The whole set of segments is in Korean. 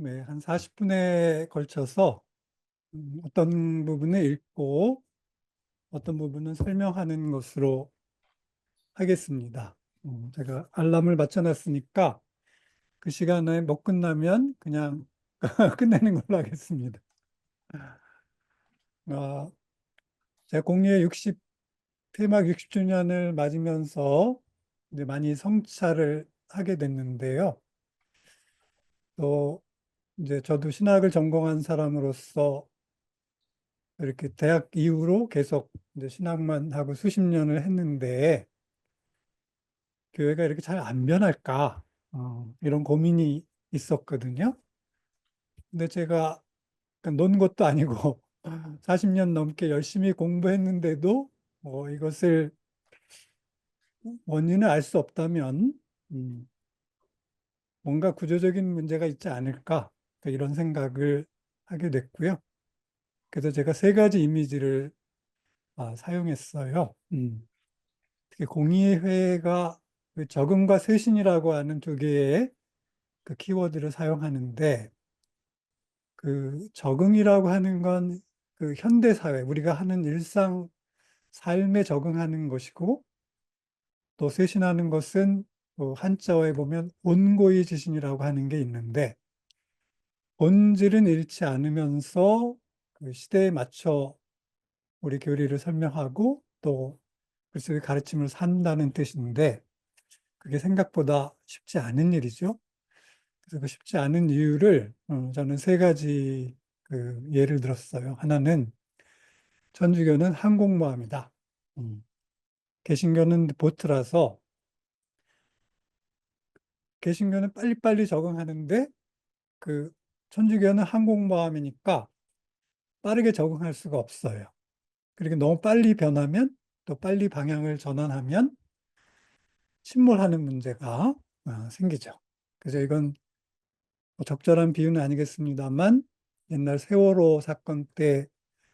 네, 한 40분에 걸쳐서 어떤 부분을 읽고 어떤 부분은 설명하는 것으로 하겠습니다. 제가 알람을 맞춰놨으니까 그 시간에 못 끝나면 그냥 끝내는 걸로 하겠습니다. 어, 제가 공유의 60, 폐막 60주년을 맞으면서 이제 많이 성찰을 하게 됐는데요. 또 이제 저도 신학을 전공한 사람으로서 이렇게 대학 이후로 계속 이제 신학만 하고 수십 년을 했는데 교회가 이렇게 잘 안 변할까? 이런 고민이 있었거든요. 근데 제가 논 것도 아니고 40년 넘게 열심히 공부했는데도 이것을 원인을 알 수 없다면 음, 뭔가 구조적인 문제가 있지 않을까? 이런 생각을 하게 됐고요. 그래서 제가 세 가지 이미지를 사용했어요. 특히 공의회가 그 적응과 쇄신이라고 하는 두 개의 그 키워드를 사용하는데 그 적응이라고 하는 건 그 현대 사회, 우리가 하는 일상 삶에 적응하는 것이고 또 쇄신하는 것은 한자어에 보면 온고의 지신이라고 하는 게 있는데 본질은 잃지 않으면서 그 시대에 맞춰 우리 교리를 설명하고 또 그리스도의 가르침을 산다는 뜻인데 그게 생각보다 쉽지 않은 일이죠. 그래서 그 쉽지 않은 이유를 저는 세 가지 그 예를 들었어요. 하나는 천주교는 항공모함이다. 음, 개신교는 보트라서 개신교는 빨리빨리 적응하는데 그 천주교는 항공모함이니까 빠르게 적응할 수가 없어요. 그리고 너무 빨리 변하면 또 빨리 방향을 전환하면 침몰하는 문제가 생기죠. 그래서 이건 뭐 적절한 비유는 아니겠습니다만 옛날 세월호 사건 때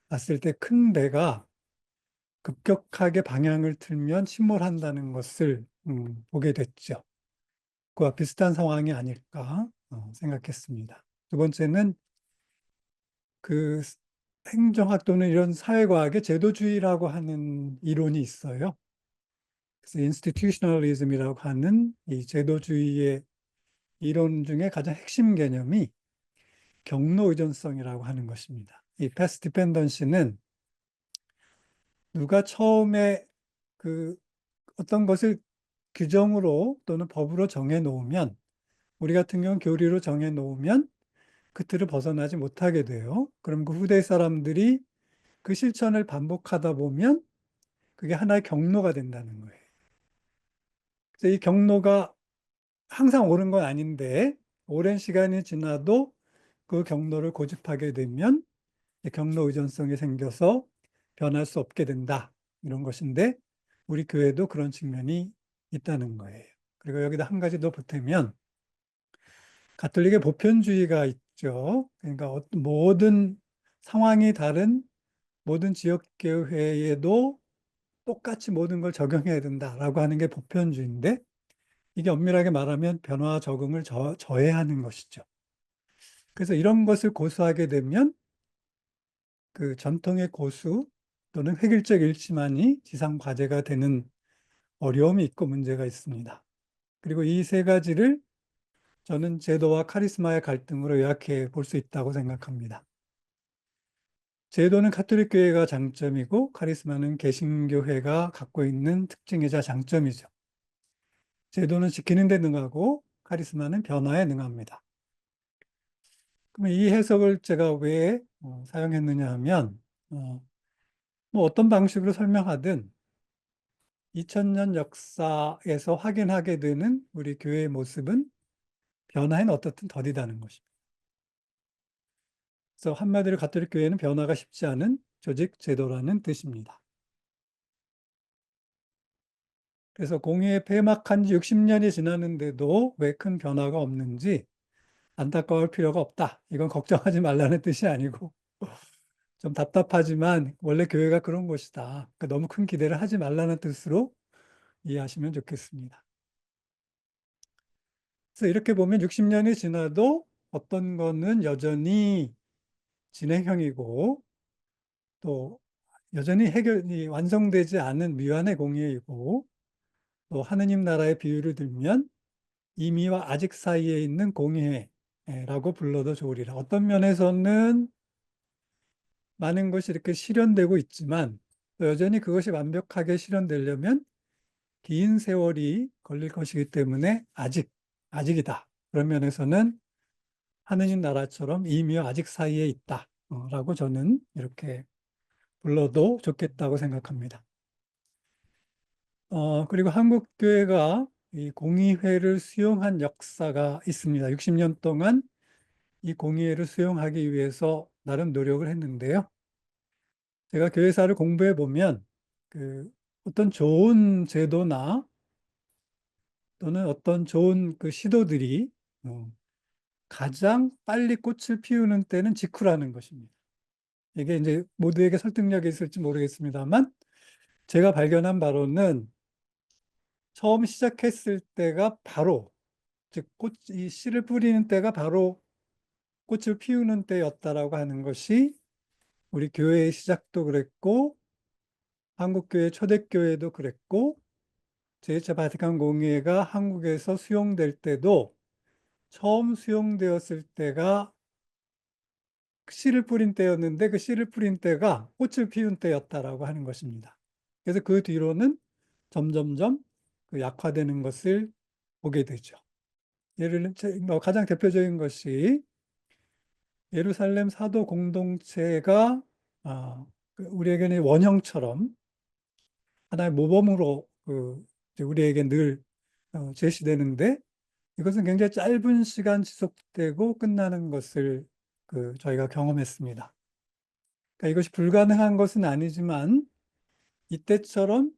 봤을 때 큰 배가 급격하게 방향을 틀면 침몰한다는 것을 보게 됐죠. 그와 비슷한 상황이 아닐까 생각했습니다. 두 번째는 그 행정학 또는 이런 사회과학의 제도주의라고 하는 이론이 있어요. 그래서 인스티튜셔널리즘이라고 하는 이 제도주의의 이론 중에 가장 핵심 개념이 경로 의존성이라고 하는 것입니다. 이 패스 디펜던시는 누가 처음에 그 어떤 것을 규정으로 또는 법으로 정해 놓으면 우리 같은 경우는 교리로 정해 놓으면 그 틀을 벗어나지 못하게 돼요. 그럼 그 후대 사람들이 그 실천을 반복하다 보면 그게 하나의 경로가 된다는 거예요. 그래서 이 경로가 항상 옳은 건 아닌데 오랜 시간이 지나도 그 경로를 고집하게 되면 경로 의존성이 생겨서 변할 수 없게 된다. 이런 것인데 우리 교회도 그런 측면이 있다는 거예요. 그리고 여기다 한 가지 더 보태면 가톨릭의 보편주의가 있죠. 그러니까 모든 상황이 다른 모든 지역교회에도 똑같이 모든 걸 적용해야 된다라고 하는 게 보편주의인데 이게 엄밀하게 말하면 변화와 적응을 저해하는 것이죠. 그래서 이런 것을 고수하게 되면 그 전통의 고수 또는 획일적 일치만이 지상 과제가 되는 어려움이 있고 문제가 있습니다. 그리고 이 세 가지를 저는 제도와 카리스마의 갈등으로 요약해 볼 수 있다고 생각합니다. 제도는 가톨릭 교회가 장점이고 카리스마는 개신교회가 갖고 있는 특징이자 장점이죠. 제도는 지키는 데 능하고 카리스마는 변화에 능합니다. 그러면 이 해석을 제가 왜 사용했느냐 하면 뭐 어떤 방식으로 설명하든 2000년 역사에서 확인하게 되는 우리 교회의 모습은 변화에는 어떻든 더디다는 것입니다. 그래서 한마디로 가톨릭 교회는 변화가 쉽지 않은 조직 제도라는 뜻입니다. 그래서 공의회 폐막한 지 60년이 지났는데도 왜 큰 변화가 없는지 안타까울 필요가 없다. 이건 걱정하지 말라는 뜻이 아니고 좀 답답하지만 원래 교회가 그런 곳이다. 그러니까 너무 큰 기대를 하지 말라는 뜻으로 이해하시면 좋겠습니다. 그래서 이렇게 보면 60년이 지나도 어떤 거는 여전히 진행형이고 또 여전히 해결이 완성되지 않은 미완의 공예이고 또 하느님 나라의 비유를 들면 이미와 아직 사이에 있는 공예라고 불러도 좋으리라. 어떤 면에서는 많은 것이 이렇게 실현되고 있지만 또 여전히 그것이 완벽하게 실현되려면 긴 세월이 걸릴 것이기 때문에 아직이다. 그런 면에서는 하느님 나라처럼 이미와 아직 사이에 있다. 라고 저는 이렇게 불러도 좋겠다고 생각합니다. 그리고 한국 교회가 이 공의회를 수용한 역사가 있습니다. 60년 동안 이 공의회를 수용하기 위해서 나름 노력을 했는데요. 제가 교회사를 공부해 보면 그 어떤 좋은 제도나 또는 어떤 좋은 그 시도들이 가장 빨리 꽃을 피우는 때는 직후라는 것입니다. 이게 이제 모두에게 설득력이 있을지 모르겠습니다만 제가 발견한 바로는 처음 시작했을 때가 바로 즉 이 씨를 뿌리는 때가 바로 꽃을 피우는 때였다라고 하는 것이 우리 교회의 시작도 그랬고 한국교회 초대교회도 그랬고 제2차 바티칸 공의회가 한국에서 수용될 때도 처음 수용되었을 때가 씨를 뿌린 때였는데 그 씨를 뿌린 때가 꽃을 피운 때였다라고 하는 것입니다. 그래서 그 뒤로는 점점점 그 약화되는 것을 보게 되죠. 예를 들면 가장 대표적인 것이 예루살렘 사도 공동체가 우리에게는 원형처럼 하나의 모범으로 우리에게 늘 제시되는데 이것은 굉장히 짧은 시간 지속되고 끝나는 것을 저희가 경험했습니다. 그러니까 이것이 불가능한 것은 아니지만 이때처럼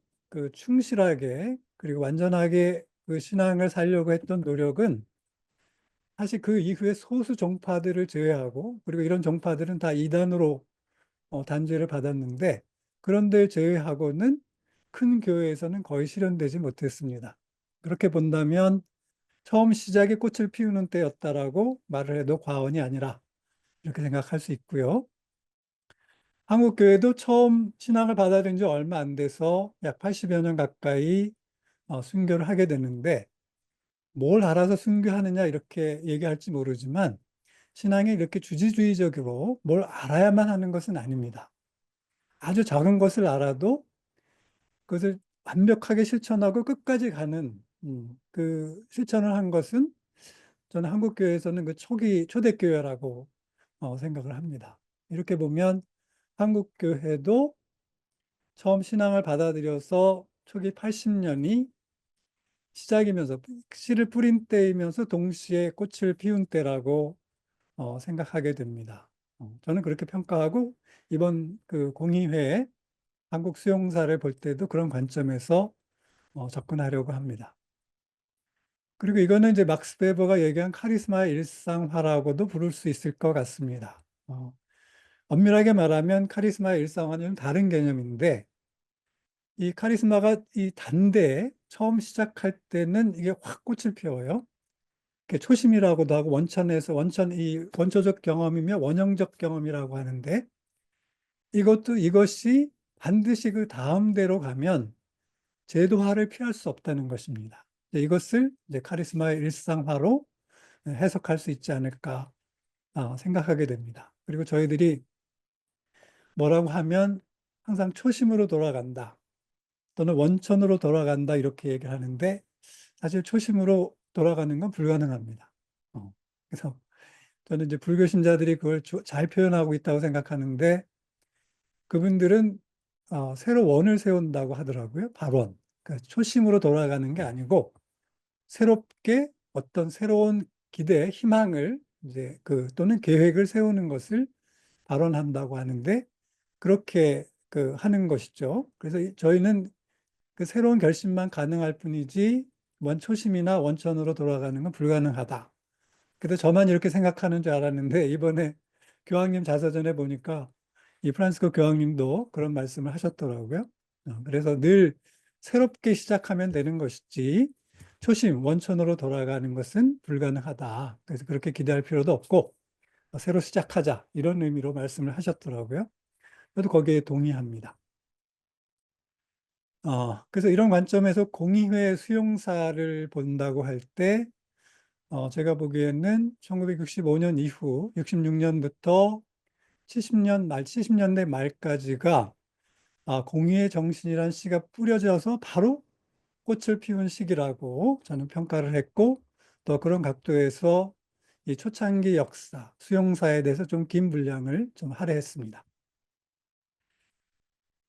충실하게 그리고 완전하게 그 신앙을 살려고 했던 노력은 사실 그 이후에 소수 종파들을 제외하고 그리고 이런 종파들은 다 이단으로 단죄를 받았는데 그런데 제외하고는 큰 교회에서는 거의 실현되지 못했습니다. 그렇게 본다면 처음 시작이 꽃을 피우는 때였다라고 말을 해도 과언이 아니라 이렇게 생각할 수 있고요. 한국 교회도 처음 신앙을 받아들인 지 얼마 안 돼서 약 80여 년 가까이 순교를 하게 되는데 뭘 알아서 순교하느냐 이렇게 얘기할지 모르지만 신앙이 이렇게 주지주의적으로 뭘 알아야만 하는 것은 아닙니다. 아주 작은 것을 알아도 그것을 완벽하게 실천하고 끝까지 가는 그 실천을 한 것은 저는 한국 교회에서는 그 초대교회라고 생각을 합니다. 이렇게 보면 한국 교회도 처음 신앙을 받아들여서 초기 80년이 시작이면서 씨를 뿌린 때이면서 동시에 꽃을 피운 때라고 생각하게 됩니다. 저는 그렇게 평가하고 이번 그 공의회 한국 수용사를 볼 때도 그런 관점에서 접근하려고 합니다. 그리고 이거는 이제 막스 베버가 얘기한 카리스마의 일상화라고도 부를 수 있을 것 같습니다. 엄밀하게 말하면 카리스마의 일상화는 다른 개념인데 이 카리스마가 이 단대에 처음 시작할 때는 이게 확 꽃을 피워요. 초심이라고도 하고 이 원초적 경험이며 원형적 경험이라고 하는데 이것이 반드시 그 다음대로 가면 제도화를 피할 수 없다는 것입니다. 이것을 이제 카리스마의 일상화로 해석할 수 있지 않을까 생각하게 됩니다. 그리고 저희들이 뭐라고 하면 항상 초심으로 돌아간다 또는 원천으로 돌아간다 이렇게 얘기를 하는데 사실 초심으로 돌아가는 건 불가능합니다. 그래서 저는 이제 불교 신자들이 그걸 잘 표현하고 있다고 생각하는데 그분들은 새로 원을 세운다고 하더라고요. 발원. 그러니까 초심으로 돌아가는 게 아니고 새롭게 어떤 새로운 기대, 희망을 이제 또는 계획을 세우는 것을 발언한다고 하는데 그렇게 하는 것이죠. 그래서 저희는 그 새로운 결심만 가능할 뿐이지 원초심이나 원천으로 돌아가는 건 불가능하다. 그래서 저만 이렇게 생각하는 줄 알았는데 이번에 교황님 자서전에 보니까 이 프란시스코 교황님도 그런 말씀을 하셨더라고요. 그래서 늘 새롭게 시작하면 되는 것이지 초심, 원천으로 돌아가는 것은 불가능하다. 그래서 그렇게 기대할 필요도 없고, 새로 시작하자. 이런 의미로 말씀을 하셨더라고요. 저도 거기에 동의합니다. 그래서 이런 관점에서 공의회 수용사를 본다고 할 때, 제가 보기에는 1965년 이후 66년부터 70년대 말까지가 공의의 정신이란 씨가 뿌려져서 바로 꽃을 피운 시기라고 저는 평가를 했고, 또 그런 각도에서 이 초창기 역사, 수용사에 대해서 좀 긴 분량을 좀 할애했습니다.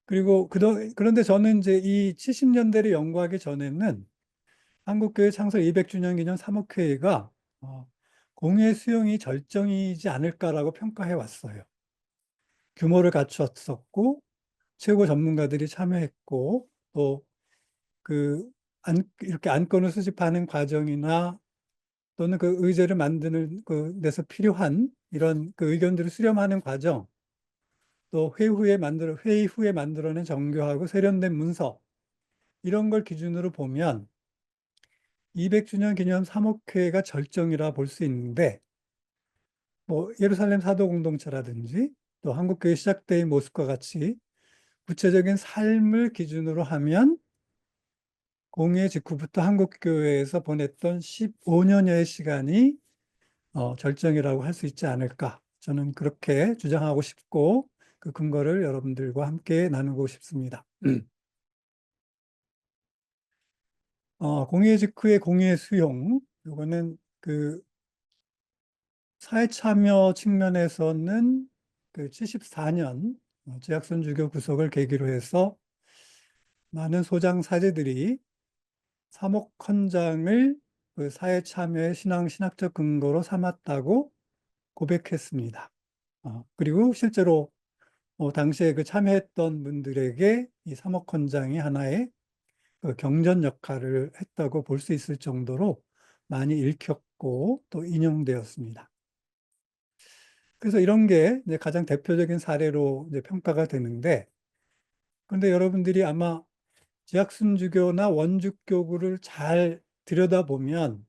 그리고 그런데 저는 이제 이 70년대를 연구하기 전에는 한국교회 창설 200주년 기념 사목회의가 공예 수용이 절정이지 않을까라고 평가해 왔어요. 규모를 갖추었었고, 최고 전문가들이 참여했고, 또 이렇게 안건을 수집하는 과정이나 또는 그 의제를 만드는 그 데서 필요한 이런 그 의견들을 수렴하는 과정, 또 회의 후에 만들어낸 정교하고 세련된 문서, 이런 걸 기준으로 보면 200주년 기념 사목회가 절정이라 볼 수 있는데, 뭐 예루살렘 사도 공동체라든지 또 한국교회 시작대의 모습과 같이 구체적인 삶을 기준으로 하면 공예 직후부터 한국교회에서 보냈던 15년여의 시간이 절정이라고 할 수 있지 않을까. 저는 그렇게 주장하고 싶고 그 근거를 여러분들과 함께 나누고 싶습니다. 공예 직후의 공예 수용, 이거는 그 사회 참여 측면에서는 그 74년 제약선주교 구속을 계기로 해서 많은 소장 사제들이 사목헌장을 그 사회 참여의 신학적 근거로 삼았다고 고백했습니다. 그리고 실제로 당시에 그 참여했던 분들에게 이 사목헌장이 하나의 그 경전 역할을 했다고 볼 수 있을 정도로 많이 읽혔고 또 인용되었습니다. 그래서 이런 게 이제 가장 대표적인 사례로 이제 평가가 되는데, 그런데 여러분들이 아마 제약순주교나 원주교구를 잘 들여다보면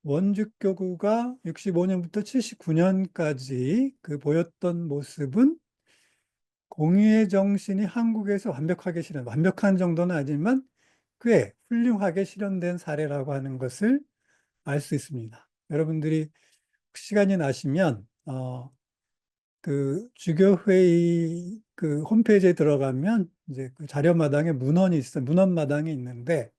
원주교구가 65년부터 79년까지 그 보였던 모습은 공의의 정신이 한국에서 완벽한 정도는 아니지만 꽤 훌륭하게 실현된 사례라고 하는 것을 알 수 있습니다. 여러분들이 시간이 나시면 그 주교회의 그 홈페이지에 들어가면 이제 그 자료마당에 문헌마당이 있는데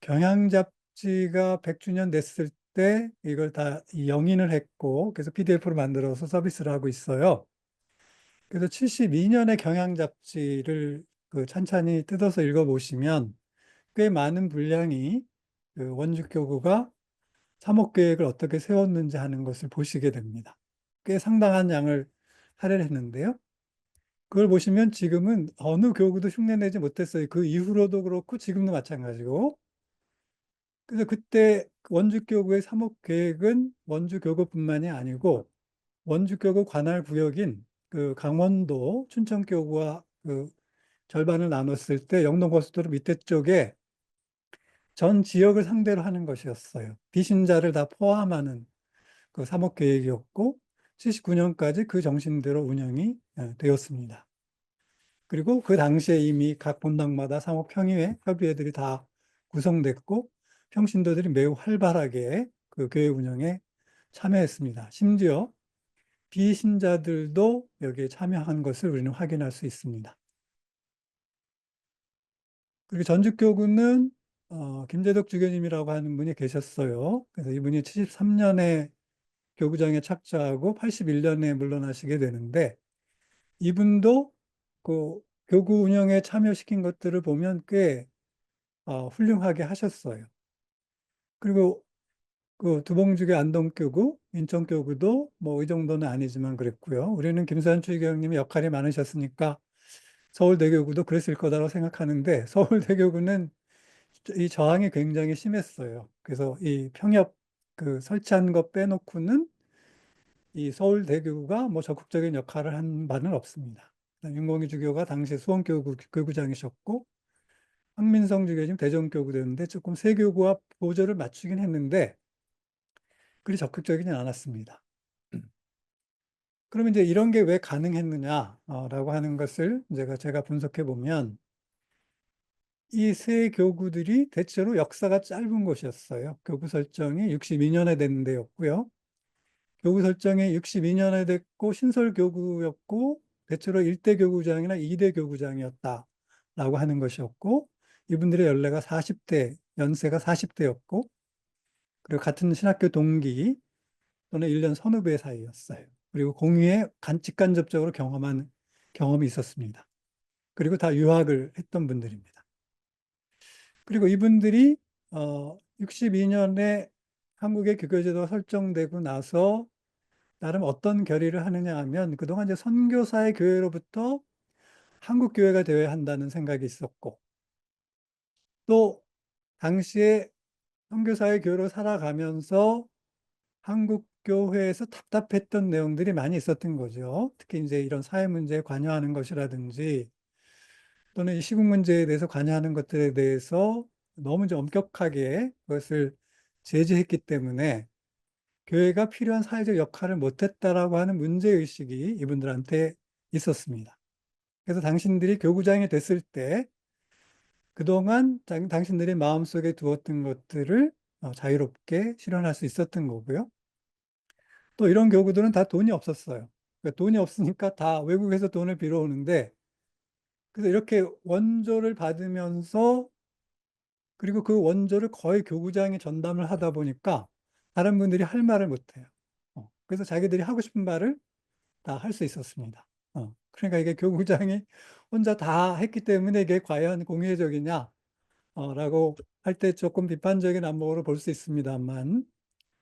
경향 잡지가 100주년 됐을 때 이걸 다 영인을 했고 그래서 PDF로 만들어서 서비스를 하고 있어요. 그래서 72년의 경향 잡지를 그 찬찬히 뜯어서 읽어보시면 꽤 많은 분량이 그 원주교구가 사목계획을 어떻게 세웠는지 하는 것을 보시게 됩니다. 꽤 상당한 양을 할애를 했는데요. 그걸 보시면 지금은 어느 교구도 흉내내지 못했어요. 그 이후로도 그렇고 지금도 마찬가지고. 그래서 그때 원주교구의 사목계획은 원주교구뿐만이 아니고 원주교구 관할 구역인 그 강원도 춘천교구와 그 절반을 나눴을 때 영동고속도로 밑에 쪽에 전 지역을 상대로 하는 것이었어요. 비신자를 다 포함하는 그 사목계획이었고 79년까지 그 정신대로 운영이 되었습니다. 그리고 그 당시에 이미 각 본당마다 사목평의회, 협의회들이 다 구성됐고 평신도들이 매우 활발하게 그 교회 운영에 참여했습니다. 심지어 비신자들도 여기에 참여한 것을 우리는 확인할 수 있습니다. 그리고 전주교구는 김재덕 주교님이라고 하는 분이 계셨어요. 그래서 이분이 73년에 교구장에 착좌하고 81년에 물러나시게 되는데 이분도 그 교구 운영에 참여시킨 것들을 보면 꽤 훌륭하게 하셨어요. 그리고 그 두봉주교 안동교구, 인천교구도 뭐 이 정도는 아니지만 그랬고요. 우리는 김수환 추기경님이 역할이 많으셨으니까 서울대교구도 그랬을 거다라고 생각하는데 서울대교구는 이 저항이 굉장히 심했어요. 그래서 이 평협 그 설치한 것 빼놓고는 이 서울대교구가 뭐 적극적인 역할을 한 바는 없습니다. 윤공희 주교가 당시 수원교구 교구장이셨고 황민성 주교님 대전교구되는데 조금 세교구와 보조를 맞추긴 했는데 그리 적극적이진 않았습니다. 그러면 이제 이런 게 왜 가능했느냐라고 하는 것을 제가 분석해 보면 이 세 교구들이 대체로 역사가 짧은 곳이었어요. 교구 설정이 62년에 된 데였고요. 교구 설정이 62년에 됐고 신설교구였고 대체로 1대 교구장이나 2대 교구장이었다라고 하는 것이었고 이분들의 연세가 40대였고 그리고 같은 신학교 동기 또는 1년 선후배 사이였어요. 그리고 공유에 직간접적으로 경험한 경험이 있었습니다. 그리고 다 유학을 했던 분들입니다. 그리고 이분들이 62년에 한국의 교교제도가 설정되고 나서 나름 어떤 결의를 하느냐 하면 그동안 이제 선교사의 교회로부터 한국 교회가 되어야 한다는 생각이 있었고 또 당시에 선교사의 교회로 살아가면서 한국 교회에서 답답했던 내용들이 많이 있었던 거죠. 특히 이제 이런 사회 문제에 관여하는 것이라든지 또는 이 시국 문제에 대해서 관여하는 것들에 대해서 너무 좀 엄격하게 그것을 제재했기 때문에 교회가 필요한 사회적 역할을 못했다라고 하는 문제의식이 이분들한테 있었습니다. 그래서 당신들이 교구장이 됐을 때 그동안 당신들이 마음속에 두었던 것들을 자유롭게 실현할 수 있었던 거고요. 또 이런 교구들은 다 돈이 없었어요. 그러니까 돈이 없으니까 다 외국에서 돈을 빌어오는데 그래서 이렇게 원조를 받으면서 그리고 그 원조를 거의 교구장에 전담을 하다 보니까 다른 분들이 할 말을 못해요. 그래서 자기들이 하고 싶은 말을 다 할 수 있었습니다. 그러니까 이게 교구장이 혼자 다 했기 때문에 이게 과연 공의적이냐, 라고 할 때 조금 비판적인 안목으로 볼 수 있습니다만,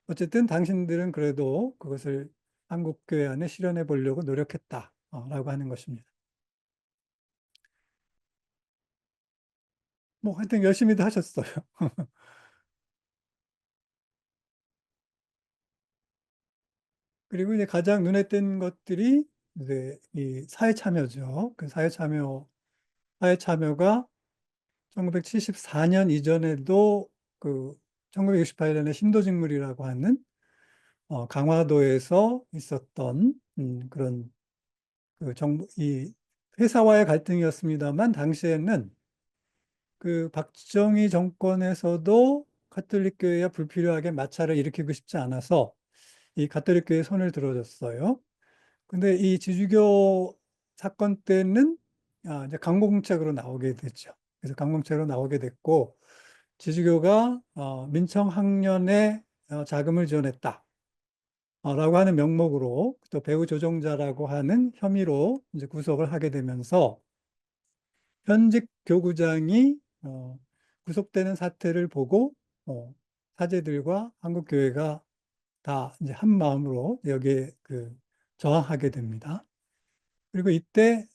어쨌든 당신들은 그래도 그것을 한국교회 안에 실현해 보려고 노력했다, 라고 하는 것입니다. 뭐 하여튼 열심히도 하셨어요. 그리고 이제 가장 눈에 띈 것들이 이제 이 사회 참여죠. 그 사회 참여가 1974년 이전에도 그 1968년에 신도직물이라고 하는 강화도에서 있었던 그런 그 정부 이 회사와의 갈등이었습니다만 당시에는 그 박정희 정권에서도 가톨릭 교회와 불필요하게 마찰을 일으키고 싶지 않아서 이 가톨릭 교회에 손을 들어줬어요. 근데 이 지주교 사건 때는 이제 강공책으로 나오게 됐죠. 그래서 강공책으로 나오게 됐고 지주교가 민청학년에 자금을 지원했다. 라고 하는 명목으로 또 배후 조종자라고 하는 혐의로 이제 구속을 하게 되면서 현직 교구장이 구속되는 사태를 보고 사제들과 한국교회가 다 이제 한 마음으로 여기에 저항하게 됩니다. 그리고 이때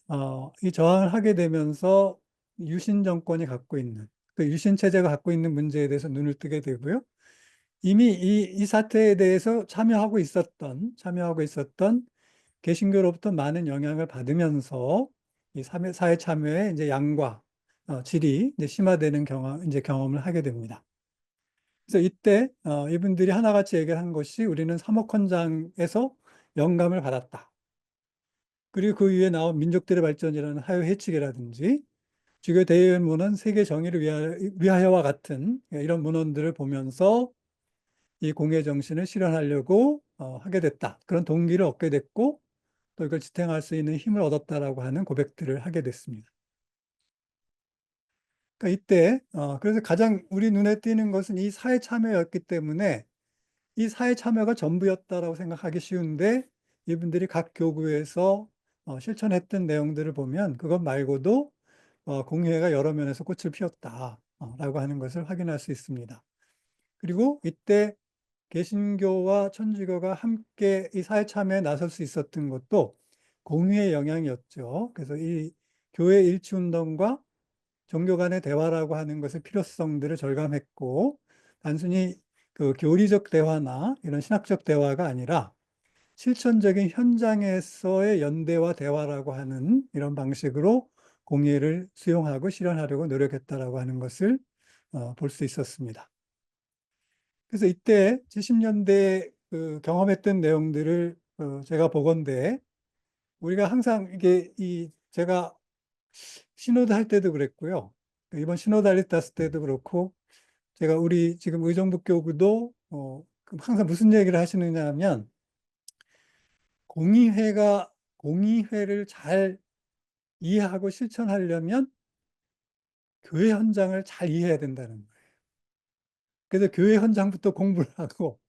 이 저항을 하게 되면서 유신 정권이 갖고 있는 그 유신 체제가 갖고 있는 문제에 대해서 눈을 뜨게 되고요. 이미 이 사태에 대해서 참여하고 있었던 개신교로부터 많은 영향을 받으면서 이 사회 참여의 이제 양과 질이 이제 심화되는 경험을 하게 됩니다. 그래서 이때 이분들이 하나같이 얘기한 것이 우리는 사목헌장에서 영감을 받았다. 그리고 그 위에 나온 민족들의 발전이라는 하요 해치기라든지 주교 대의원 문헌 세계 정의를 위하여와 같은 이런 문헌들을 보면서 이 공예 정신을 실현하려고 하게 됐다. 그런 동기를 얻게 됐고 또 이걸 지탱할 수 있는 힘을 얻었다라고 하는 고백들을 하게 됐습니다. 그러니까 이때 그래서 가장 우리 눈에 띄는 것은 이 사회 참여였기 때문에 이 사회 참여가 전부였다라고 생각하기 쉬운데 이분들이 각 교구에서 실천했던 내용들을 보면 그것 말고도 공회가 여러 면에서 꽃을 피웠다라고 하는 것을 확인할 수 있습니다. 그리고 이때 개신교와 천주교가 함께 이 사회 참여에 나설 수 있었던 것도 공의의 영향이었죠. 그래서 이 교회 일치 운동과 종교 간의 대화라고 하는 것의 필요성들을 절감했고 단순히 그 교리적 대화나 이런 신학적 대화가 아니라 실천적인 현장에서의 연대와 대화라고 하는 이런 방식으로 공예를 수용하고 실현하려고 노력했다라고 하는 것을 볼 수 있었습니다. 그래서 이때 70년대 그 경험했던 내용들을 제가 보건대 우리가 항상 이게 제가 신호도 할 때도 그랬고요. 이번 신호도 했을 때도 그렇고 제가 우리 지금 의정부교구도 항상 무슨 얘기를 하시느냐 하면 공의회를 잘 이해하고 실천하려면 교회 현장을 잘 이해해야 된다는 거예요. 그래서 교회 현장부터 공부를 하고,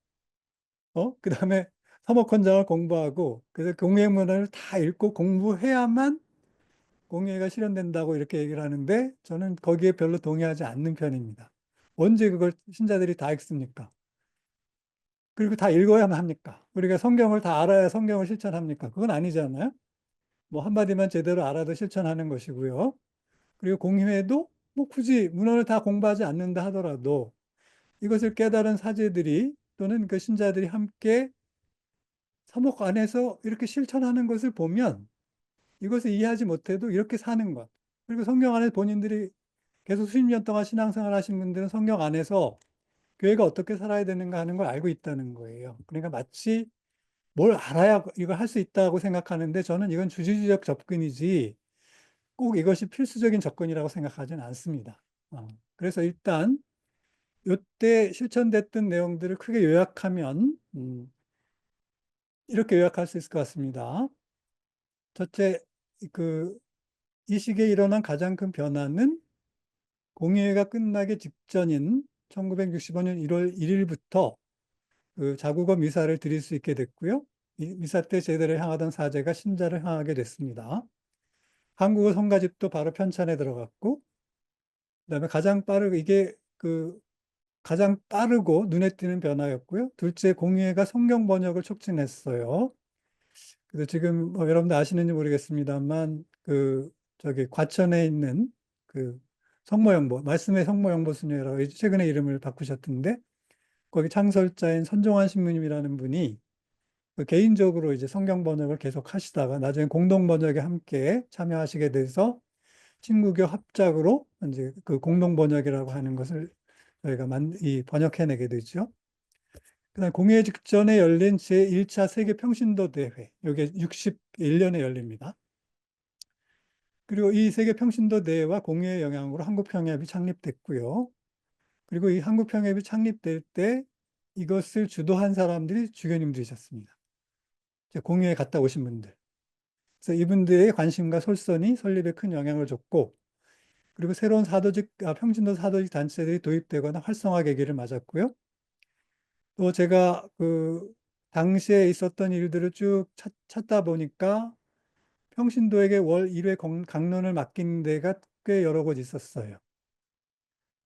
그 다음에 서목 현장을 공부하고, 그래서 공예 문화를 다 읽고 공부해야만 공예가 실현된다고 이렇게 얘기를 하는데, 저는 거기에 별로 동의하지 않는 편입니다. 언제 그걸 신자들이 다 읽습니까? 그리고 다 읽어야만 합니까? 우리가 성경을 다 알아야 성경을 실천합니까? 그건 아니잖아요. 뭐 한마디만 제대로 알아도 실천하는 것이고요. 그리고 공회도 뭐 굳이 문헌을 다 공부하지 않는다 하더라도 이것을 깨달은 사제들이 또는 그 신자들이 함께 서목 안에서 이렇게 실천하는 것을 보면 이것을 이해하지 못해도 이렇게 사는 것. 그리고 성경 안에 본인들이 계속 수십 년 동안 신앙생활 하신 분들은 성경 안에서 교회가 어떻게 살아야 되는가 하는 걸 알고 있다는 거예요. 그러니까 마치 뭘 알아야 이걸 할 수 있다고 생각하는데 저는 이건 주지주적 접근이지 꼭 이것이 필수적인 접근이라고 생각하지는 않습니다. 그래서 일단 이때 실천됐던 내용들을 크게 요약하면 이렇게 요약할 수 있을 것 같습니다. 첫째, 그 이 시기에 일어난 가장 큰 변화는 공의회가 끝나기 직전인 1965년 1월 1일부터 그 자국어 미사를 드릴 수 있게 됐고요. 이 미사 때 제대를 향하던 사제가 신자를 향하게 됐습니다. 한국어 성가집도 바로 편찬에 들어갔고, 그다음에 이게 그 가장 빠르고 눈에 띄는 변화였고요. 둘째, 공의회가 성경 번역을 촉진했어요. 그래서 지금 뭐 여러분들 아시는지 모르겠습니다만 저기 과천에 있는 그 성모영보 말씀의 성모영보 수녀라고 최근에 이름을 바꾸셨던데 거기 창설자인 선종환 신부님이라는 분이 그 개인적으로 이제 성경 번역을 계속 하시다가 나중에 공동 번역에 함께 참여하시게 돼서 친구교 합작으로 이제 그 공동 번역이라고 하는 것을 저희가 번역해내게 되죠. 그다음 공회 직전에 열린 제1차 세계 평신도 대회, 이게 61년에 열립니다. 그리고 이 세계 평신도 대회와 공회의 영향으로 한국평협이 창립됐고요. 그리고 이 한국평협이 창립될 때 이것을 주도한 사람들이 주교님들이셨습니다. 공회에 갔다 오신 분들. 그래서 이분들의 관심과 솔선이 설립에 큰 영향을 줬고, 그리고 새로운 평신도 사도직 단체들이 도입되거나 활성화 계기를 맞았고요. 또 제가 그 당시에 있었던 일들을 쭉 찾다 보니까 평신도에게 월 1회 강론을 맡긴 데가 꽤 여러 곳 있었어요.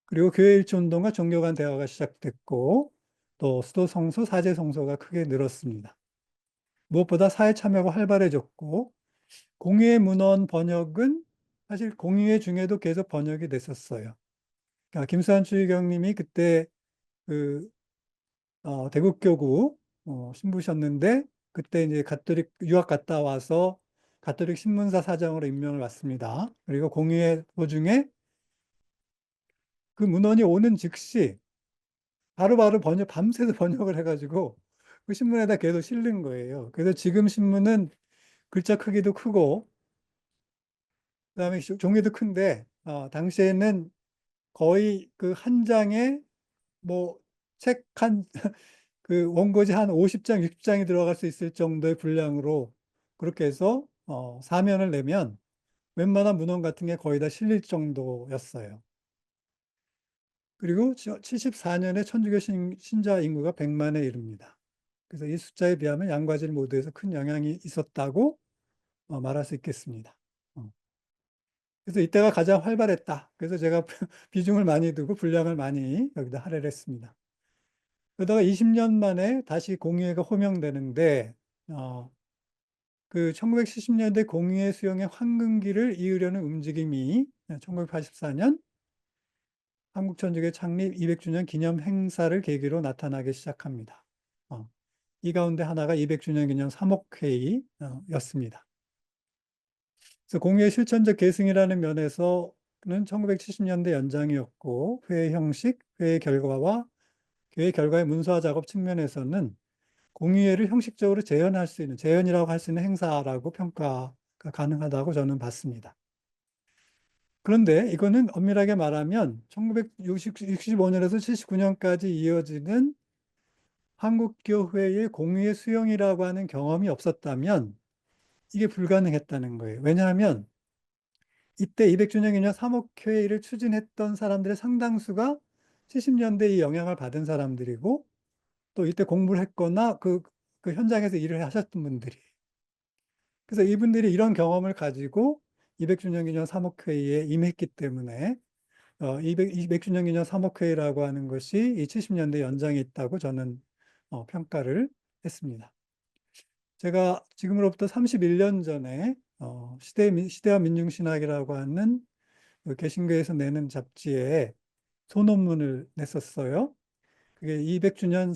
그리고 교회 일치 운동과 종교 간 대화가 시작됐고 또 수도 성소, 사제 성소가 크게 늘었습니다. 무엇보다 사회 참여가 활발해졌고 공의회 문헌 번역은 사실 공의회 중에도 계속 번역이 됐었어요. 그러니까 김수환 주의경님이 그때 그 대국교구 신부셨는데 그때 이제 유학 갔다 와서 가톨릭 신문사 사장으로 임명을 받습니다. 그리고 공의회 도중에 그 문헌이 오는 즉시 바로바로 밤새서 번역을 해가지고 그 신문에다 계속 실는 거예요. 그래서 지금 신문은 글자 크기도 크고 그다음에 종이도 큰데 당시에는 거의 그 한 장에 뭐 책 그 원고지 한 50장, 60장이 들어갈 수 있을 정도의 분량으로 그렇게 해서 사면을 내면 웬만한 문헌 같은 게 거의 다 실릴 정도였어요. 그리고 74년에 천주교 신자 인구가 100만에 이릅니다. 그래서 이 숫자에 비하면 양과질 모두에서 큰 영향이 있었다고 말할 수 있겠습니다. 그래서 이때가 가장 활발했다. 그래서 제가 비중을 많이 두고 분량을 많이 여기다 할애를 했습니다. 그러다가 20년 만에 다시 공의회가 호명되는데 그 1970년대 공의회 수용의 황금기를 이으려는 움직임이 1984년 한국천주교 창립 200주년 기념 행사를 계기로 나타나기 시작합니다. 이 가운데 하나가 200주년 기념 사목회의였습니다. 그래서 공의의 실천적 계승이라는 면에서는 1970년대 연장이었고, 회의 형식, 회의 결과와 회의 결과의 문서화 작업 측면에서는 공의회를 형식적으로 재현할 수 있는, 재현이라고 할 수 있는 행사라고 평가가 가능하다고 저는 봤습니다. 그런데 이거는 엄밀하게 말하면 1965년에서 79년까지 이어지는 한국교회의 공의회 수용이라고 하는 경험이 없었다면 이게 불가능했다는 거예요. 왜냐하면 이때 200주년 기념 사목회의를 추진했던 사람들의 상당수가 70년대 이 영향을 받은 사람들이고 또 이때 공부를 했거나 그 현장에서 일을 하셨던 분들이. 그래서 이분들이 이런 경험을 가지고 200주년 기념 사목회의에 임했기 때문에 200주년 기념 사목회의라고 하는 것이 이 70년대 연장에 있다고 저는 평가를 했습니다. 제가 지금으로부터 31년 전에 시대와 민중신학이라고 하는 그 개신교에서 내는 잡지에 소논문을 냈었어요. 그게 200주년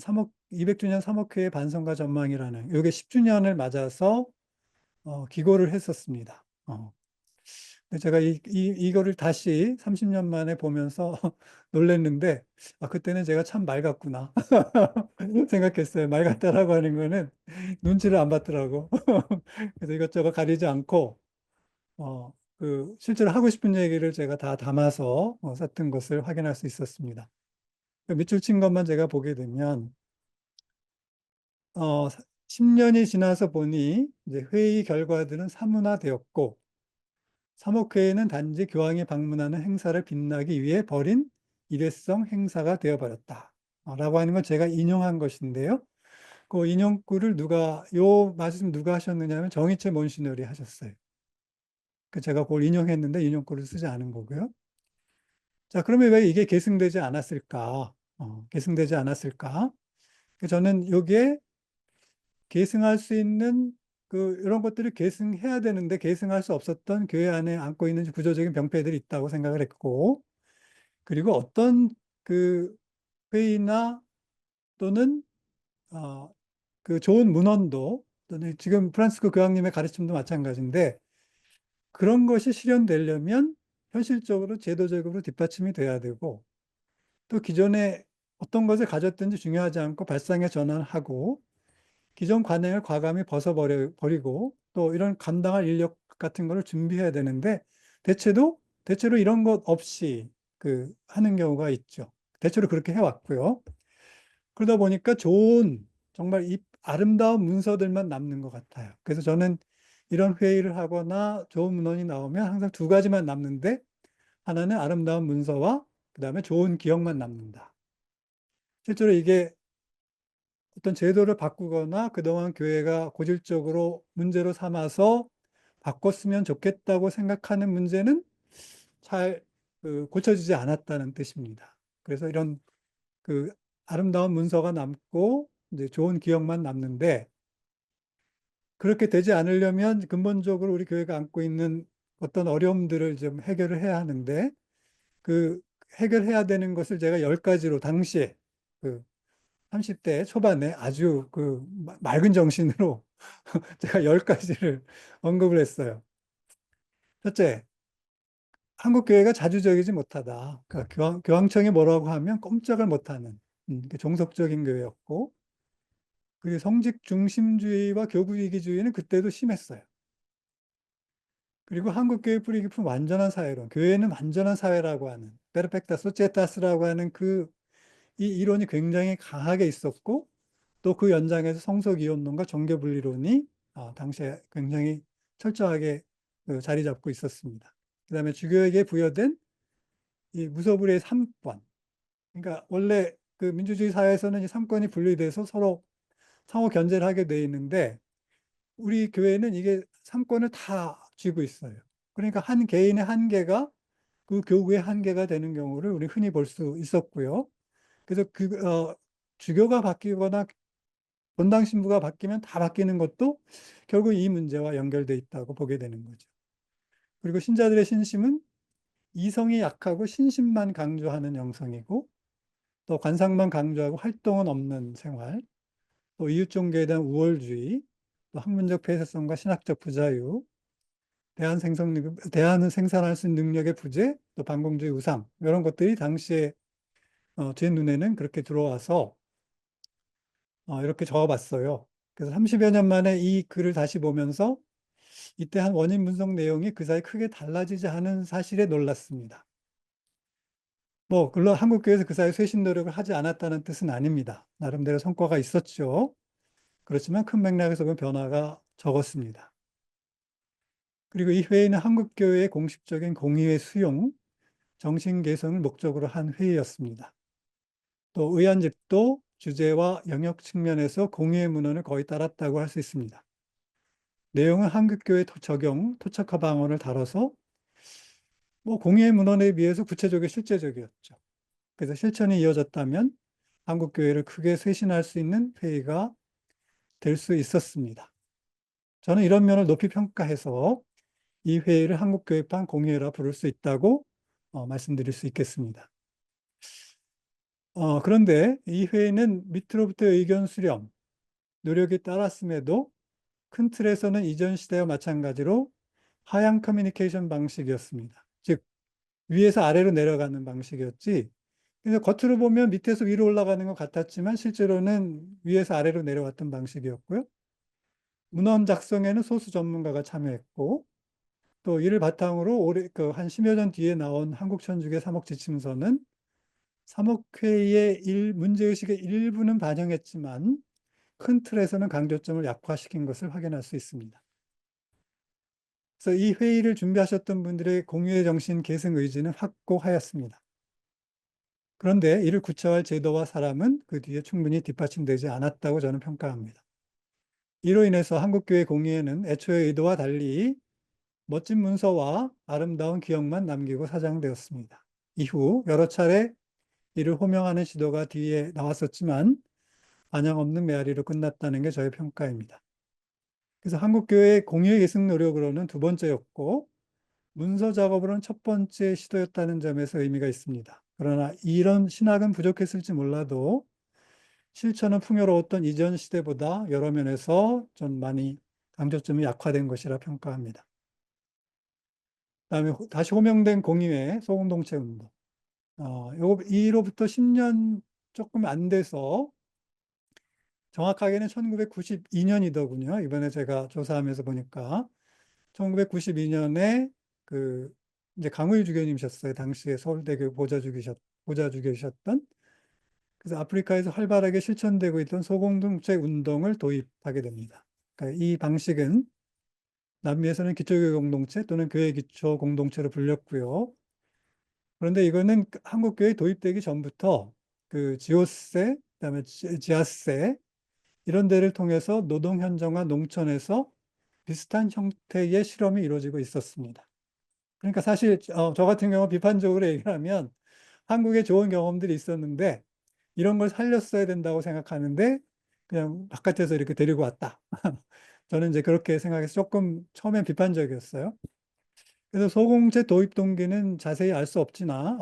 사목회의 반성과 전망이라는, 이게 10주년을 맞아서 기고를 했었습니다. 근데 제가 이거를 다시 30년 만에 보면서 놀랬는데, 그때는 제가 참 맑았구나. 생각했어요. 맑았다라고 하는 거는 눈치를 안 봤더라고. 그래서 이것저것 가리지 않고, 실제로 하고 싶은 얘기를 제가 다 담아서 썼던 것을 확인할 수 있었습니다. 밑줄 친 것만 제가 보게 되면, 10년이 지나서 보니 이제 회의 결과들은 사문화되었고, 사목회의는 단지 교황이 방문하는 행사를 빛나기 위해 벌인 일회성 행사가 되어버렸다. 라고 하는 건 제가 인용한 것인데요. 그 인용구를 요 말씀 누가 하셨느냐 하면 정희채 몬시너리 하셨어요. 제가 그걸 인용했는데 인용구를 쓰지 않은 거고요. 자, 그러면 왜 이게 계승되지 않았을까? 계승되지 않았을까? 저는 여기에 계승할 수 있는 이런 것들을 계승해야 되는데 계승할 수 없었던 교회 안에 안고 있는 구조적인 병폐들이 있다고 생각을 했고, 그리고 어떤 그 회의나 또는 그 좋은 문헌도 또는 지금 프란시스코 교황님의 가르침도 마찬가지인데 그런 것이 실현되려면 현실적으로 제도적으로 뒷받침이 돼야 되고 또 기존에 어떤 것을 가졌든지 중요하지 않고 발상의 전환하고 기존 관행을 과감히 벗어버리고 또 이런 감당할 인력 같은 거를 준비해야 되는데 대체로 이런 것 없이 하는 경우가 있죠. 대체로 그렇게 해왔고요. 그러다 보니까 정말 이 아름다운 문서들만 남는 것 같아요. 그래서 저는 이런 회의를 하거나 좋은 문헌이 나오면 항상 두 가지만 남는데 하나는 아름다운 문서와 그다음에 좋은 기억만 남는다. 실제로 이게 어떤 제도를 바꾸거나 그동안 교회가 고질적으로 문제로 삼아서 바꿨으면 좋겠다고 생각하는 문제는 잘 고쳐지지 않았다는 뜻입니다. 그래서 이런 그 아름다운 문서가 남고 이제 좋은 기억만 남는데 그렇게 되지 않으려면 근본적으로 우리 교회가 안고 있는 어떤 어려움들을 좀 해결을 해야 하는데 그 해결해야 되는 것을 제가 10가지로 당시에 그 30대 초반에 아주 맑은 정신으로 제가 10가지를 언급을 했어요. 첫째, 한국 교회가 자주적이지 못하다. 그러니까 교황청이 뭐라고 하면 꼼짝을 못하는 종속적인 교회였고, 그리고 성직 중심주의와 교구 이기주의는 그때도 심했어요. 그리고 한국 교회 뿌리 깊은 완전한 사회론, 교회는 완전한 사회라고 하는 페르펙타 소치에타스라고 하는 이 이론이 굉장히 강하게 있었고, 또 그 연장에서 성속 이혼론과 종교 분리론이 당시에 굉장히 철저하게 자리 잡고 있었습니다. 그다음에 주교에게 부여된 이 무소불위의 삼권. 그러니까 원래 그 민주주의 사회에서는 이 삼권이 분리돼서 서로 상호 견제를 하게 돼 있는데 우리 교회는 이게 삼권을 다 쥐고 있어요. 그러니까 한 개인의 한계가 그 교구의 한계가 되는 경우를 우리 흔히 볼 수 있었고요. 그래서 주교가 바뀌거나 본당 신부가 바뀌면 다 바뀌는 것도 결국 이 문제와 연결돼 있다고 보게 되는 거죠. 그리고 신자들의 신심은 이성이 약하고 신심만 강조하는 영성이고 또 관상만 강조하고 활동은 없는 생활, 또 이웃종교에 대한 우월주의, 또 학문적 폐쇄성과 신학적 부자유, 대안을 생산할 수 있는 능력의 부재, 또 반공주의 우상, 이런 것들이 당시에 제 눈에는 그렇게 들어와서 이렇게 적어봤어요. 그래서 30여 년 만에 이 글을 다시 보면서 이때 한 원인 분석 내용이 그 사이 크게 달라지지 않은 사실에 놀랐습니다. 뭐, 물론 한국교회에서 그 사이 쇄신 노력을 하지 않았다는 뜻은 아닙니다. 나름대로 성과가 있었죠. 그렇지만 큰 맥락에서 보면 변화가 적었습니다. 그리고 이 회의는 한국교회의 공식적인 공의회 수용, 정신 개선을 목적으로 한 회의였습니다. 또 의안집도 주제와 영역 측면에서 공의회 문헌을 거의 따랐다고 할 수 있습니다. 내용은 한국교회 적용, 토착화 방언을 다뤄서 뭐 공의회 문헌에 비해서 구체적이고 실제적이었죠. 그래서 실천이 이어졌다면 한국교회를 크게 쇄신할 수 있는 회의가 될 수 있었습니다. 저는 이런 면을 높이 평가해서 이 회의를 한국교회판 공의회라 부를 수 있다고 말씀드릴 수 있겠습니다. 그런데 이 회의는 밑으로부터 의견 수렴, 노력이 따랐음에도 큰 틀에서는 이전 시대와 마찬가지로 하향 커뮤니케이션 방식이었습니다. 즉, 위에서 아래로 내려가는 방식이었지. 그래서 겉으로 보면 밑에서 위로 올라가는 것 같았지만 실제로는 위에서 아래로 내려왔던 방식이었고요. 문헌 작성에는 소수 전문가가 참여했고 또 이를 바탕으로 한 10여 년 뒤에 나온 한국천주교 사목지침서는 사목회의의 문제의식의 일부는 반영했지만 큰 틀에서는 강조점을 약화시킨 것을 확인할 수 있습니다. 그래서 이 회의를 준비하셨던 분들의 공유의 정신 계승 의지는 확고하였습니다. 그런데 이를 구체화할 제도와 사람은 그 뒤에 충분히 뒷받침되지 않았다고 저는 평가합니다. 이로 인해서 한국교회 공의회는 애초의 의도와 달리 멋진 문서와 아름다운 기억만 남기고 사장되었습니다. 이후 여러 차례 이를 호명하는 시도가 뒤에 나왔었지만 반영 없는 메아리로 끝났다는 게 저의 평가입니다. 그래서 한국교회의 공의회 계승 노력으로는 두 번째였고 문서 작업으로는 첫 번째 시도였다는 점에서 의미가 있습니다. 그러나 이런 신학은 부족했을지 몰라도 실천은 풍요로웠던 이전 시대보다 여러 면에서 좀 많이 강조점이 약화된 것이라 평가합니다. 그다음에 다시 호명된 공의회 소공동체 운동. 이로부터 10년 조금 안 돼서 정확하게는 1992년이더군요. 이번에 제가 조사하면서 보니까 1992년에 이제 강의 주교님이셨어요. 당시에 서울대교 보좌주교셨던. 그래서 아프리카에서 활발하게 실천되고 있던 소공동체 운동을 도입하게 됩니다. 그러니까 이 방식은 남미에서는 기초교회 공동체 또는 교회 기초 공동체로 불렸고요. 그런데 이거는 한국교회 도입되기 전부터 지오세, 그다음에 지아세 이런 데를 통해서 노동 현장과 농촌에서 비슷한 형태의 실험이 이루어지고 있었습니다. 그러니까 사실 저 같은 경우 비판적으로 얘기하면 한국에 좋은 경험들이 있었는데 이런 걸 살렸어야 된다고 생각하는데 그냥 바깥에서 이렇게 데리고 왔다. 저는 이제 그렇게 생각해서 조금 처음엔 비판적이었어요. 그래서 소공체 도입 동기는 자세히 알 수 없으나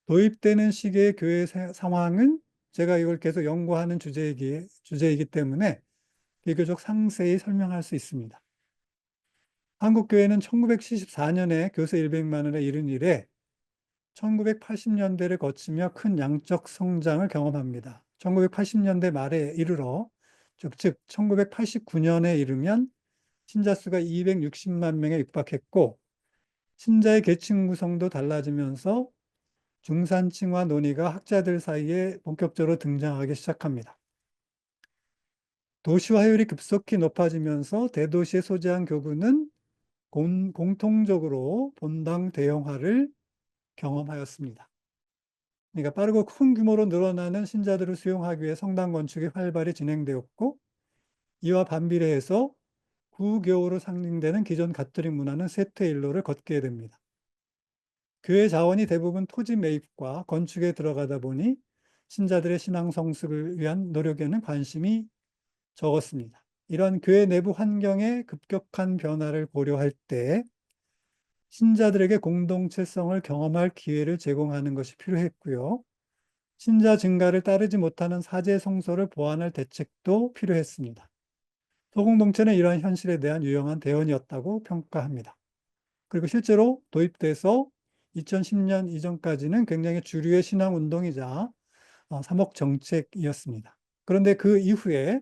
도입되는 시기의 교회 상황은 제가 이걸 계속 연구하는 주제이기 때문에 비교적 상세히 설명할 수 있습니다. 한국교회는 1974년에 교세 100만 원에 이른 이래 1980년대를 거치며 큰 양적 성장을 경험합니다. 1980년대 말에 이르러 즉 1989년에 이르면 신자 수가 260만 명에 육박했고 신자의 계층 구성도 달라지면서 중산층화 논의가 학자들 사이에 본격적으로 등장하기 시작합니다. 도시화율이 급속히 높아지면서 대도시에 소재한 교구는 공통적으로 본당 대형화를 경험하였습니다. 그러니까 빠르고 큰 규모로 늘어나는 신자들을 수용하기 위해 성당 건축이 활발히 진행되었고 이와 반비례해서 구교우로 상징되는 기존 가톨릭 문화는 쇠퇴일로를 걷게 됩니다. 교회 자원이 대부분 토지 매입과 건축에 들어가다 보니 신자들의 신앙 성숙을 위한 노력에는 관심이 적었습니다. 이런 교회 내부 환경의 급격한 변화를 고려할 때 신자들에게 공동체성을 경험할 기회를 제공하는 것이 필요했고요. 신자 증가를 따르지 못하는 사제 성소를 보완할 대책도 필요했습니다. 소공동체는 이러한 현실에 대한 유용한 대안이었다고 평가합니다. 그리고 실제로 도입돼서 2010년 이전까지는 굉장히 주류의 신앙 운동이자 사목 정책이었습니다. 그런데 그 이후에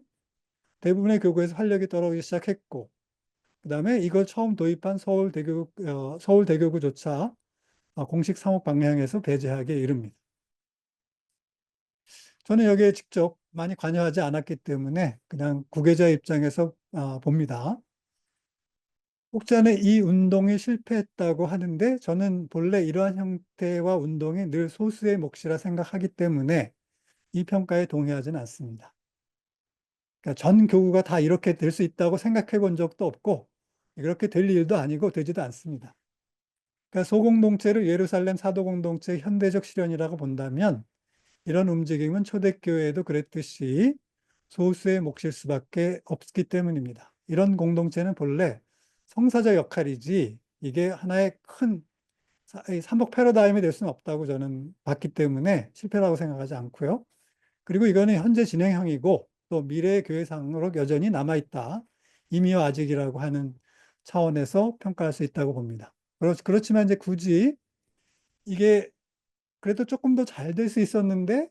대부분의 교구에서 활력이 떨어지기 시작했고, 그 다음에 이걸 처음 도입한 서울대교구조차 공식 사목 방향에서 배제하게 이릅니다. 저는 여기에 직접 많이 관여하지 않았기 때문에 그냥 구계자 입장에서 봅니다. 혹자는 이 운동이 실패했다고 하는데 저는 본래 이러한 형태와 운동이 늘 소수의 몫이라 생각하기 때문에 이 평가에 동의하지는 않습니다. 그러니까 전 교구가 다 이렇게 될 수 있다고 생각해 본 적도 없고 그렇게 될 일도 아니고 되지도 않습니다. 그러니까 소공동체를 예루살렘 사도공동체의 현대적 실현이라고 본다면 이런 움직임은 초대교회에도 그랬듯이 소수의 몫일 수밖에 없기 때문입니다. 이런 공동체는 본래 성사적 역할이지 이게 하나의 큰 삼복 패러다임이 될 수는 없다고 저는 봤기 때문에 실패라고 생각하지 않고요. 그리고 이거는 현재 진행형이고 또 미래의 교회상으로 여전히 남아있다. 이미와 아직이라고 하는 차원에서 평가할 수 있다고 봅니다. 그렇지만 이제 굳이 이게 그래도 조금 더 잘 될 수 있었는데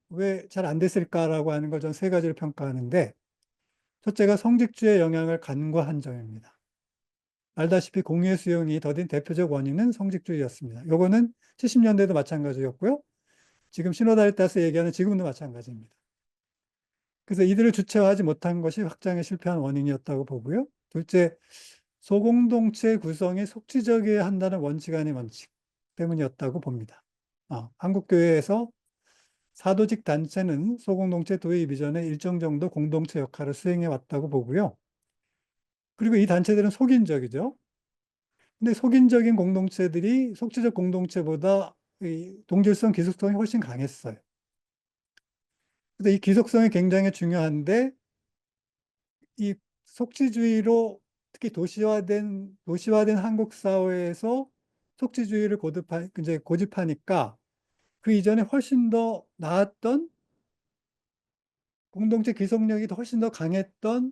왜 잘 안 됐을까라고 하는 걸 저는 세 가지를 평가하는데 첫째가 성직주의 영향을 간과한 점입니다. 알다시피 공의 수용이 더딘 대표적 원인은 성직주의였습니다. 요거는 70년대도 마찬가지였고요. 지금 신호단에 따라서 얘기하는 지금도 마찬가지입니다. 그래서 이들을 주체화하지 못한 것이 확장에 실패한 원인이었다고 보고요. 둘째, 소공동체 구성이 속지적이어야 한다는 원칙 아닌 원칙 때문이었다고 봅니다. 한국교회에서 사도직 단체는 소공동체 도입 이전에 일정 정도 공동체 역할을 수행해 왔다고 보고요. 그리고 이 단체들은 속인적이죠. 근데 속인적인 공동체들이 속지적 공동체보다 이 동질성, 기속성이 훨씬 강했어요. 그래서 이 기속성이 굉장히 중요한데 이 속지주의로 특히 도시화된 한국 사회에서 속지주의를 이제 고집하니까 그 이전에 훨씬 더 나았던 공동체 기속력이 훨씬 더 강했던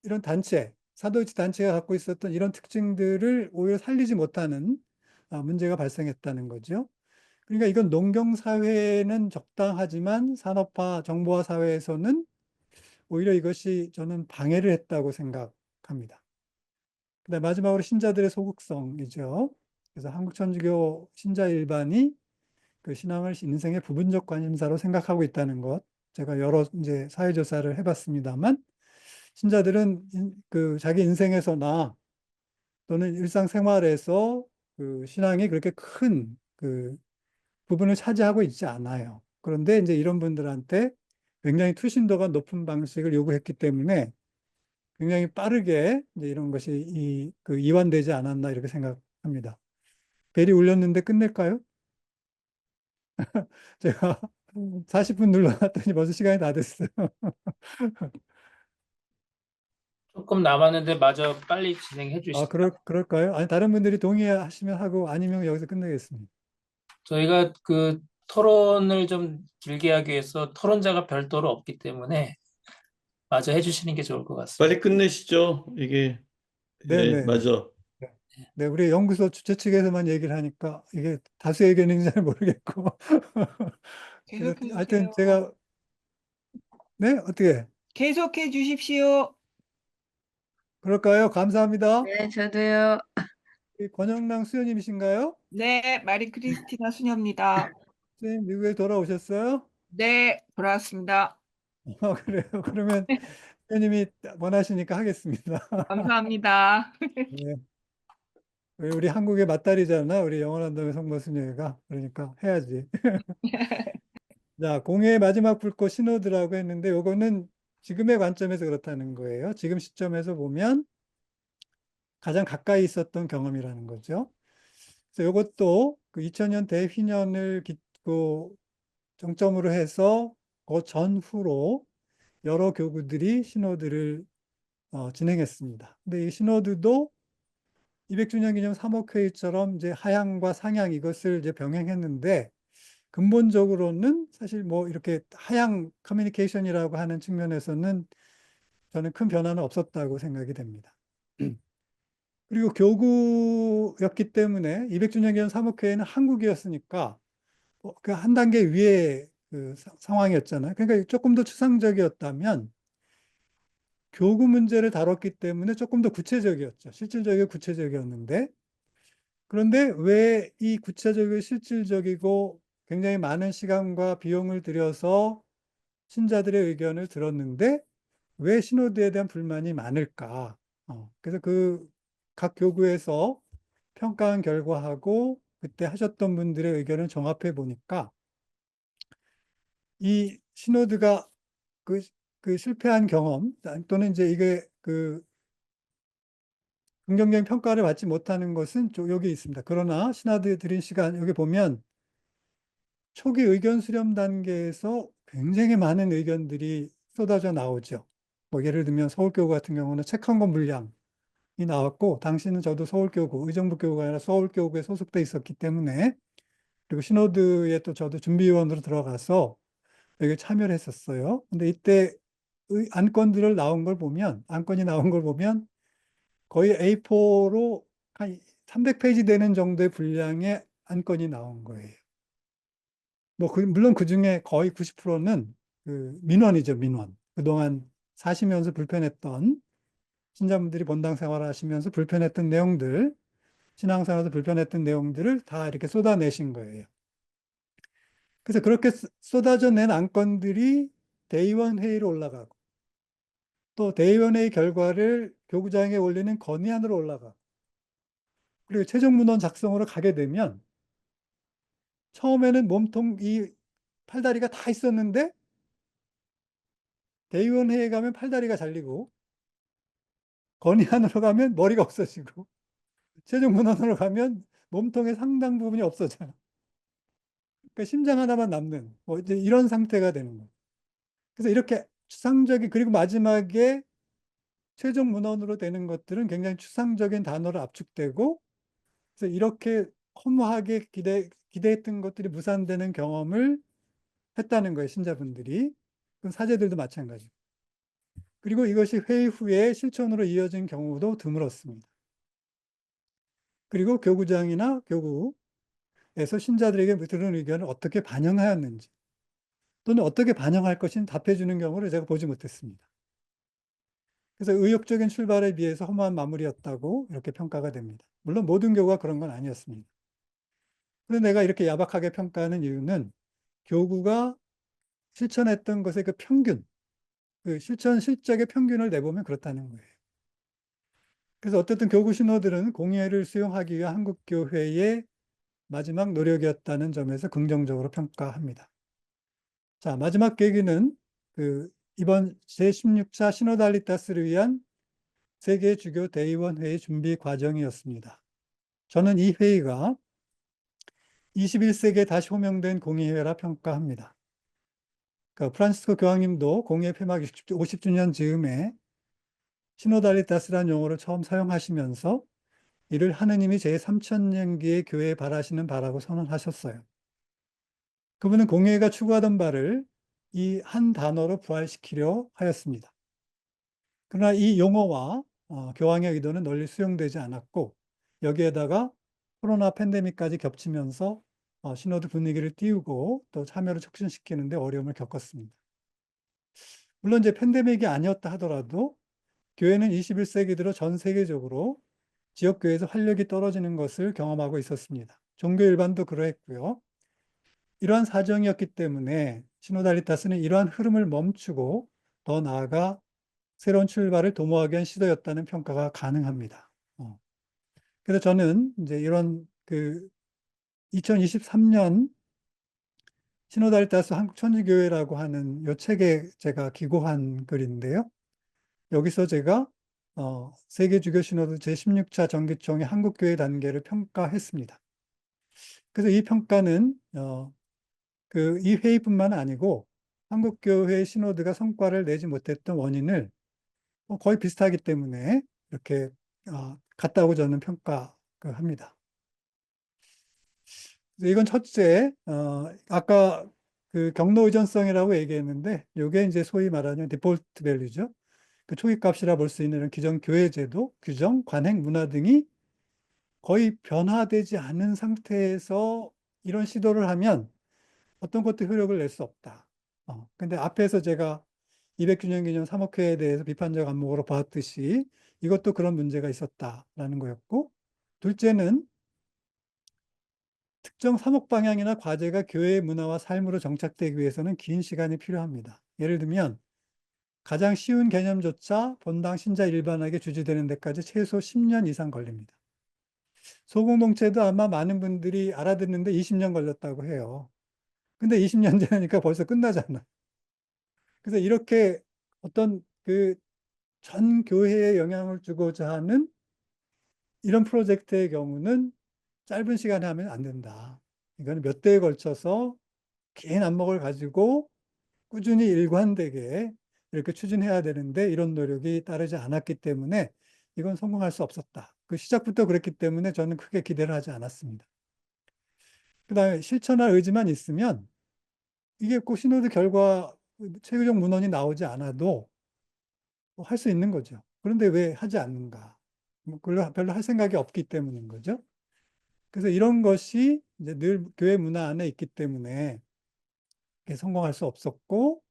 이런 단체, 사도지 단체가 갖고 있었던 이런 특징들을 오히려 살리지 못하는 문제가 발생했다는 거죠. 그러니까 이건 농경 사회는 적당하지만 산업화, 정보화 사회에서는 오히려 이것이 저는 방해를 했다고 생각합니다. 그다음 마지막으로 신자들의 소극성이죠. 그래서 한국 천주교 신자 일반이 그 신앙을 인생의 부분적 관심사로 생각하고 있다는 것. 제가 여러 이제 사회조사를 해봤습니다만 신자들은 그 자기 인생에서나 또는 일상생활에서 그 신앙이 그렇게 큰 그 부분을 차지하고 있지 않아요. 그런데 이제 이런 분들한테 굉장히 투신도가 높은 방식을 요구했기 때문에 굉장히 빠르게 이제 이런 것이 그 이완되지 않았나 이렇게 생각합니다. 벨이 울렸는데 끝낼까요? 제가 40분 눌러놨더니 벌써 시간이 다 됐어요. 조금 남았는데 마저 빨리 진행해 주실까요? 그럴까요? 아니, 다른 분들이 동의하시면 하고 아니면 여기서 끝내겠습니다. 저희가 그 토론을 좀 길게 하기 위해서 토론자가 별도로 없기 때문에 마저 해주시는 게 좋을 것 같습니다. 빨리 끝내시죠. 이게, 예, 네네네. 맞아. 네, 네, 우리 연구소 주최 측에서만 얘기를 하니까 이게 다수 의견인지 잘 모르겠고. 그래서 계속해 하여튼 주세요. 제가, 네, 어떻게, 계속해 주십시오. 그럴까요? 감사합니다. 네, 저도요. 권영랑 수녀님이신가요? 네, 마리 크리스티나 수녀입니다. 선생님, 미국에 돌아오셨어요? 네, 돌아왔습니다. 그래요. 그러면 수녀님이 원하시니까 하겠습니다. 감사합니다. 네. 우리 한국의 맞다리잖아. 우리 영원한 성모 수녀가. 그러니까 해야지. 자, 공예의 마지막 불꽃 신호드라고 했는데 요거는 지금의 관점에서 그렇다는 거예요. 지금 시점에서 보면 가장 가까이 있었던 경험이라는 거죠. 그래서 이것도 그 2000년 대휘년을 정점으로 해서 그 전후로 여러 교구들이 신호들을 진행했습니다. 근데 이 신호드도 200주년 기념 사목회의처럼 이제 하향과 상향 이것을 이제 병행했는데 근본적으로는 사실 뭐 이렇게 하향 커뮤니케이션이라고 하는 측면에서는 저는 큰 변화는 없었다고 생각이 됩니다. 그리고 교구였기 때문에 200주년 기념 사목회의는 한국이었으니까 그 한 단계 위에 그 상황이었잖아요. 그러니까 조금 더 추상적이었다면 교구 문제를 다뤘기 때문에 조금 더 구체적이었죠. 실질적이고 구체적이었는데 그런데 왜 이 구체적이고 실질적이고 굉장히 많은 시간과 비용을 들여서 신자들의 의견을 들었는데 왜 신호드에 대한 불만이 많을까? 그래서 그 각 교구에서 평가한 결과하고 그때 하셨던 분들의 의견을 종합해 보니까 이 신호드가 그, 그 실패한 경험 또는 이제 이게 그 긍정적인 평가를 받지 못하는 것은 여기 있습니다. 그러나 신하들이 드린 시간 여기 보면 초기 의견 수렴 단계에서 굉장히 많은 의견들이 쏟아져 나오죠. 뭐 예를 들면 서울교구 같은 경우는 책 한 권 분량이 나왔고 당시는 저도 서울교구, 의정부교구가 아니라 서울교구에 소속돼 있었기 때문에 그리고 신호드에 또 저도 준비위원으로 들어가서 여기 참여를 했었어요. 근데 이때 안건들을 나온 걸 보면 안건이 나온 걸 보면 거의 A4로 한 300페이지 되는 정도의 분량의 안건이 나온 거예요. 뭐 물론 그 중에 거의 90%는 그 민원이죠, 민원. 그동안 사시면서 불편했던 신자분들이 본당 생활을 하시면서 불편했던 내용들, 신앙생활에서 불편했던 내용들을 다 이렇게 쏟아내신 거예요. 그래서 그렇게 쏟아져 낸 안건들이 대의원 회의로 올라가고 또 대의원 회의 결과를 교구장에 올리는 건의안으로 올라가고 그리고 최종 문헌 작성으로 가게 되면 처음에는 몸통 이 팔다리가 다 있었는데 대의원 회의에 가면 팔다리가 잘리고 건의안으로 가면 머리가 없어지고 최종 문헌으로 가면 몸통의 상당 부분이 없어져요. 그러니까 심장 하나만 남는 뭐 이제 이런 상태가 되는 거예요. 그래서 이렇게 추상적인 그리고 마지막에 최종 문헌으로 되는 것들은 굉장히 추상적인 단어로 압축되고 그래서 이렇게 허무하게 기대했던 것들이 무산되는 경험을 했다는 거예요, 신자분들이. 그럼 사제들도 마찬가지고. 그리고 이것이 회의 후에 실천으로 이어진 경우도 드물었습니다. 그리고 교구장이나 교구에서 신자들에게 들은 의견을 어떻게 반영하였는지 또는 어떻게 반영할 것인지 답해주는 경우를 제가 보지 못했습니다. 그래서 의욕적인 출발에 비해서 허무한 마무리였다고 이렇게 평가가 됩니다. 물론 모든 교구가 그런 건 아니었습니다. 그런데 내가 이렇게 야박하게 평가하는 이유는 교구가 실천했던 것의 그 평균, 그 실적의 평균을 내보면 그렇다는 거예요. 그래서 어쨌든 교구 신호들은 공예를 수용하기 위한 한국교회의 마지막 노력이었다는 점에서 긍정적으로 평가합니다. 자, 마지막 계기는 이번 제16차 시노달리타스를 위한 세계 주교 대의원 회의 준비 과정이었습니다. 저는 이 회의가 21세기에 다시 호명된 공예회라 평가합니다. 프란시스코 교황님도 공예 폐막 50주년 즈음에 시노달리타스라는 용어를 처음 사용하시면서 이를 하느님이 제3천년기의 교회에 바라시는 바라고 선언하셨어요. 그분은 공예가 추구하던 바를 이 한 단어로 부활시키려 하였습니다. 그러나 이 용어와 교황의 의도는 널리 수용되지 않았고 여기에다가 코로나 팬데믹까지 겹치면서 신호드 분위기를 띄우고 또 참여를 촉진시키는 데 어려움을 겪었습니다. 물론 이제 팬데믹이 아니었다 하더라도 교회는 21세기 들어 전 세계적으로 지역교회에서 활력이 떨어지는 것을 경험하고 있었습니다. 종교 일반도 그러했고요. 이러한 사정이었기 때문에 시노달리타스는 이러한 흐름을 멈추고 더 나아가 새로운 출발을 도모하기 위한 시도였다는 평가가 가능합니다. 그래서 저는 이제 이런 2023년 시노달리타스 한국천주교회라고 하는 이 책에 제가 기고한 글인데요. 여기서 제가 세계주교 신호도 제16차 정기총회 한국교회 단계를 평가했습니다. 그래서 이 평가는 이 회의뿐만 아니고 한국교회 시노드가 성과를 내지 못했던 원인을 거의 비슷하기 때문에 이렇게 같다고 저는 평가합니다. 이건 첫째, 아까 그 경로 의존성이라고 얘기했는데 이게 이제 소위 말하는 디폴트 밸류죠. 그 초기값이라 볼 수 있는 이런 기존 교회제도, 규정, 관행, 문화 등이 거의 변화되지 않은 상태에서 이런 시도를 하면 어떤 것도 효력을 낼 수 없다. 근데 앞에서 제가 200주년 기념 사목회에 대해서 비판적 안목으로 봤듯이 이것도 그런 문제가 있었다라는 거였고, 둘째는 특정 사목 방향이나 과제가 교회의 문화와 삶으로 정착되기 위해서는 긴 시간이 필요합니다. 예를 들면 가장 쉬운 개념조차 본당 신자 일반에게 주지되는 데까지 최소 10년 이상 걸립니다. 소공동체도 아마 많은 분들이 알아듣는데 20년 걸렸다고 해요. 근데 20년 지나니까 벌써 끝나잖아. 그래서 이렇게 어떤 그 전 교회에 영향을 주고자 하는 이런 프로젝트의 경우는 짧은 시간에 하면 안 된다. 이거는 몇 대에 걸쳐서 긴 안목을 가지고 꾸준히 일관되게 이렇게 추진해야 되는데 이런 노력이 따르지 않았기 때문에 이건 성공할 수 없었다. 그 시작부터 그랬기 때문에 저는 크게 기대를 하지 않았습니다. 그다음에 실천할 의지만 있으면 이게 꼭 시노드 결과 체계적 문헌이 나오지 않아도 할 수 있는 거죠. 그런데 왜 하지 않는가? 별로 할 생각이 없기 때문인 거죠. 그래서 이런 것이 이제 늘 교회 문화 안에 있기 때문에 성공할 수 없었고,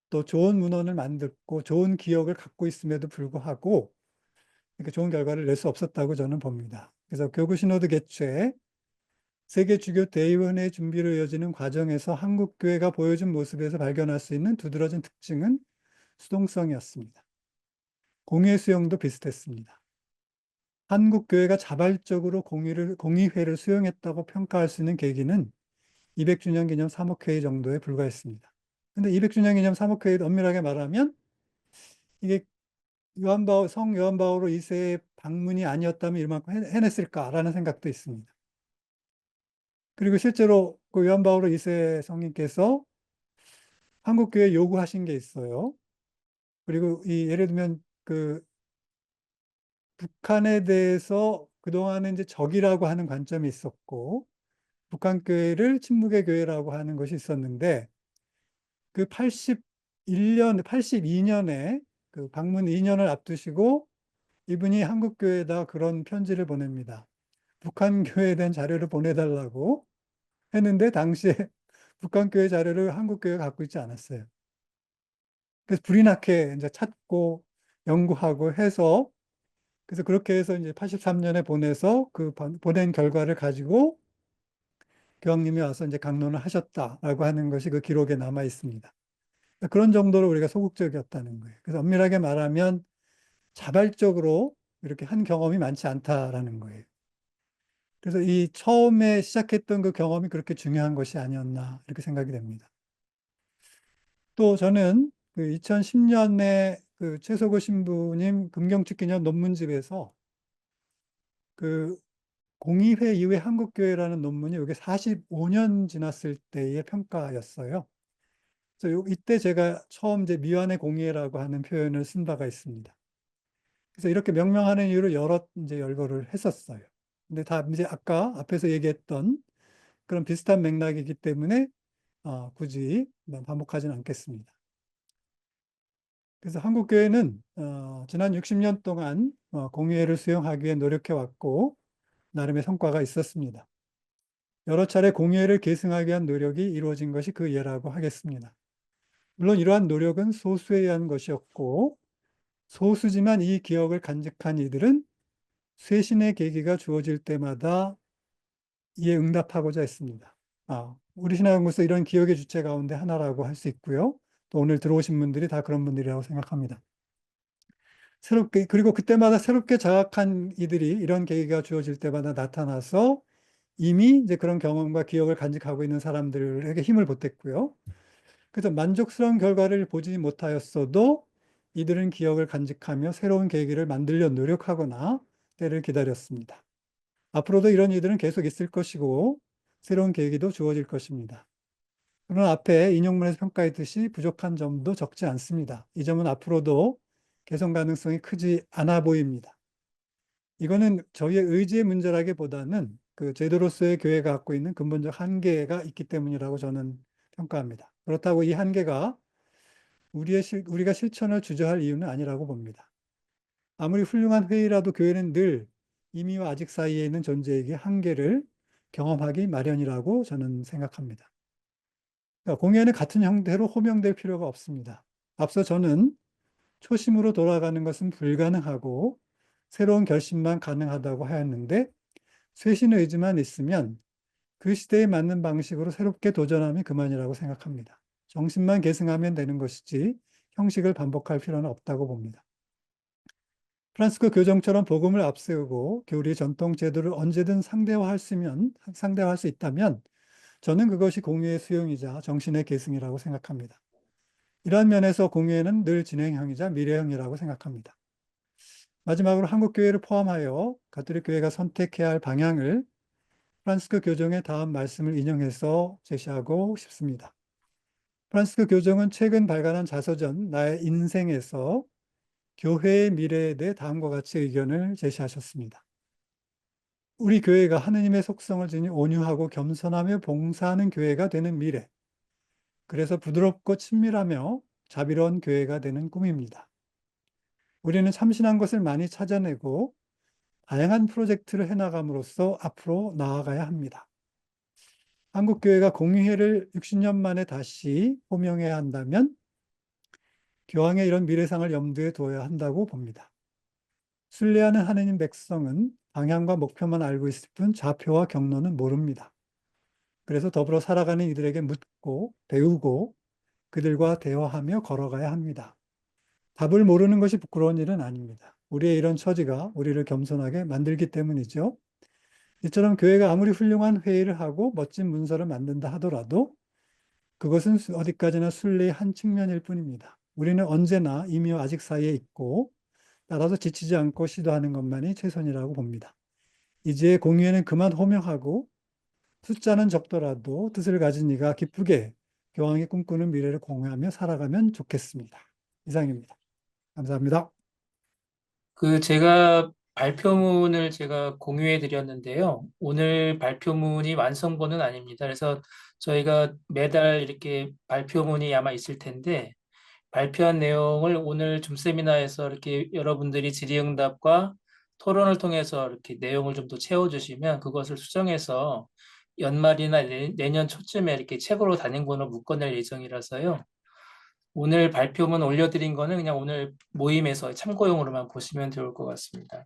또 좋은 문헌을 만들고 좋은 기억을 갖고 있음에도 불구하고 이렇게 좋은 결과를 낼 수 없었다고 저는 봅니다. 그래서 교구 시노드 개최 세계 주교 대의원회 준비로 이어지는 과정에서 한국 교회가 보여준 모습에서 발견할 수 있는 두드러진 특징은 수동성이었습니다. 공의 수용도 비슷했습니다. 한국 교회가 자발적으로 공의회를 수용했다고 평가할 수 있는 계기는 200주년 기념 사목회의 정도에 불과했습니다. 근데 200주년 기념 사목회의 엄밀하게 말하면 이게 성 요한 바오로 2세의 방문이 아니었다면 이만큼 해냈을까라는 생각도 있습니다. 그리고 실제로 그 요한 바오로 2세 성인께서 한국 교회에 요구하신 게 있어요. 그리고 예를 들면 그 북한에 대해서 그동안은 이제 적이라고 하는 관점이 있었고, 북한 교회를 침묵의 교회라고 하는 것이 있었는데, 그 82년에 그 방문 2년을 앞두시고 이분이 한국 교회에다 그런 편지를 보냅니다. 북한 교회에 대한 자료를 보내달라고 했는데 당시에 북한 교회 자료를 한국 교회가 갖고 있지 않았어요. 그래서 불이 나게 이제 찾고 연구하고 해서 그래서 그렇게 해서 이제 83년에 보내서 그 보낸 결과를 가지고 교황님이 와서 이제 강론을 하셨다라고 하는 것이 그 기록에 남아 있습니다. 그런 정도로 우리가 소극적이었다는 거예요. 그래서 엄밀하게 말하면 자발적으로 이렇게 한 경험이 많지 않다라는 거예요. 그래서 이 처음에 시작했던 그 경험이 그렇게 중요한 것이 아니었나 이렇게 생각이 됩니다. 또 저는 그 2010년에 그 최석호 신부님 금경축 기념 논문집에서 그 공의회 이후의 한국교회라는 논문이 이게 45년 지났을 때의 평가였어요. 그래서 이때 제가 처음 이제 미완의 공의회라고 하는 표현을 쓴 바가 있습니다. 그래서 이렇게 명명하는 이유로 여러 이제 열거를 했었어요. 근데 다 이제 아까 앞에서 얘기했던 그런 비슷한 맥락이기 때문에 굳이 반복하지는 않겠습니다. 그래서 한국교회는 지난 60년 동안 공의회를 수용하기 위해 노력해 왔고 나름의 성과가 있었습니다. 여러 차례 공의회를 계승하기 위한 노력이 이루어진 것이 그 예라고 하겠습니다. 물론 이러한 노력은 소수에 의한 것이었고 소수지만 이 기억을 간직한 이들은 쇄신의 계기가 주어질 때마다 이에 응답하고자 했습니다. 우리 신앙연구소 이런 기억의 주체 가운데 하나라고 할 수 있고요. 또 오늘 들어오신 분들이 다 그런 분들이라고 생각합니다. 그리고 그때마다 새롭게 자각한 이들이 이런 계기가 주어질 때마다 나타나서 이미 이제 그런 경험과 기억을 간직하고 있는 사람들에게 힘을 보탰고요. 그래서 만족스러운 결과를 보지 못하였어도 이들은 기억을 간직하며 새로운 계기를 만들려 노력하거나 때를 기다렸습니다. 앞으로도 이런 이들은 계속 있을 것이고 새로운 계기도 주어질 것입니다. 그러나 앞에 인용문에서 평가했듯이 부족한 점도 적지 않습니다. 이 점은 앞으로도 개선 가능성이 크지 않아 보입니다. 이거는 저희의 의지의 문제라기보다는 그 제도로서의 교회가 갖고 있는 근본적 한계가 있기 때문이라고 저는 평가합니다. 그렇다고 이 한계가 우리가 실천을 주저할 이유는 아니라고 봅니다. 아무리 훌륭한 회의라도 교회는 늘 이미와 아직 사이에 있는 존재에게 한계를 경험하기 마련이라고 저는 생각합니다. 그러니까 공예는 같은 형태로 호명될 필요가 없습니다. 앞서 저는 초심으로 돌아가는 것은 불가능하고 새로운 결심만 가능하다고 하였는데 쇄신 의지만 있으면 그 시대에 맞는 방식으로 새롭게 도전하면 그만이라고 생각합니다. 정신만 계승하면 되는 것이지 형식을 반복할 필요는 없다고 봅니다. 프란시스코 교정처럼 복음을 앞세우고 교리 전통 제도를 언제든 상대화할 수 있다면 저는 그것이 공예의 수용이자 정신의 계승이라고 생각합니다. 이러한 면에서 공예는 늘 진행형이자 미래형이라고 생각합니다. 마지막으로 한국교회를 포함하여 가톨릭 교회가 선택해야 할 방향을 프란시스코 교정의 다음 말씀을 인용해서 제시하고 싶습니다. 프란시스코 교정은 최근 발간한 자서전 나의 인생에서 교회의 미래에 대해 다음과 같이 의견을 제시하셨습니다. 우리 교회가 하느님의 속성을 지닌 온유하고 겸손하며 봉사하는 교회가 되는 미래. 그래서 부드럽고 친밀하며 자비로운 교회가 되는 꿈입니다. 우리는 참신한 것을 많이 찾아내고 다양한 프로젝트를 해나감으로써 앞으로 나아가야 합니다. 한국교회가 공의회를 60년 만에 다시 호명해야 한다면 교황의 이런 미래상을 염두에 둬야 한다고 봅니다. 순례하는 하느님 백성은 방향과 목표만 알고 있을 뿐 좌표와 경로는 모릅니다. 그래서 더불어 살아가는 이들에게 묻고 배우고 그들과 대화하며 걸어가야 합니다. 답을 모르는 것이 부끄러운 일은 아닙니다. 우리의 이런 처지가 우리를 겸손하게 만들기 때문이죠. 이처럼 교회가 아무리 훌륭한 회의를 하고 멋진 문서를 만든다 하더라도 그것은 어디까지나 순례의 한 측면일 뿐입니다. 우리는 언제나 이미와 아직 사이에 있고 따라서 지치지 않고 시도하는 것만이 최선이라고 봅니다. 이제 공의회는 그만 호명하고 숫자는 적더라도 뜻을 가진 이가 기쁘게 교황이 꿈꾸는 미래를 공유하며 살아가면 좋겠습니다. 이상입니다. 감사합니다. 제가 발표문을 제가 공유해 드렸는데요. 오늘 발표문이 완성본은 아닙니다. 그래서 저희가 매달 이렇게 발표문이 아마 있을 텐데 발표한 내용을 오늘 줌 세미나에서 이렇게 여러분들이 질의응답과 토론을 통해서 이렇게 내용을 좀 더 채워주시면 그것을 수정해서 연말이나 내년 초쯤에 이렇게 책으로 단행본을 묶어낼 예정이라서요. 오늘 발표문 올려드린 거는 그냥 오늘 모임에서 참고용으로만 보시면 좋을 것 같습니다.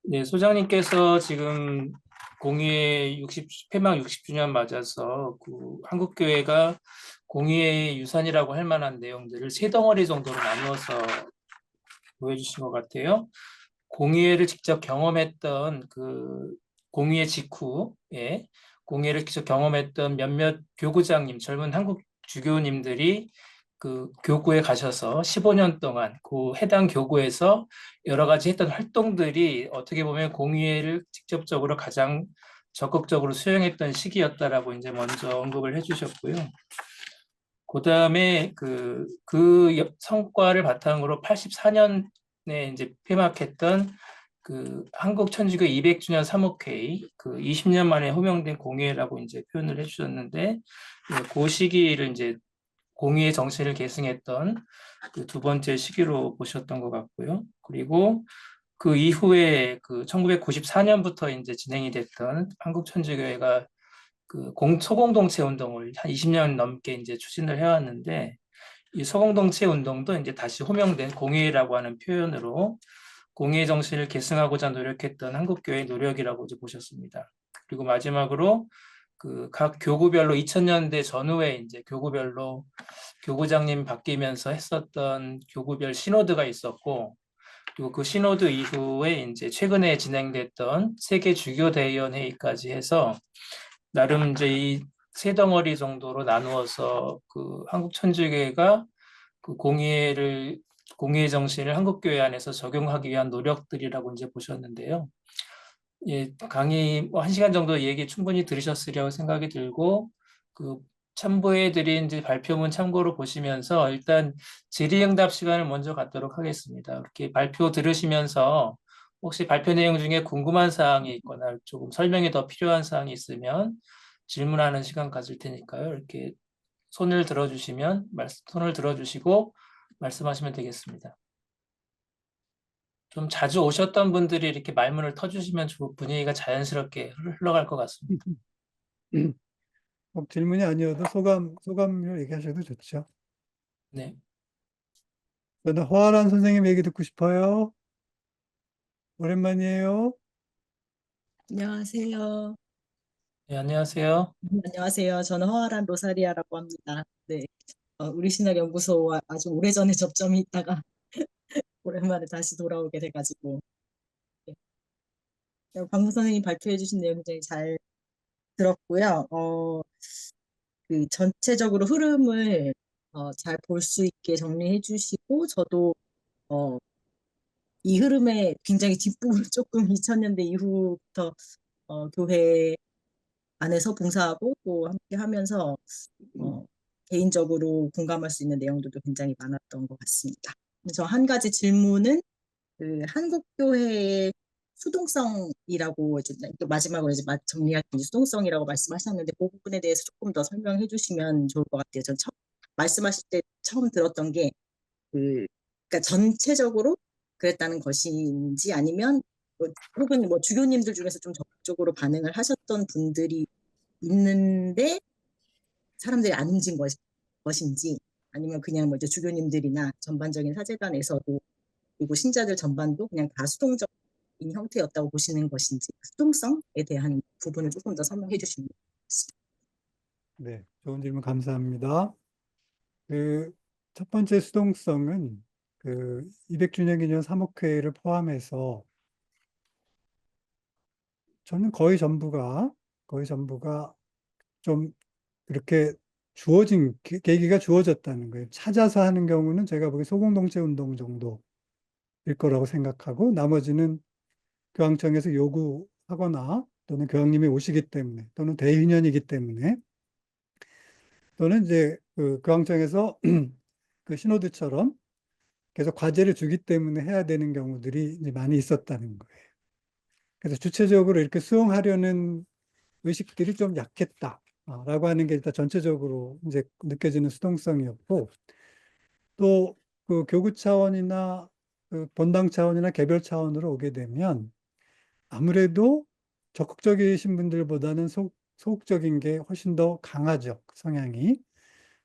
네, 소장님께서 지금 공의회 폐막 60주년 맞아서 한국교회가 공의회의 유산이라고 할 만한 내용들을 세 덩어리 정도로 나누어서 보여주신 것 같아요. 공의회를 직접 경험했던 공의회 직후에 공의회를 직접 경험했던 몇몇 교구장님, 젊은 한국 주교님들이 교구에 가셔서 15년 동안 해당 교구에서 여러 가지 했던 활동들이 어떻게 보면 공의회를 직접적으로 가장 적극적으로 수행했던 시기였다라고 이제 먼저 언급을 해주셨고요. 그 다음에 그 성과를 바탕으로 84년에 이제 폐막했던 한국 천주교 200주년 사목회의 20년 만에 호명된 공의회라고 이제 표현을 해주셨는데 그 시기를 이제 공의회 정신을 계승했던 두 번째 시기로 보셨던 것 같고요. 그리고 그 이후에 1994년부터 이제 진행이 됐던 한국 천주교회가 소공동체 운동을 한 20년 넘게 이제 추진을 해왔는데 이 소공동체 운동도 이제 다시 호명된 공의회라고 하는 표현으로 공의회 정신을 계승하고자 노력했던 한국교회의 노력이라고 이제 보셨습니다. 그리고 마지막으로 각 교구별로 2000년대 전후에 이제 교구별로 교구장님 바뀌면서 했었던 교구별 시노드가 있었고 그리고 그 시노드 이후에 이제 최근에 진행됐던 세계 주교 대의원 회의까지 해서 나름 이제 이 세 덩어리 정도로 나누어서 한국 천주교회가 공의회 정신을 한국교회 안에서 적용하기 위한 노력들이라고 이제 보셨는데요. 예, 강의 1시간 정도 얘기 충분히 들으셨으리라고 생각이 들고 첨부해드린 이제 발표문 참고로 보시면서 일단 질의응답 시간을 먼저 갖도록 하겠습니다. 이렇게 발표 들으시면서 혹시 발표 내용 중에 궁금한 사항이 있거나 조금 설명이 더 필요한 사항이 있으면 질문하는 시간 가질 테니까요. 이렇게 손을 들어주시고 말씀하시면 되겠습니다. 좀 자주 오셨던 분들이 이렇게 말문을 터주시면 분위기가 자연스럽게 흘러갈 것 같습니다. 꼭 질문이 아니어도 소감을 얘기하셔도 좋죠. 네. 저는 허아란 선생님 얘기 듣고 싶어요. 오랜만이에요. 안녕하세요. 네, 안녕하세요. 안녕하세요. 저는 허아란 로사리아라고 합니다. 네, 우리 신학연구소와 아주 오래전에 접점이 있다가 오랜만에 다시 돌아오게 돼가지고 네. 박무 선생님 발표해 주신 내용 굉장히 잘 들었고요. 그 전체적으로 흐름을 잘 볼 수 있게 정리해 주시고 저도 어, 이 흐름의 굉장히 뒷부분 조금 2000년대 이후부터 교회 안에서 봉사하고 또 함께 하면서 개인적으로 공감할 수 있는 내용들도 굉장히 많았던 것 같습니다. 그래서 한 가지 질문은 그 한국교회의 수동성이라고 이제 또 마지막으로 이제 정리할 때 수동성이라고 말씀하셨는데 그 부분에 대해서 조금 더 설명해 주시면 좋을 것 같아요. 전 말씀하실 때 처음 들었던 게 그러니까 전체적으로 그랬다는 것인지 아니면 혹은 뭐 주교님들 중에서 좀 적극적으로 반응을 하셨던 분들이 있는데 사람들이 안 움직인 것인지 아니면 그냥 뭐 이제 주교님들이나 전반적인 사제단에서도 그리고 신자들 전반도 그냥 다 수동적인 형태였다고 보시는 것인지 수동성에 대한 부분을 조금 더 설명해 주시면 좋겠습니다. 네, 좋은 질문 감사합니다. 그 첫 번째 수동성은 그 200주년 기념 사목회를 포함해서 저는 거의 전부가 좀 이렇게 계기가 주어졌다는 거예요. 찾아서 하는 경우는 제가 보기엔 소공동체 운동 정도일 거라고 생각하고 나머지는 교황청에서 요구하거나 또는 교황님이 오시기 때문에 또는 대휘년이기 때문에 또는 이제 그 교황청에서 그 신호드처럼 계속 과제를 주기 때문에 해야 되는 경우들이 이제 많이 있었다는 거예요. 그래서 주체적으로 이렇게 수용하려는 의식들이 좀 약했다라고 하는 게 일단 전체적으로 이제 느껴지는 수동성이었고 또 그 교구 차원이나 그 본당 차원이나 개별 차원으로 오게 되면 아무래도 적극적이신 분들보다는 소극적인 게 훨씬 더 강하죠. 그 성향이.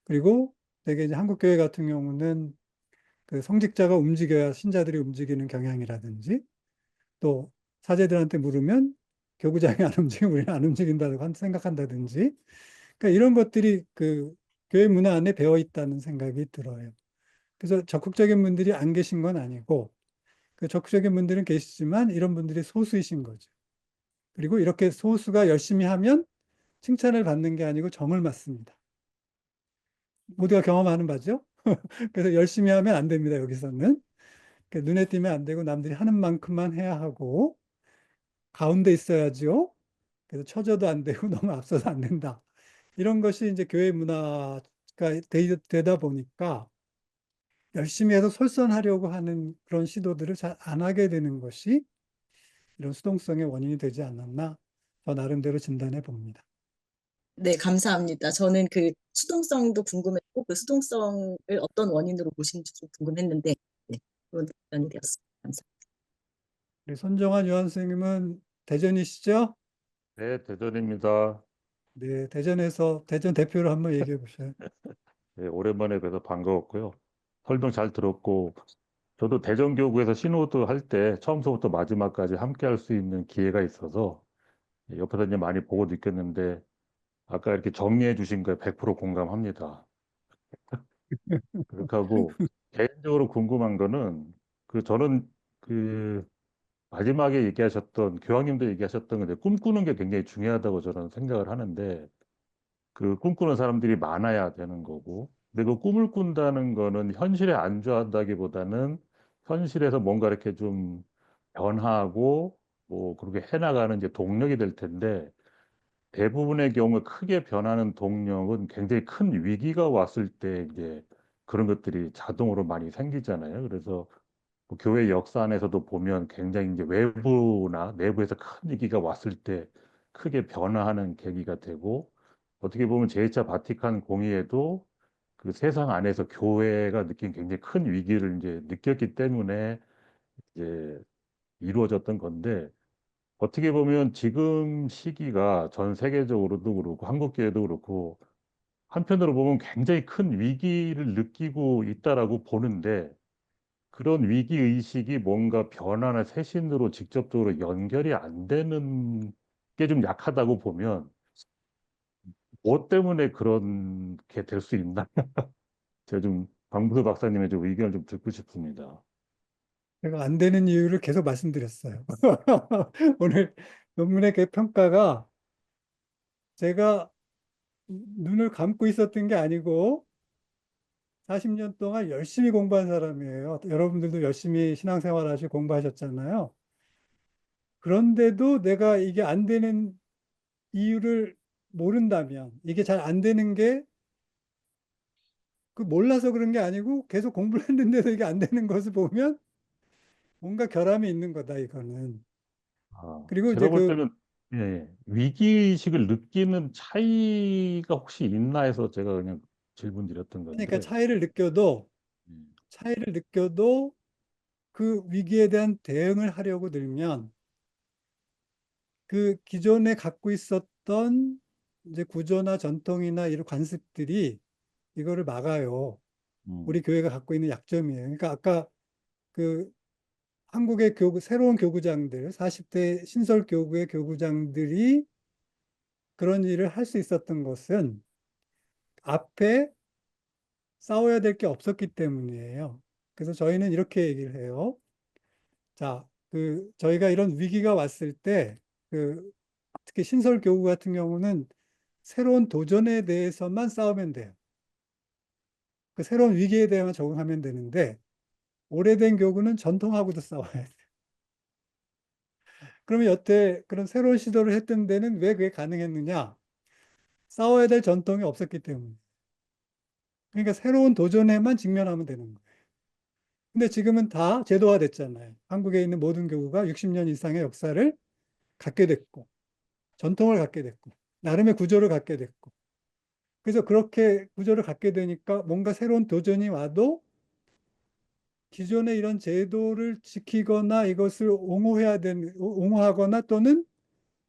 그리고 되게 이제 한국교회 같은 경우는 그 성직자가 움직여야 신자들이 움직이는 경향이라든지 또 사제들한테 물으면 교구장이 안 움직이면 우리는 안 움직인다고 생각한다든지 그러니까 이런 것들이 그 교회 문화 안에 배어 있다는 생각이 들어요. 그래서 적극적인 분들이 안 계신 건 아니고 그 적극적인 분들은 계시지만 이런 분들이 소수이신 거죠. 그리고 이렇게 소수가 열심히 하면 칭찬을 받는 게 아니고 정을 맞습니다. 모두가 경험하는 바죠. 그래서 열심히 하면 안 됩니다, 여기서는. 눈에 띄면 안 되고 남들이 하는 만큼만 해야 하고 가운데 있어야지요. 그래서 처져도 안 되고 너무 앞서도 안 된다. 이런 것이 이제 교회 문화가 되다 보니까 열심히 해서 솔선하려고 하는 그런 시도들을 잘 안 하게 되는 것이 이런 수동성의 원인이 되지 않았나 저 나름대로 진단해 봅니다. 네, 감사합니다. 저는 그 수동성도 궁금했고 그 수동성을 어떤 원인으로 보시는지 좀 궁금했는데 네, 그런 답변이 되었습니다. 감사합니다. 우리 손정환 요한 선생님은 대전이시죠? 네, 대전입니다. 네, 대전 대표로 한번 얘기해 보셔요. 네, 오랜만에 뵈서 반가웠고요. 설명 잘 들었고, 저도 대전교구에서 신호도 할 때 처음서부터 마지막까지 함께 할 수 있는 기회가 있어서 옆에서 이제 많이 보고 느꼈는데, 아까 이렇게 정리해 주신 거에 100% 공감합니다. 그렇게 하고, 개인적으로 궁금한 거는, 저는 그 마지막에 얘기하셨던, 교황님도 얘기하셨던 건데, 꿈꾸는 게 굉장히 중요하다고 저는 생각을 하는데, 그 꿈꾸는 사람들이 많아야 되는 거고, 근데 그 꿈을 꾼다는 거는 현실에 안주한다기보다는 현실에서 뭔가 이렇게 좀 변화하고 뭐 그렇게 해나가는 이제 동력이 될 텐데, 대부분의 경우에 크게 변하는 동력은 굉장히 큰 위기가 왔을 때 이제 그런 것들이 자동으로 많이 생기잖아요. 그래서 뭐 교회 역사 안에서도 보면 굉장히 이제 외부나 내부에서 큰 위기가 왔을 때 크게 변화하는 계기가 되고 어떻게 보면 제2차 바티칸 공의회도 그 세상 안에서 교회가 느낀 굉장히 큰 위기를 이제 느꼈기 때문에 이제 이루어졌던 건데, 어떻게 보면 지금 시기가 전 세계적으로도 그렇고 한국 교회도 그렇고 한편으로 보면 굉장히 큰 위기를 느끼고 있다라고 보는데, 그런 위기 의식이 뭔가 변화나 쇄신으로 직접적으로 연결이 안 되는 게 좀 약하다고 보면, 뭐 때문에 그런 게 될 수 있나? 제가 좀 강부수 박사님의 좀 의견을 좀 듣고 싶습니다. 제가 안 되는 이유를 계속 말씀드렸어요. 오늘 논문의 그 평가가 제가 눈을 감고 있었던 게 아니고 40년 동안 열심히 공부한 사람이에요. 여러분들도 열심히 신앙생활 하시고 공부하셨잖아요. 그런데도 내가 이게 안 되는 이유를 모른다면, 이게 잘 안 되는 게 그 몰라서 그런 게 아니고 계속 공부를 했는데도 이게 안 되는 것을 보면 뭔가 결함이 있는 거다, 이거는. 그리고 제가 이제 볼 그, 때는 예, 위기의식을 느끼는 차이가 혹시 있나 해서 제가 그냥 질문 드렸던 그러니까 건데, 음, 차이를 느껴도 그 위기에 대한 대응을 하려고 들면 그 기존에 갖고 있었던 이제 구조나 전통이나 이런 관습들이 이거를 막아요. 우리 음, 교회가 갖고 있는 약점이에요. 그러니까 아까 그 한국의 새로운 교구장들, 40대 신설 교구의 교구장들이 그런 일을 할 수 있었던 것은 앞에 싸워야 될 게 없었기 때문이에요. 그래서 저희는 이렇게 얘기를 해요. 자, 저희가 이런 위기가 왔을 때, 그, 특히 신설 교구 같은 경우는 새로운 도전에 대해서만 싸우면 돼요. 그 새로운 위기에 대해만 적응하면 되는데, 오래된 교구는 전통하고도 싸워야 돼요. 그러면 여태 그런 새로운 시도를 했던 데는 왜 그게 가능했느냐? 싸워야 될 전통이 없었기 때문에. 그러니까 새로운 도전에만 직면하면 되는 거예요. 근데 지금은 다 제도화 됐잖아요. 한국에 있는 모든 교구가 60년 이상의 역사를 갖게 됐고, 전통을 갖게 됐고, 나름의 구조를 갖게 됐고. 그래서 그렇게 구조를 갖게 되니까 뭔가 새로운 도전이 와도 기존의 이런 제도를 지키거나 이것을 옹호하거나 또는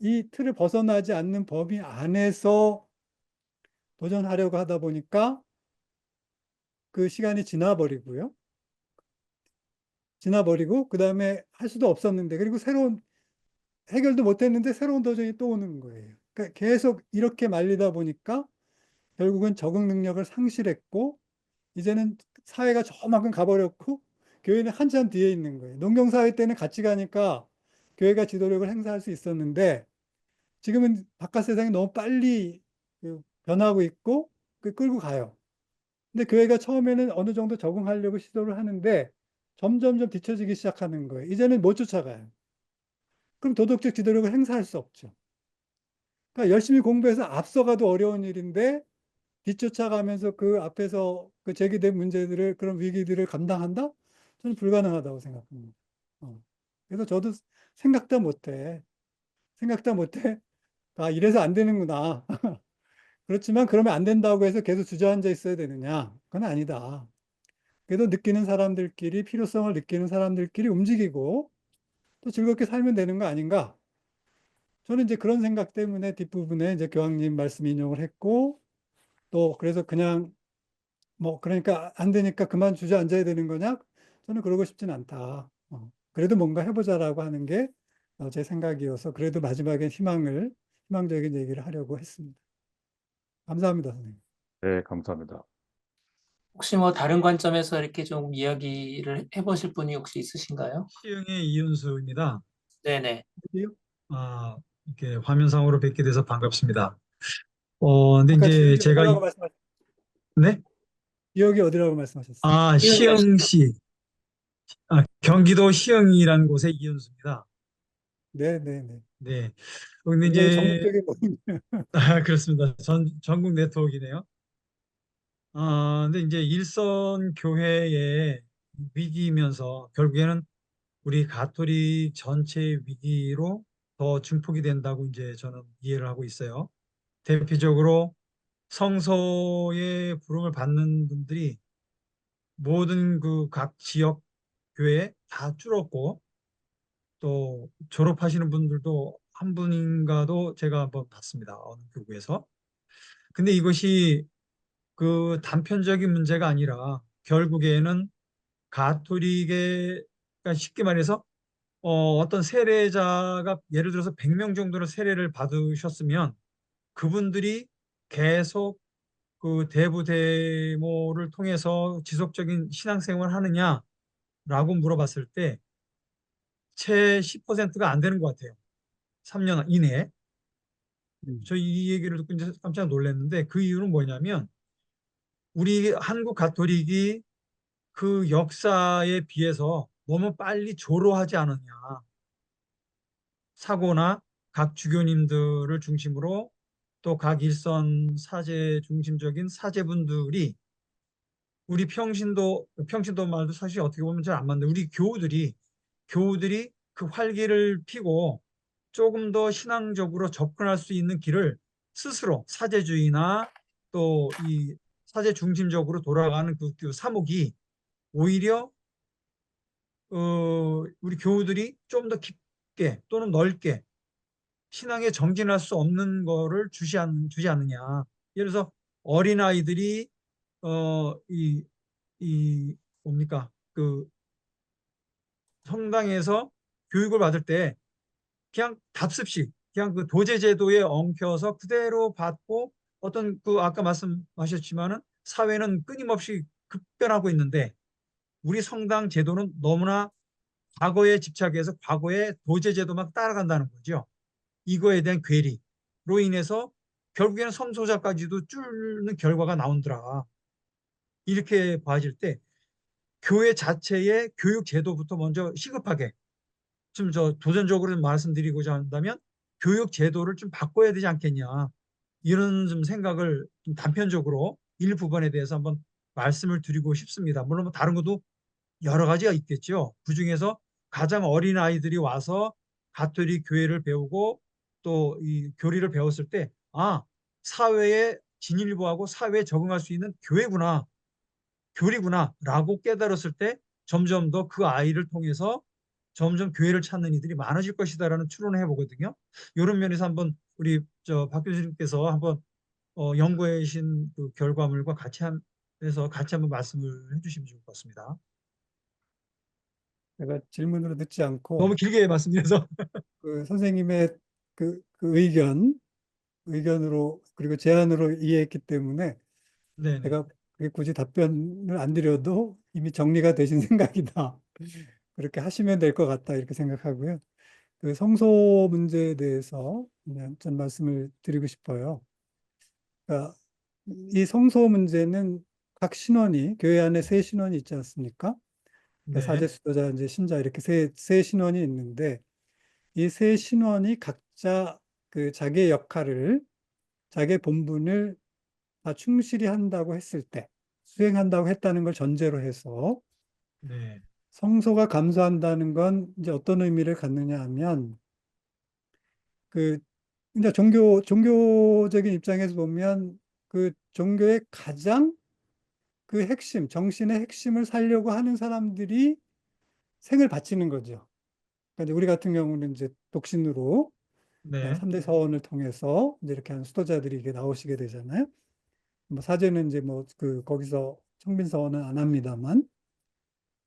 이 틀을 벗어나지 않는 범위 안에서 도전하려고 하다 보니까 그 시간이 지나버리고, 그 다음에 할 수도 없었는데, 그리고 해결도 못했는데 새로운 도전이 또 오는 거예요. 그러니까 계속 이렇게 말리다 보니까 결국은 적응 능력을 상실했고, 이제는 사회가 저만큼 가버렸고, 교회는 한참 뒤에 있는 거예요. 농경사회 때는 같이 가니까 교회가 지도력을 행사할 수 있었는데, 지금은 바깥 세상이 너무 빨리 변하고 있고, 끌고 가요. 근데 교회가 처음에는 어느 정도 적응하려고 시도를 하는데, 점점점 뒤처지기 시작하는 거예요. 이제는 못 쫓아가요. 그럼 도덕적 지도력을 행사할 수 없죠. 그러니까 열심히 공부해서 앞서가도 어려운 일인데, 뒤쫓아가면서 그 앞에서 그 제기된 문제들을, 그런 위기들을 감당한다? 저는 불가능하다고 생각합니다. 그래서 저도 생각도 못해. 생각도 못해. 아, 이래서 안 되는구나. 그렇지만 그러면 안 된다고 해서 계속 주저앉아 있어야 되느냐? 그건 아니다. 그래도 느끼는 사람들끼리, 필요성을 느끼는 사람들끼리 움직이고 또 즐겁게 살면 되는 거 아닌가? 저는 이제 그런 생각 때문에 뒷부분에 이제 교황님 말씀 인용을 했고, 또 그래서 그냥 뭐 그러니까 안 되니까 그만 주저앉아야 되는 거냐? 저는 그러고 싶진 않다. 그래도 뭔가 해보자라고 하는 게 제 생각이어서 그래도 마지막엔 희망적인 얘기를 하려고 했습니다. 감사합니다, 선생님. 네, 감사합니다. 혹시 뭐 다른 관점에서 이렇게 좀 이야기를 해보실 분이 혹시 있으신가요? 시흥의 이윤수입니다. 네네. 아, 이렇게 화면상으로 뵙게 돼서 반갑습니다. 근데 아까 이제 지역이 제가, 어디라고 말씀하셨어요? 네? 지역이 어디라고 말씀하셨어요? 이은희 하시- 시흥시, 경기도 시흥이라는 곳의 이윤수입니다. 네, 네, 네. 네. 근데 굉장히 이제, 전국적인 모임. 그렇습니다. 전국 네트워크이네요. 근데 이제 일선 교회의 위기이면서 결국에는 우리 가톨릭 전체의 위기로 더 증폭이 된다고 이제 저는 이해를 하고 있어요. 대표적으로 성서의 부름을 받는 분들이 모든 그 각 지역 교회에 다 줄었고, 또 졸업하시는 분들도 한 분인가도 제가 한번 봤습니다. 어느 교구에서. 근데 이것이 그 단편적인 문제가 아니라 결국에는 가톨릭의, 그러니까 쉽게 말해서 어떤 세례자가 예를 들어서 100명 정도の세례를 받으셨으면 그분들이 계속 그 대부대모를 통해서 지속적인 신앙생활을 하느냐라고 물어봤을 때 채 10%가 안 되는 것 같아요. 3년 이내에. 저 이 얘기를 듣고 이제 깜짝 놀랐는데 그 이유는 뭐냐면 우리 한국 가톨릭이 그 역사에 비해서 너무 빨리 조로하지 않았냐. 사고나 각 주교님들을 중심으로 또 각 일선 사제 중심적인 사제분들이 우리 평신도 말도 사실 어떻게 보면 잘 안 맞는데 우리 교우들이 그 활기를 피고 조금 더 신앙적으로 접근할 수 있는 길을 스스로 사제주의나 또 이 사제 중심적으로 돌아가는 그 사목이 오히려 우리 교우들이 좀 더 깊게 또는 넓게 신앙에 정진할 수 없는 거를 주지 않느냐. 예를 들어서 어린아이들이 이 뭡니까 그 성당에서 교육을 받을 때 그냥 답습식 그냥 그 도제 제도에 엉켜서 그대로 받고 어떤 그 아까 말씀하셨지만은 사회는 끊임없이 급변하고 있는데 우리 성당 제도는 너무나 과거에 집착해서 과거의 도제 제도만 따라간다는 거죠. 이거에 대한 괴리로 인해서 결국에는 성소자까지도 뚫는 결과가 나온더라. 이렇게 봐질 때 교회 자체의 교육 제도부터 먼저 시급하게 좀 도전적으로 말씀드리고자 한다면 교육 제도를 좀 바꿔야 되지 않겠냐. 이런 좀 생각을 좀 단편적으로 일부분에 대해서 한번 말씀을 드리고 싶습니다. 물론 뭐 다른 것도 여러 가지가 있겠죠. 그중에서 가장 어린 아이들이 와서 가톨릭 교회를 배우고 또 이 교리를 배웠을 때, 사회에 진일보하고 사회에 적응할 수 있는 교리구나라고 깨달았을 때 점점 더 그 아이를 통해서 점점 교회를 찾는 이들이 많아질 것이다라는 추론을 해보거든요. 이런 면에서 한번 우리 박 교수님께서 한번 연구해 주신 그 결과물과 해서 같이 한번 말씀을 해주시면 좋을 것 같습니다. 제가 질문으로 듣지 너무 않고 길게 말씀드려서. 그 선생님의 그 의견으로 그리고 제안으로 이해했기 때문에 네네. 제가 그게 굳이 답변을 안 드려도 이미 정리가 되신 생각이다. 그렇게 하시면 될 것 같다. 이렇게 생각하고요. 그 성소 문제에 대해서 그냥 좀 말씀을 드리고 싶어요. 그러니까 이 성소 문제는 각 신원이 교회 안에 세 신원이 있지 않습니까? 그러니까 네. 사제, 수도자, 이제 신자 이렇게 세 신원이 있는데 이 세 신원이 각자 그 자기의 역할을 자기의 본분을 다 충실히 한다고 했을 때 수행한다고 했다는 걸 전제로 해서 네. 성소가 감수한다는 건 이제 어떤 의미를 갖느냐 하면 그 이제 종교적인 입장에서 보면 그 종교의 가장 그 핵심, 정신의 핵심을 살려고 하는 사람들이 생을 바치는 거죠. 그러니까 이제 우리 같은 경우는 이제 독신으로 네. 3대 서원을 통해서 이제 이렇게 하는 수도자들이 이게 나오시게 되잖아요. 뭐 사제는 이제 뭐 그 거기서 청빈 서원은 안 합니다만.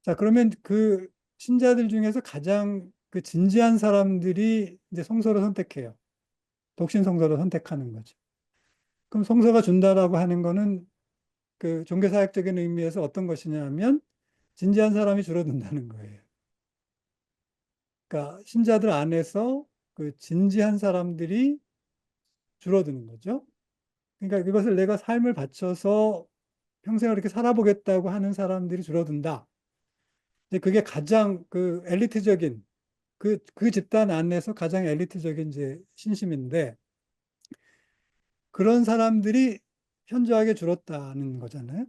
자, 그러면 그 신자들 중에서 가장 그 진지한 사람들이 이제 성서를 선택해요. 독신 성서를 선택하는 거죠. 그럼 성서가 준다라고 하는 거는 그 종교사역적인 의미에서 어떤 것이냐면 진지한 사람이 줄어든다는 거예요. 그러니까 신자들 안에서 그 진지한 사람들이 줄어드는 거죠. 그러니까 이것을 내가 삶을 바쳐서 평생을 이렇게 살아보겠다고 하는 사람들이 줄어든다. 이제 그게 가장 그 엘리트적인 그 집단 안에서 가장 엘리트적인 이제 신심인데 그런 사람들이 현저하게 줄었다는 거잖아요.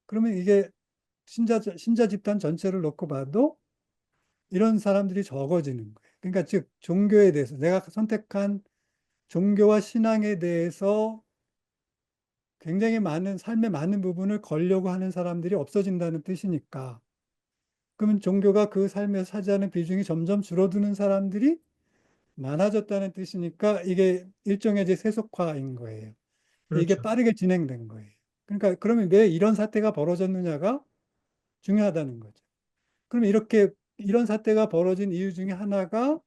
그러면 이게 신자 집단 전체를 놓고 봐도 이런 사람들이 적어지는 거예요. 그러니까 즉 종교에 대해서 내가 선택한 종교와 신앙에 대해서 굉장히 많은 삶의 많은 부분을 걸려고 하는 사람들이 없어진다는 뜻이니까 그러면 종교가 그 삶에서 차지하는 비중이 점점 줄어드는 사람들이 많아졌다는 뜻이니까 이게 일종의 이제 세속화인 거예요. 이게 그렇죠. 빠르게 진행된 거예요. 그러니까 그러면 왜 이런 사태가 벌어졌느냐가 중요하다는 거죠. 그러면 이렇게 이런 사태가 벌어진 이유 중에 하나가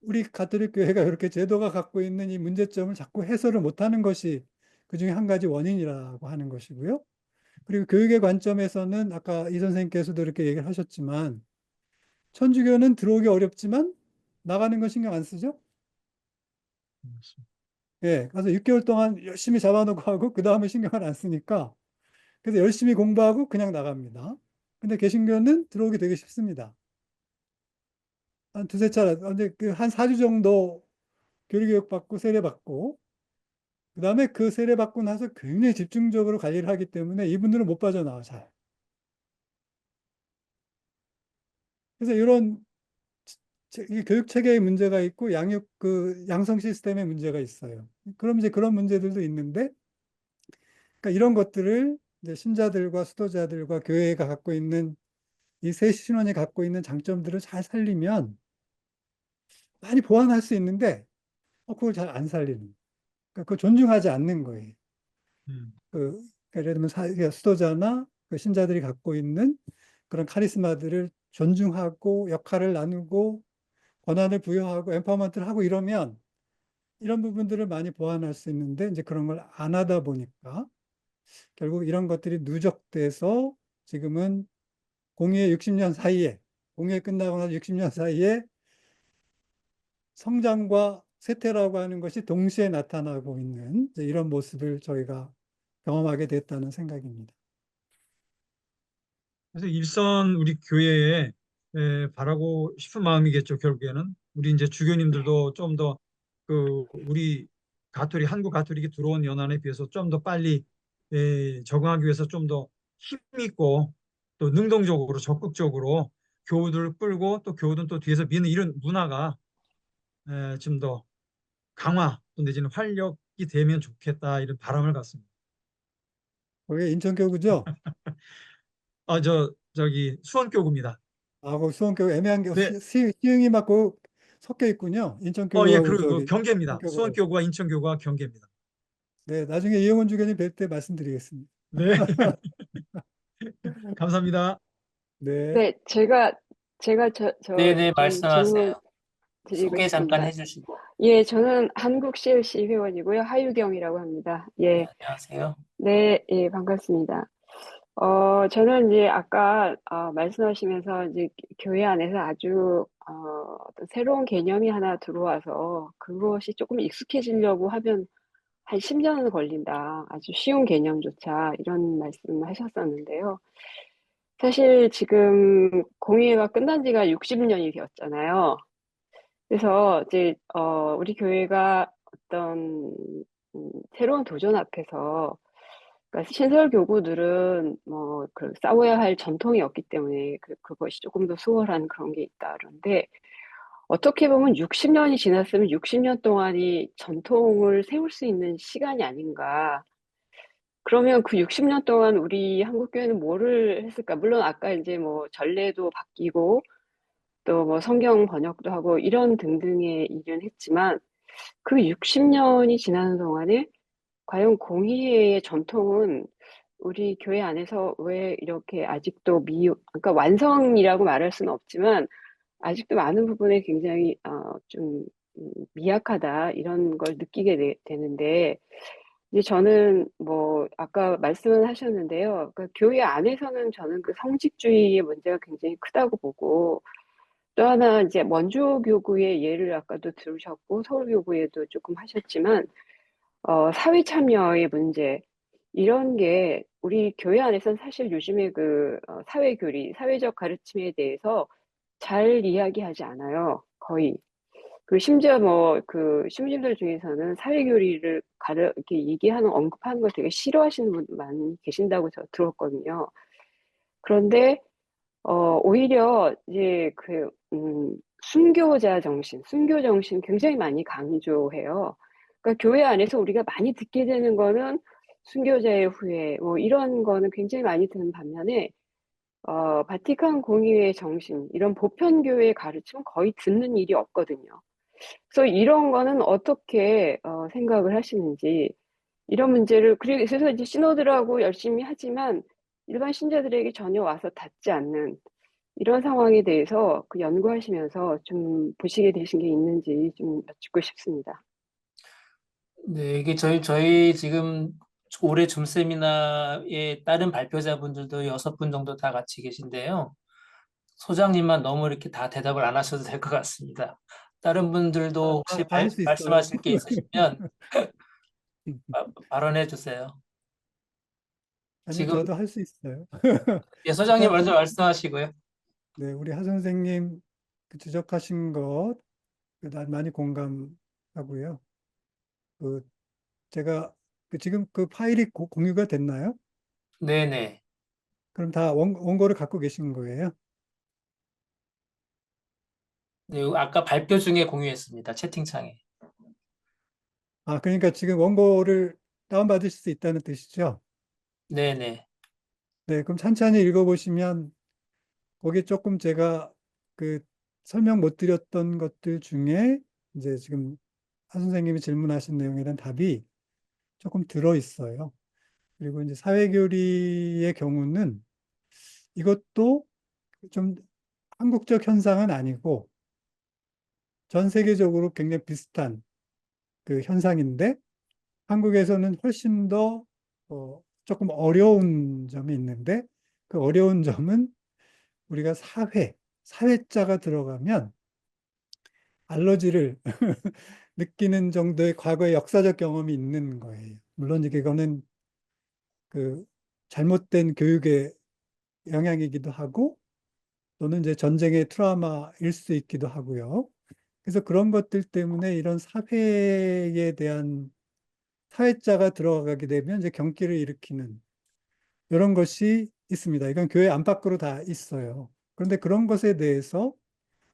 우리 가톨릭 교회가 이렇게 제도가 갖고 있는 이 문제점을 자꾸 해소를 못하는 것이 그 중에 한 가지 원인이라고 하는 것이고요. 그리고 교육의 관점에서는 아까 이 선생님께서도 이렇게 얘기를 하셨지만 천주교는 들어오기 어렵지만 나가는 건 신경 안 쓰죠? 예, 그래서 6개월 동안 열심히 잡아놓고 하고 그 다음에 신경을 안 쓰니까 그래서 열심히 공부하고 그냥 나갑니다. 근데 개신교는 들어오기 되게 쉽습니다. 한 두세 차례, 근데 그한 4주 정도 교리교육 받고 세례 받고 그다음에 그 세례 받고 나서 굉장히 집중적으로 관리를 하기 때문에 이분들은 못 빠져나와 잘. 그래서 이런 이 교육 체계의 문제가 있고 양육 그 양성 시스템의 문제가 있어요. 그럼 이제 그런 문제들도 있는데, 그러니까 이런 것들을 이제 신자들과 수도자들과 교회가 갖고 있는 이 세 신원이 갖고 있는 장점들을 잘 살리면 많이 보완할 수 있는데, 그걸 잘 안 살리는. 그러니까 그걸 존중하지 않는 거예요. 음. 그 예를 들면 수도자나 그 신자들이 갖고 있는 그런 카리스마들을 존중하고 역할을 나누고 권한을 부여하고 empowerment를 하고 이러면 이런 부분들을 많이 보완할 수 있는데 이제 그런 걸 안 하다 보니까 결국 이런 것들이 누적돼서 지금은 공의의 60년 사이에 공의회 끝나고 나서 60년 사이에 성장과 쇠퇴라고 하는 것이 동시에 나타나고 있는 이제 이런 모습을 저희가 경험하게 됐다는 생각입니다. 그래서 일선 우리 교회에 바라고 싶은 마음이겠죠, 결국에는. 우리 이제 주교님들도 좀 더 그 우리 가톨릭, 한국 가톨릭이 들어온 연한에 비해서 좀 더 빨리 적응하기 위해서 좀 더 힘있고 또 능동적으로 적극적으로 교우들을 끌고 또 교우들은 또 뒤에서 미는 이런 문화가 좀 더 강화 또 내지는 활력이 되면 좋겠다 이런 바람을 갖습니다. 거기 인천교구죠? 저기 수원교구입니다. 거기 수원교구 애매한 게 네. 시흥이 맞고 섞여 있군요. 예, 인천교구하고 그 저기 경계입니다. 수원교구하고. 수원교구와 인천교구가 경계입니다. 네, 나중에 이영훈 주교님 뵐 때 말씀드리겠습니다. 네, 감사합니다. 네, 네, 제가 네네, 좀 질문 말씀하세요. 드리고 소개 잠깐 싶습니다. 해주시고. 예, 저는 한국 CLC 회원이고요. 하유경이라고 합니다. 예, 안녕하세요. 네, 예, 반갑습니다. 저는 이제 아까 말씀하시면서 이제 교회 안에서 아주 어떤 새로운 개념이 하나 들어와서 그것이 조금 익숙해지려고 하면 한 10년은 걸린다. 아주 쉬운 개념조차 이런 말씀을 하셨었는데요. 사실 지금 공의회가 끝난 지가 60년이 되었잖아요. 그래서 이제 우리 교회가 어떤 새로운 도전 앞에서 그러니까 신설 교구들은 뭐 그 싸워야 할 전통이 없기 때문에 그것이 조금 더 수월한 그런 게 있다. 그런데 어떻게 보면 60년이 지났으면 60년 동안이 전통을 세울 수 있는 시간이 아닌가. 그러면 그 60년 동안 우리 한국 교회는 뭐를 했을까? 물론 아까 이제 뭐 전례도 바뀌고 또 뭐 성경 번역도 하고 이런 등등의 일은 했지만 그 60년이 지나는 동안에 과연 공의회의 전통은 우리 교회 안에서 왜 이렇게 아직도 그러니까 완성이라고 말할 수는 없지만 아직도 많은 부분에 굉장히 좀 미약하다 이런 걸 느끼게 되는데 이제 저는 뭐 아까 말씀을 하셨는데요. 그러니까 교회 안에서는 저는 그 성직주의의 문제가 굉장히 크다고 보고 또 하나 이제 원주교구의 예를 아까도 들으셨고 서울교구에도 조금 하셨지만 사회 참여의 문제 이런 게 우리 교회 안에서는 사실 요즘에 그 사회 교리, 사회적 가르침에 대해서 잘 이야기하지 않아요. 거의. 그 심지어 뭐 그 신부님들 중에서는 사회 교리를 이렇게 얘기하는 언급하는 걸 되게 싫어하시는 분 많이 계신다고 저 들었거든요. 그런데 오히려 이제 순교자 정신, 순교 정신 굉장히 많이 강조해요. 그러니까 교회 안에서 우리가 많이 듣게 되는 거는 순교자의 후예, 뭐 이런 거는 굉장히 많이 드는 반면에 바티칸 공의회의 정신, 이런 보편교회의 가르침은 거의 듣는 일이 없거든요. 그래서 이런 거는 어떻게 생각을 하시는지, 이런 문제를, 그래서 이제 시노드라고 열심히 하지만 일반 신자들에게 전혀 와서 닿지 않는 이런 상황에 대해서 그 연구하시면서 좀 보시게 되신 게 있는지 좀 여쭙고 싶습니다. 네, 이게 저희 지금 올해 줌 세미나에 다른 발표자분들도 6분 정도 다 같이 계신데요. 소장님만 너무 이렇게 다 대답을 안 하셔도 될 것 같습니다. 다른 분들도 혹시 다 할 수 있어요. 말씀하실 게 있으시면 발언해 주세요. 아니요, 지금 저도 할 수 있어요. 예, 소장님 아까 먼저 말씀하시고요. 네, 우리 하 선생님 그 지적하신 것 난 많이 공감하고요. 그 제가 지금 그 파일이 공유가 됐나요? 네네. 그럼 다 원고를 갖고 계신 거예요? 네, 아까 발표 중에 공유했습니다. 채팅창에. 아, 그러니까 지금 원고를 다운받으실 수 있다는 뜻이죠? 네네. 네, 그럼 천천히 읽어보시면 거기 조금 제가 그 설명 못 드렸던 것들 중에 이제 지금 하 선생님이 질문하신 내용에 대한 답이 조금 들어 있어요. 그리고 이제 사회교리의 경우는 이것도 좀 한국적 현상은 아니고 전 세계적으로 굉장히 비슷한 그 현상인데 한국에서는 훨씬 더 조금 어려운 점이 있는데 그 어려운 점은 우리가 사회자가 들어가면 알러지를 느끼는 정도의 과거의 역사적 경험이 있는 거예요. 물론 이게 이거는 그 잘못된 교육의 영향이기도 하고 또는 이제 전쟁의 트라우마일 수 있기도 하고요. 그래서 그런 것들 때문에 이런 사회에 대한 사회자가 들어가게 되면 이제 경기를 일으키는 이런 것이 있습니다. 이건 교회 안팎으로 다 있어요. 그런데 그런 것에 대해서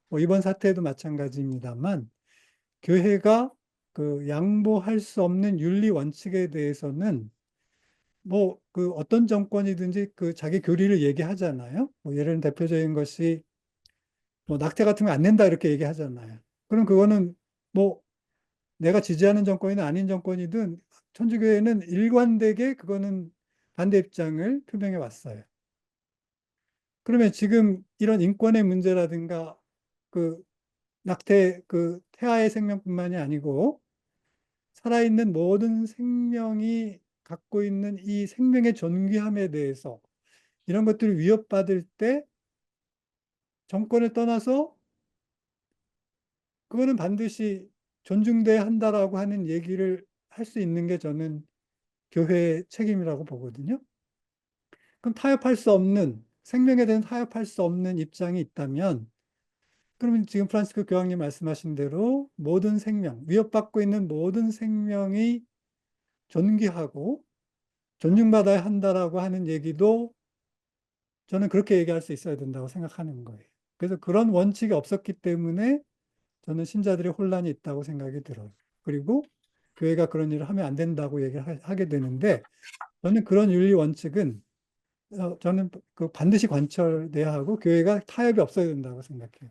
뭐 이번 사태도 마찬가지입니다만 교회가 그 양보할 수 없는 윤리 원칙에 대해서는 뭐 그 어떤 정권이든지 그 자기 교리를 얘기하잖아요. 뭐 예를 들면 대표적인 것이 뭐 낙태 같은 거 안 된다 이렇게 얘기하잖아요. 그럼 그거는 뭐 내가 지지하는 정권이든 아닌 정권이든 천주교회는 일관되게 그거는 반대 입장을 표명해 왔어요. 그러면 지금 이런 인권의 문제라든가 그 낙태 그 태아의 생명뿐만이 아니고 살아있는 모든 생명이 갖고 있는 이 생명의 존귀함에 대해서 이런 것들을 위협받을 때 정권을 떠나서 그거는 반드시 존중돼야 한다라고 하는 얘기를 할 수 있는 게 저는 교회의 책임이라고 보거든요. 그럼 타협할 수 없는, 생명에 대한 타협할 수 없는 입장이 있다면, 그러면 지금 프란시스코 교황님 말씀하신 대로 모든 생명, 위협받고 있는 모든 생명이 존귀하고 존중받아야 한다라고 하는 얘기도 저는 그렇게 얘기할 수 있어야 된다고 생각하는 거예요. 그래서 그런 원칙이 없었기 때문에 저는 신자들의 혼란이 있다고 생각이 들어요. 그리고 교회가 그런 일을 하면 안 된다고 얘기하게 되는데 저는 그런 윤리 원칙은 저는 그 반드시 관철돼야 하고 교회가 타협이 없어야 된다고 생각해요.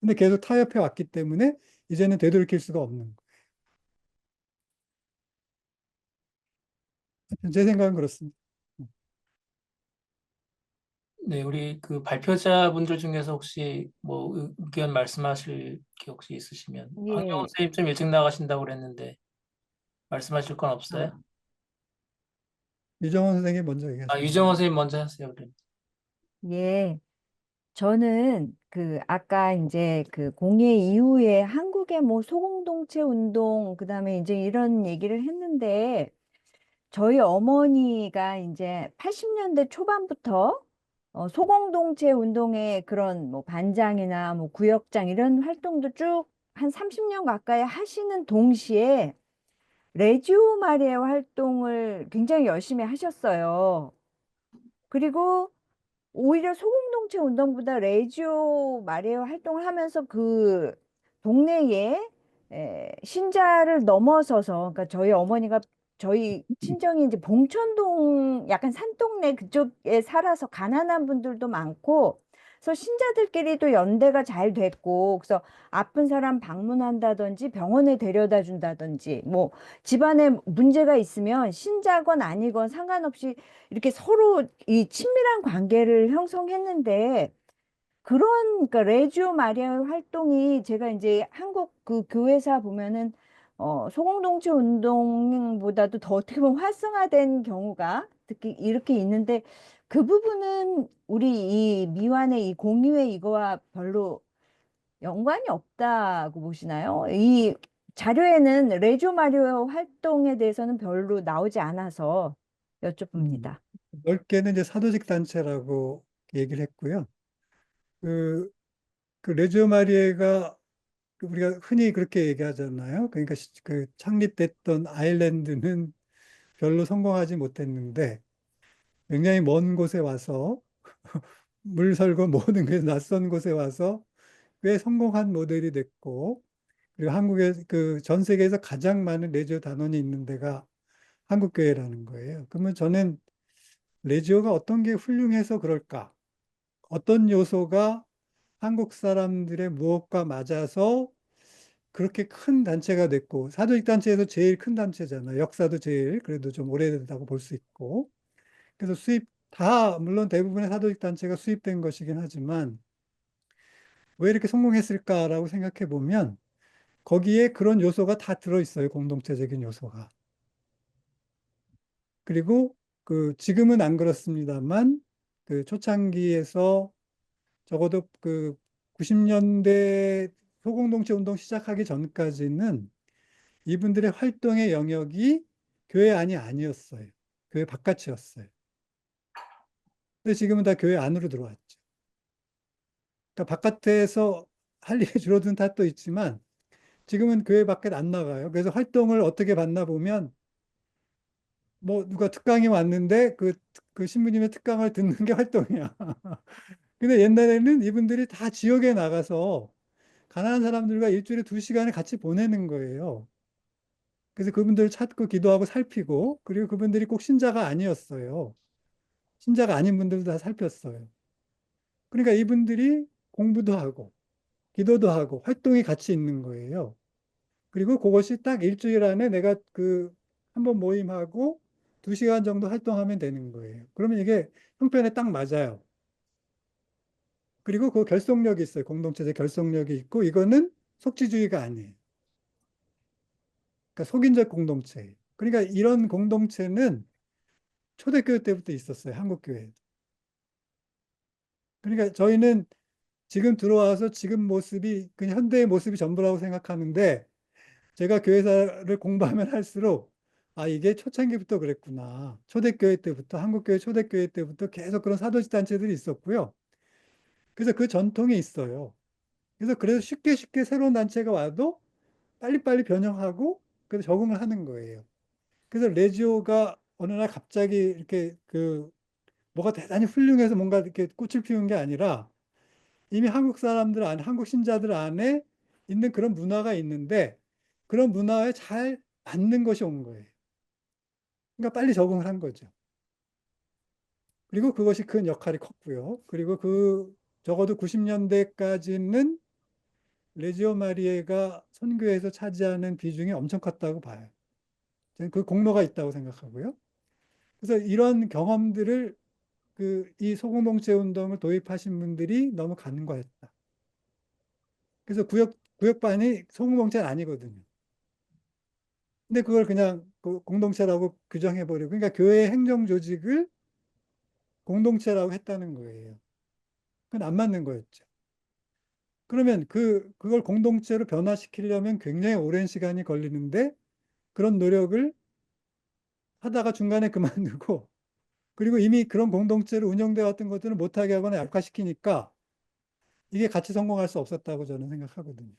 근데 계속 타협해 왔기 때문에 이제는 되돌이킬 수가 없는 거예요. 제 생각은 그렇습니다. 네, 우리 그 발표자분들 중에서 혹시 뭐 의견 말씀하실 게 혹시 있으시면 황영호 예. 선생님 좀 일찍 나가신다고 그랬는데 말씀하실 건 없어요? 아, 유정원 선생님 먼저 아, 얘기하시면. 유정호 선생님 먼저 하세요, 그럼. 예. 저는 그 아까 이제 그 공예 이후에 한국의 뭐 소공동체 운동 그다음에 이제 이런 얘기를 했는데 저희 어머니가 이제 80년대 초반부터 소공동체 운동의 그런 뭐 반장이나 뭐 구역장 이런 활동도 쭉 한 30년 가까이 하시는 동시에 레지오 마리아 활동을 굉장히 열심히 하셨어요. 그리고 오히려 소공동체 운동보다 레지오 마리아 활동을 하면서 그 동네에 신자를 넘어서서, 그러니까 저희 어머니가 저희 친정이 이제 봉천동 약간 산동네 그쪽에 살아서 가난한 분들도 많고, 그래서 신자들끼리도 연대가 잘 됐고, 그래서 아픈 사람 방문한다든지 병원에 데려다 준다든지, 뭐 집안에 문제가 있으면 신자건 아니건 상관없이 이렇게 서로 이 친밀한 관계를 형성했는데, 그러니까 레지오 마리아 활동이 제가 이제 한국 그 교회사 보면은 소공동체 운동보다도 더 어떻게 보면 활성화된 경우가 특히 이렇게 있는데, 그 부분은 우리 이 미완의 이 공유의 이거와 별로 연관이 없다고 보시나요? 이 자료에는 레지오 마리아 활동에 대해서는 별로 나오지 않아서 여쭤봅니다. 넓게는 이제 사도직 단체라고 얘기를 했고요. 그, 그 레지오 마리에가 우리가 흔히 그렇게 얘기하잖아요. 그러니까 그 창립됐던 아일랜드는 별로 성공하지 못했는데 굉장히 먼 곳에 와서 물설고 모든 게 낯선 곳에 와서 꽤 성공한 모델이 됐고, 그리고 한국에 그 전 세계에서 가장 많은 레지오 단원이 있는 데가 한국교회라는 거예요. 그러면 저는 레지오가 어떤 게 훌륭해서 그럴까? 어떤 요소가 한국 사람들의 무엇과 맞아서 그렇게 큰 단체가 됐고, 사도직 단체에서 제일 큰 단체잖아요. 역사도 제일 그래도 좀 오래됐다고 볼 수 있고. 그래서 물론 대부분의 사도직 단체가 수입된 것이긴 하지만 왜 이렇게 성공했을까라고 생각해 보면 거기에 그런 요소가 다 들어있어요. 공동체적인 요소가. 그리고 그 지금은 안 그렇습니다만 그 초창기에서 적어도 그 90년대 소공동체 운동 시작하기 전까지는 이분들의 활동의 영역이 교회 안이 아니었어요. 교회 바깥이었어요. 근데 지금은 다 교회 안으로 들어왔죠. 그러니까 바깥에서 할 일이 줄어든 탓도 있지만 지금은 교회 밖에 안 나가요. 그래서 활동을 어떻게 받나 보면 뭐 누가 특강이 왔는데 그 신부님의 특강을 듣는 게 활동이야. 근데 옛날에는 이분들이 다 지역에 나가서 가난한 사람들과 일주일에 2시간을 같이 보내는 거예요. 그래서 그분들 찾고 기도하고 살피고, 그리고 그분들이 꼭 신자가 아니었어요. 신자가 아닌 분들도 다 살폈어요. 그러니까 이분들이 공부도 하고, 기도도 하고, 활동이 같이 있는 거예요. 그리고 그것이 딱 일주일 안에 내가 그 한 번 모임하고 2시간 정도 활동하면 되는 거예요. 그러면 이게 형편에 딱 맞아요. 그리고 그 결속력이 있어요. 공동체적 결속력이 있고, 이거는 속지주의가 아니에요. 그러니까 속인적 공동체. 그러니까 이런 공동체는 초대교회 때부터 있었어요. 한국교회. 그러니까 저희는 지금 들어와서 지금 모습이 그냥 현대의 모습이 전부라고 생각하는데, 제가 교회사를 공부하면 할수록 아, 이게 초창기부터 그랬구나. 초대교회 때부터, 한국교회 초대교회 때부터 계속 그런 사도직 단체들이 있었고요. 그래서 그 전통이 있어요. 그래서 쉽게 쉽게 새로운 단체가 와도 빨리빨리 변형하고 그래서 적응을 하는 거예요. 그래서 레지오가 어느 날 갑자기 이렇게 그 뭐가 대단히 훌륭해서 뭔가 이렇게 꽃을 피운 게 아니라 이미 한국 사람들 안에, 한국 신자들 안에 있는 그런 문화가 있는데 그런 문화에 잘 맞는 것이 온 거예요. 그러니까 빨리 적응을 한 거죠. 그리고 그것이 큰 역할이 컸고요. 그리고 그 적어도 90년대까지는 레지오 마리에가 선교에서 차지하는 비중이 엄청 컸다고 봐요. 저는 그 공로가 있다고 생각하고요. 그래서 이런 경험들을 이 소공동체 운동을 도입하신 분들이 너무 간과했다. 그래서 구역반이 소공동체는 아니거든요. 근데 그걸 그냥 그 공동체라고 규정해버리고, 그러니까 교회 행정 조직을 공동체라고 했다는 거예요. 그건 안 맞는 거였죠. 그러면 그걸 공동체로 변화시키려면 굉장히 오랜 시간이 걸리는데, 그런 노력을 하다가 중간에 그만두고, 그리고 이미 그런 공동체로 운영되어 왔던 것들을 못하게 하거나 약화시키니까, 이게 같이 성공할 수 없었다고 저는 생각하거든요.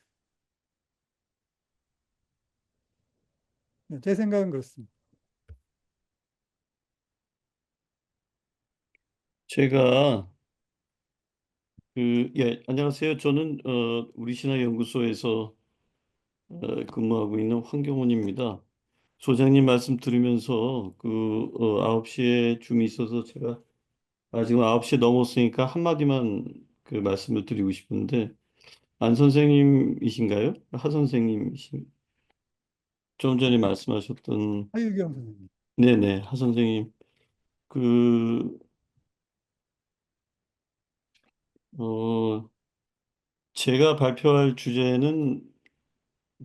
네, 제 생각은 그렇습니다. 제가 예, 안녕하세요. 저는 우리 신화연구소에서 근무하고 있는 황경훈입니다. 소장님 말씀 들으면서 9시에 줌이 있어서 제가 지금 9시 넘었으니까 한마디만 그 말씀을 드리고 싶은데 안 선생님이신가요? 하 선생님이신 좀 전에 말씀하셨던 하유경 선생님. 네네 하 선생님 그 어, 제가 발표할 주제는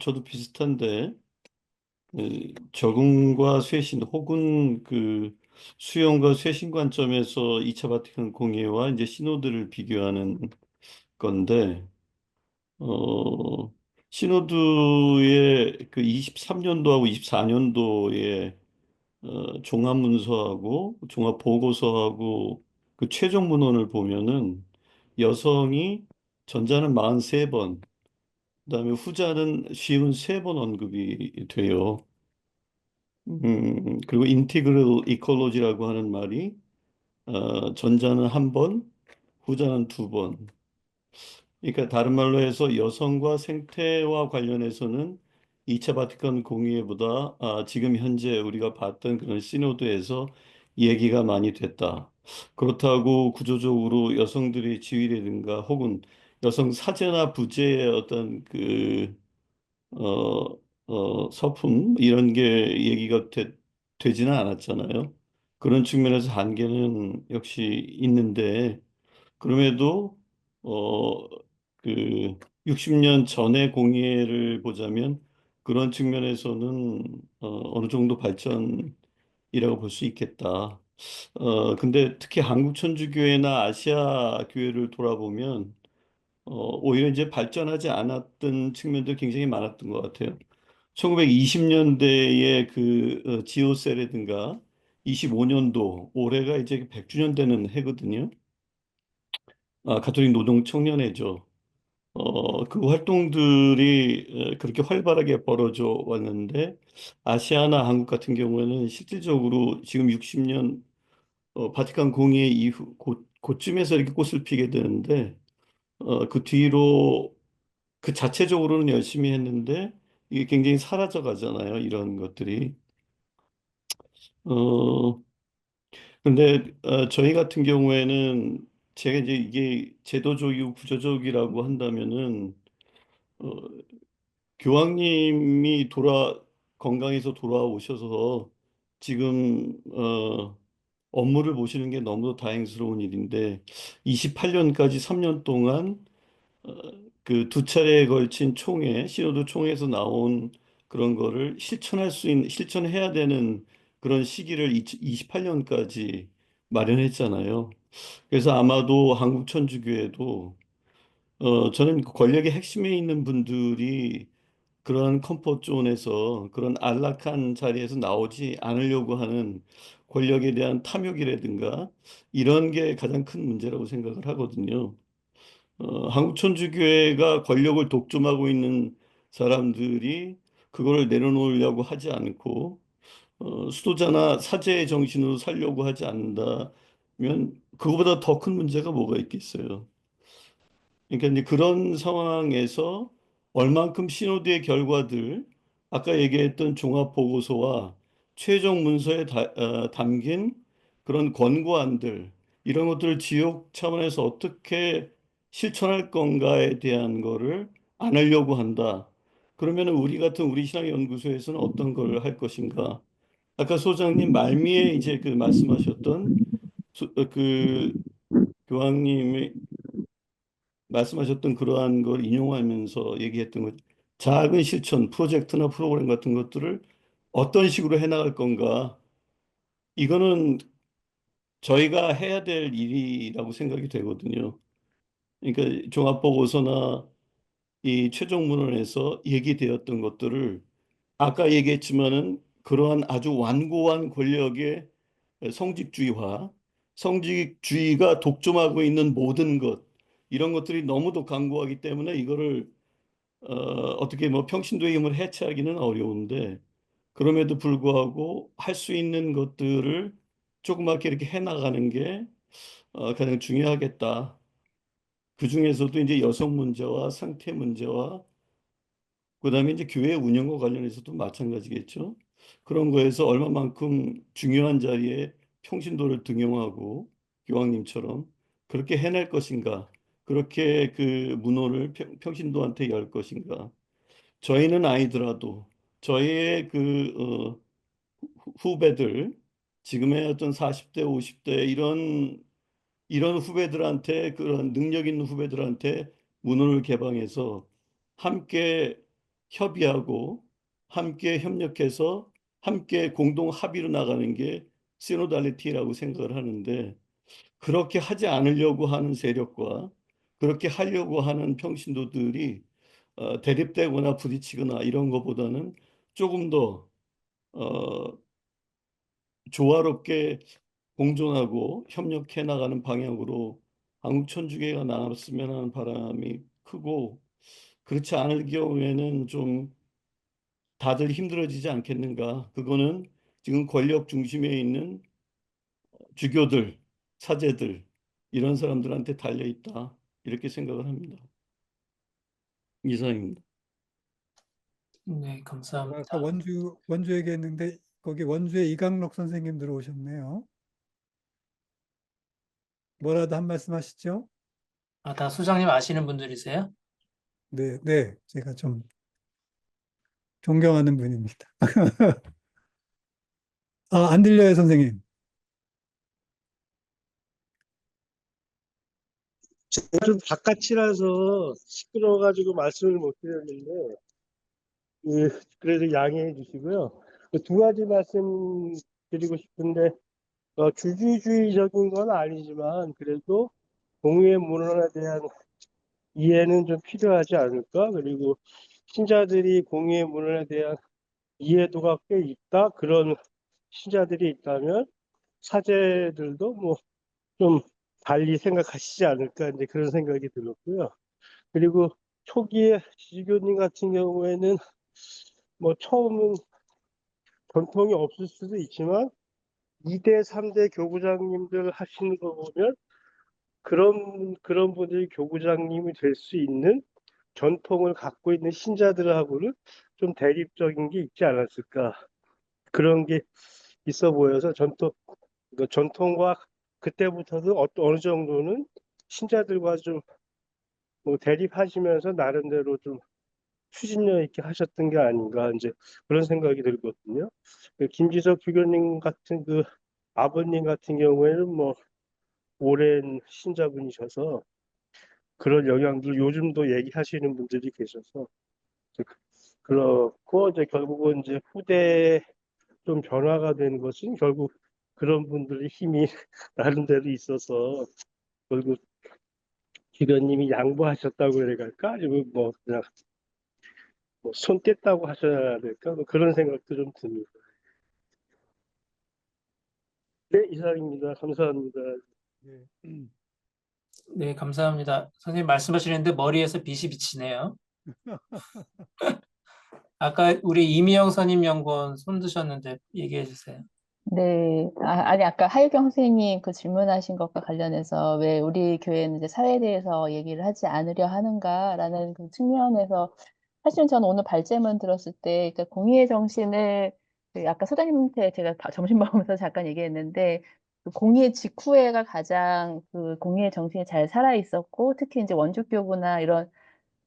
저도 비슷한데 적응과 쇄신 혹은 그 수용과 쇄신 관점에서 2차 바티칸 공예와 이제 신호들을 비교하는 건데 어 신호드의 그 23년도하고 24년도에 종합 문서하고 종합 보고서하고 그 최종 문헌을 보면은 여성이 전자는 43번, 그다음에 후자는 53번 언급이 돼요. 그리고 인티그럴 이콜로지라고 하는 말이 전자는 한 번, 후자는 두 번. 그러니까 다른 말로 해서 여성과 생태와 관련해서는 2차 바티칸 공의회보다 지금 현재 우리가 봤던 그런 시노드에서 얘기가 많이 됐다. 그렇다고 구조적으로 여성들의 지위라든가 혹은 여성 사제나 부제의 어떤 어, 서품 이런 게 얘기가 되지는 않았잖아요. 그런 측면에서 한계는 역시 있는데 그럼에도 어, 그 60년 전의 공예를 보자면 그런 측면에서는 어느 정도 발전이라고 볼 수 있겠다. 근데 특히 한국 천주교회나 아시아 교회를 돌아보면 오히려 이제 발전하지 않았던 측면도 굉장히 많았던 것 같아요. 1920년대에 지오세라든가 25년도 올해가 이제 100주년 되는 해거든요. 가톨릭 노동 청년회죠. 그 활동들이 그렇게 활발하게 벌어져 왔는데 아시아나 한국 같은 경우에는 실질적으로 지금 60년 바티칸 공의 이후 그쯤에서 이렇게 꽃을 피게 되는데 그 뒤로 그 자체적으로는 열심히 했는데 이게 굉장히 사라져 가잖아요. 이런 것들이. 어, 근데 저희 같은 경우에는 제가 이제 이게 제도적이고 구조적이라고 한다면은 어, 교황님이 건강해서 돌아오셔서 지금 업무를 보시는 게 너무 다행스러운 일인데 28년까지 3년 동안 어, 그 두 차례에 걸친 신호도 총회에서 나온 그런 거를 실천해야 되는 그런 시기를 28년까지 마련했잖아요. 그래서 아마도 한국 천주교회도 저는 그 권력의 핵심에 있는 분들이 그런 컴포트 존에서 그런 안락한 자리에서 나오지 않으려고 하는 권력에 대한 탐욕이라든가 이런 게 가장 큰 문제라고 생각을 하거든요. 한국 천주교회가 권력을 독점하고 있는 사람들이 그거를 내려놓으려고 하지 않고 수도자나 사제의 정신으로 살려고 하지 않는다면 그거보다 더 큰 문제가 뭐가 있겠어요. 그러니까 이제 그런 상황에서 얼만큼 신호대의 결과들, 아까 얘기했던 종합 보고서와 최종 문서에 담긴 그런 권고안들, 이런 것들을 지역 차원에서 어떻게 실천할 건가에 대한 거를 안 하려고 한다. 그러면 우리 같은 우리 신학연구소에서는 어떤 걸 할 것인가? 아까 소장님 말미에 이제 그 말씀하셨던 그 교황님의 말씀하셨던 그러한 걸 인용하면서 얘기했던 것, 작은 실천, 프로젝트나 프로그램 같은 것들을 어떤 식으로 해나갈 건가. 이거는 저희가 해야 될 일이라고 생각이 되거든요. 그러니까 종합보고서나 이 최종 문헌에서 얘기되었던 것들을 아까 얘기했지만은 그러한 아주 완고한 권력의 성직주의화, 성직주의가 독점하고 있는 모든 것, 이런 것들이 너무도 강고하기 때문에 이거를 어떻게 뭐 평신도의 힘을 해체하기는 어려운데 그럼에도 불구하고 할 수 있는 것들을 조그맣게 이렇게 해나가는 게 가장 중요하겠다. 그 중에서도 이제 여성 문제와 상태 문제와 그다음에 이제 교회 운영과 관련해서도 마찬가지겠죠. 그런 거에서 얼마만큼 중요한 자리에 평신도를 등용하고 교황님처럼 그렇게 해낼 것인가, 그렇게 그 문호를 평신도한테 열 것인가. 저희는 아니더라도 저희의 후배들, 지금의 어떤 40대, 50대 이런 후배들한테, 그런 능력 있는 후배들한테 문호를 개방해서 함께 협의하고 함께 협력해서 함께 공동 합의로 나가는 게 시노달리티라고 생각을 하는데, 그렇게 하지 않으려고 하는 세력과 그렇게 하려고 하는 평신도들이 대립되거나 부딪히거나 이런 것보다는 조금 더 어, 조화롭게 공존하고 협력해 나가는 방향으로 한국 천주교가 나갔으면 하는 바람이 크고, 그렇지 않을 경우에는 좀 다들 힘들어지지 않겠는가. 그거는 지금 권력 중심에 있는 주교들, 사제들 이런 사람들한테 달려 있다. 이렇게 생각을 합니다. 이상입니다. 네, 제가 감사합니다. 아까 원주 얘기했는데 거기 원주에 이강록 선생님 들어오셨네요. 뭐라도 한 말씀 하시죠? 아, 다 소장님 아시는 분들이세요? 네, 네, 제가 좀 존경하는 분입니다. 아, 안 들려요, 선생님. 제가 좀 바깥이라서 시끄러워가지고 말씀을 못 드렸는데, 그래도 양해해 주시고요. 두 가지 말씀 드리고 싶은데, 주주주의적인 건 아니지만, 그래도 공유의 문화에 대한 이해는 좀 필요하지 않을까? 그리고 신자들이 공유의 문화에 대한 이해도가 꽤 있다? 그런 신자들이 있다면, 사제들도 뭐 좀 달리 생각하시지 않을까? 이제 그런 생각이 들었고요. 그리고 초기에 지교님 같은 경우에는 뭐 처음은 전통이 없을 수도 있지만 2대, 3대 교구장님들 하시는 거 보면 그런 분들이 교구장님이 될 수 있는 전통을 갖고 있는 신자들하고는 좀 대립적인 게 있지 않았을까. 그런 게 있어 보여서 전통과 그때부터도 어느 정도는 신자들과 좀 뭐 대립하시면서 나름대로 좀 추진력 있게 하셨던 게 아닌가 이제 그런 생각이 들거든요. 김지석 주교님 같은 그 아버님 같은 경우에는 뭐 오랜 신자분이셔서 그런 영향들 요즘도 얘기하시는 분들이 계셔서 이제 그렇고 이제 결국은 이제 후대에 좀 변화가 된 것은 결국 그런 분들의 힘이 나름대로 있어서 결국 주교님이 양보하셨다고 해야 할까? 아니면 뭐 그냥 뭐손 뗐다고 하셔야 될까? 뭐 그런 생각도 좀 듭니다. 네, 이상입니다. 감사합니다. 네. 네, 감사합니다. 선생님 말씀하시는데 머리에서 빛이 비치네요. 아까 우리 이미영 선임연구원 손 드셨는데 얘기해 주세요. 네. 아니, 아까 하유경 선생님 그 질문하신 것과 관련해서 왜 우리 교회는 이제 사회에 대해서 얘기를 하지 않으려 하는가라는 그 측면에서 사실은 저는 오늘 발제문 들었을 때, 그러니까 공의의 정신을 아까 소장님한테 제가 점심 먹으면서 잠깐 얘기했는데, 그 공의의 직후에가 가장 그 공의의 정신이 잘 살아 있었고, 특히 이제 원주교구나 이런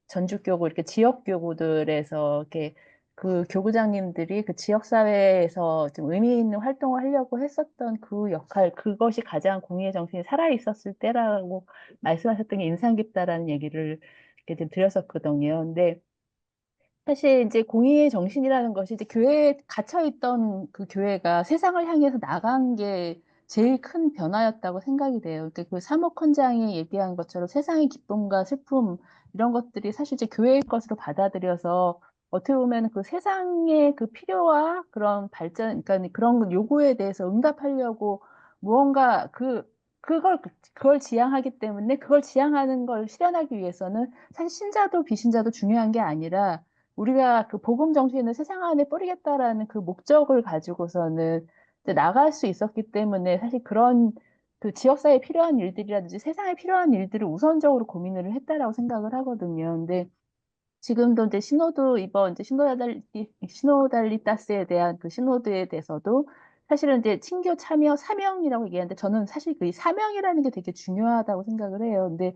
전주교구 이렇게 지역교구들에서 이렇게 그 교구장님들이 그 지역사회에서 좀 의미 있는 활동을 하려고 했었던 그 역할, 그것이 가장 공의의 정신이 살아있었을 때라고 말씀하셨던 게 인상 깊다라는 얘기를 이렇게 좀 드렸었거든요. 근데 사실 이제 공의의 정신이라는 것이 이제 교회에 갇혀 있던 그 교회가 세상을 향해서 나간 게 제일 큰 변화였다고 생각이 돼요. 그러니까 그 사목헌장이 얘기한 것처럼 세상의 기쁨과 슬픔 이런 것들이 사실 이제 교회의 것으로 받아들여서 어떻게 보면 그 세상의 그 필요와 그런 발전, 그러니까 그런 요구에 대해서 응답하려고 무언가 그걸 지향하기 때문에 그걸 지향하는 걸 실현하기 위해서는 사실 신자도 비신자도 중요한 게 아니라 우리가 그 복음 정신을 세상 안에 뿌리겠다라는 그 목적을 가지고서는 이제 나갈 수 있었기 때문에 사실 그런 그 지역사회에 필요한 일들이라든지 세상에 필요한 일들을 우선적으로 고민을 했다라고 생각을 하거든요. 근데 지금도 이제 신호도 이번 이제 시노달리타스에 대한 그 신호드에 대해서도 사실은 이제 친교 참여 사명이라고 얘기하는데 저는 사실 그 사명이라는 게 되게 중요하다고 생각을 해요. 근데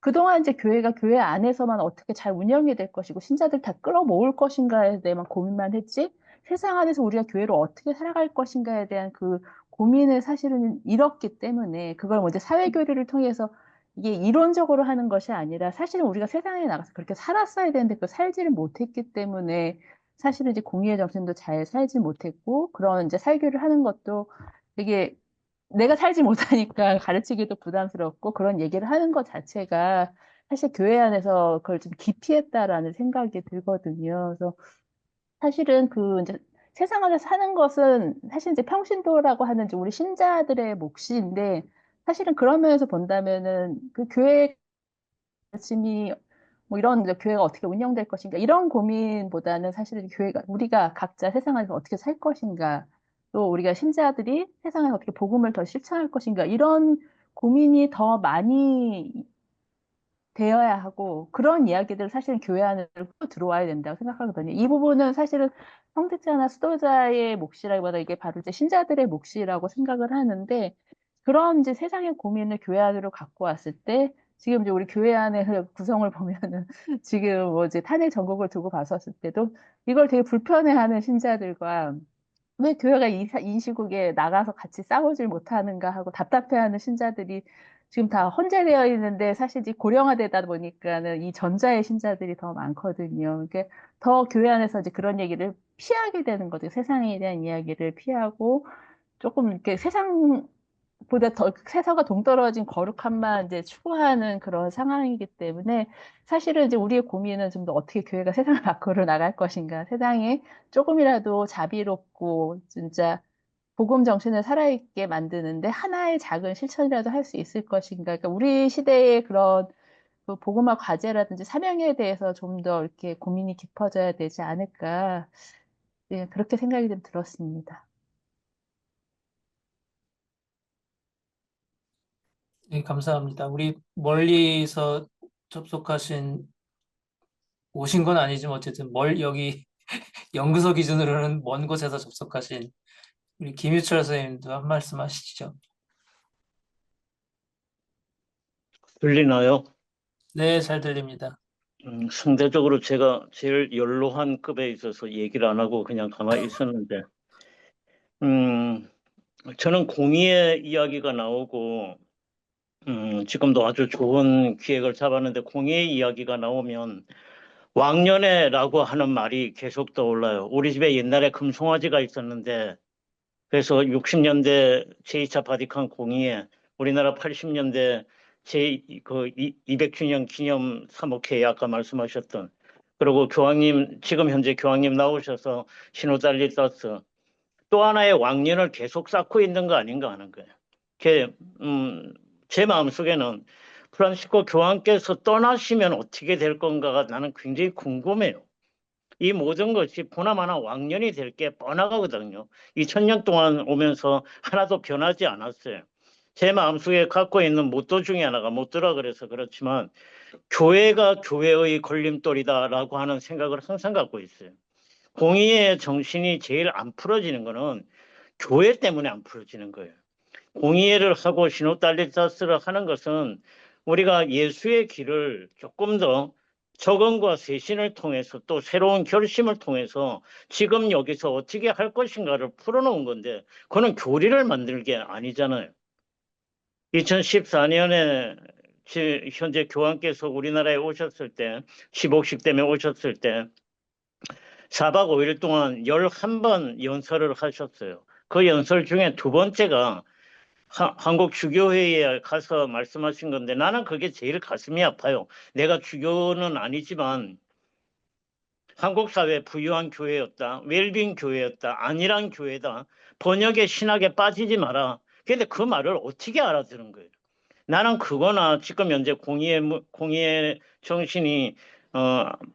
그동안 이제 교회가 교회 안에서만 어떻게 잘 운영이 될 것이고 신자들 다 끌어모을 것인가에 대해만 고민만 했지 세상 안에서 우리가 교회를 어떻게 살아갈 것인가에 대한 그 고민을 사실은 잃었기 때문에 그걸 먼저 사회교류를 통해서 이게 이론적으로 하는 것이 아니라 사실은 우리가 세상에 나가서 그렇게 살았어야 되는데 그 살지를 못했기 때문에 사실은 이제 공의의 정신도 잘 살지 못했고 그런 이제 사회교류를 하는 것도 되게 내가 살지 못하니까 가르치기도 부담스럽고 그런 얘기를 하는 것 자체가 사실 교회 안에서 그걸 좀 기피했다라는 생각이 들거든요. 그래서 사실은 그 이제 세상 안에서 사는 것은 사실 이제 평신도라고 하는 이제 우리 신자들의 몫인데 사실은 그런 면에서 본다면은 그 교회 가르침이 뭐 이런 이제 교회가 어떻게 운영될 것인가 이런 고민보다는 사실은 교회가 우리가 각자 세상 안에서 어떻게 살 것인가 또 우리가 신자들이 세상에 어떻게 복음을 더 실천할 것인가 이런 고민이 더 많이 되어야 하고 그런 이야기들 사실은 교회 안으로 들어와야 된다고 생각하거든요. 이 부분은 사실은 성직자나 수도자의 몫이라기보다 이게 바로 이제 신자들의 몫이라고 생각을 하는데 그런 이제 세상의 고민을 교회 안으로 갖고 왔을 때 지금 이제 우리 교회 안의 구성을 보면은 지금 뭐 이제 탄핵 전국을 두고 봤었을 때도 이걸 되게 불편해하는 신자들과 왜 교회가 이 시국에 나가서 같이 싸우질 못하는가 하고 답답해하는 신자들이 지금 다 혼재되어 있는데 사실 이제 고령화되다 보니까는 이 전자의 신자들이 더 많거든요. 그러니까 더 교회 안에서 이제 그런 얘기를 피하게 되는 거죠. 세상에 대한 이야기를 피하고 조금 이렇게 세상보다 더 세상과 동떨어진 거룩함만 이제 추구하는 그런 상황이기 때문에 사실은 이제 우리의 고민은 좀 더 어떻게 교회가 세상 밖으로 나갈 것인가, 세상에 조금이라도 자비롭고 진짜 복음 정신을 살아있게 만드는데 하나의 작은 실천이라도 할 수 있을 것인가. 그러니까 우리 시대의 그런 그 복음화 과제라든지 사명에 대해서 좀 더 이렇게 고민이 깊어져야 되지 않을까. 예, 그렇게 생각이 좀 들었습니다. 네, 감사합니다. 우리 멀리서 오신 건 아니지만 어쨌든 여기 연구소 기준으로는 먼 곳에서 접속하신 우리 김유철 선생님도 한 말씀 하시죠. 들리나요? 네, 잘 들립니다. 상대적으로 제가 제일 연로한 급에 있어서 얘기를 안 하고 그냥 가만히 있었는데, 저는 공의의 이야기가 나오고, 지금도 아주 좋은 기획을 잡았는데, 공의의 이야기가 나오면 왕년회라고 하는 말이 계속 떠올라요. 우리 집에 옛날에 금송아지가 있었는데, 그래서 60년대 제2차 바티칸 공의회, 우리나라 80년대 200주년 기념 사목회에 아까 말씀하셨던, 그리고 교황님, 지금 현재 교황님 나오셔서 시노달리타스, 또 하나의 왕년을 계속 쌓고 있는 거 아닌가 하는 거예요. 제 마음속에는 프란시스코 교황께서 떠나시면 어떻게 될 건가가 나는 굉장히 궁금해요. 이 모든 것이 보나마나 왕년이 될 게 뻔하거든요. 2000년 동안 오면서 하나도 변하지 않았어요. 제 마음속에 갖고 있는 모토 중에 하나가 모토라 그래서 그렇지만 교회가 교회의 걸림돌이다라고 하는 생각을 항상 갖고 있어요. 공의의 정신이 제일 안 풀어지는 거는 교회 때문에 안 풀어지는 거예요. 공의회를 하고 시노달리타스를 하는 것은 우리가 예수의 길을 조금 더 적응과 쇄신을 통해서 또 새로운 결심을 통해서 지금 여기서 어떻게 할 것인가를 풀어놓은 건데 그거는 교리를 만들 게 아니잖아요. 2014년에 현재 교황께서 우리나라에 오셨을 때 15식 때문에 오셨을 때 4박 5일 동안 11번 연설을 하셨어요. 그 연설 중에 두 번째가 한국 주교회에 가서 말씀하신 건데 나는 그게 제일 가슴이 아파요. 내가 주교는 아니지만 한국 사회 부유한 교회였다. 웰빙 교회였다. 안일한 교회다. 번역의 신학에 빠지지 마라. 근데 그 말을 어떻게 알아들은 거예요? 나는 그거나 지금 현재 공의의 정신이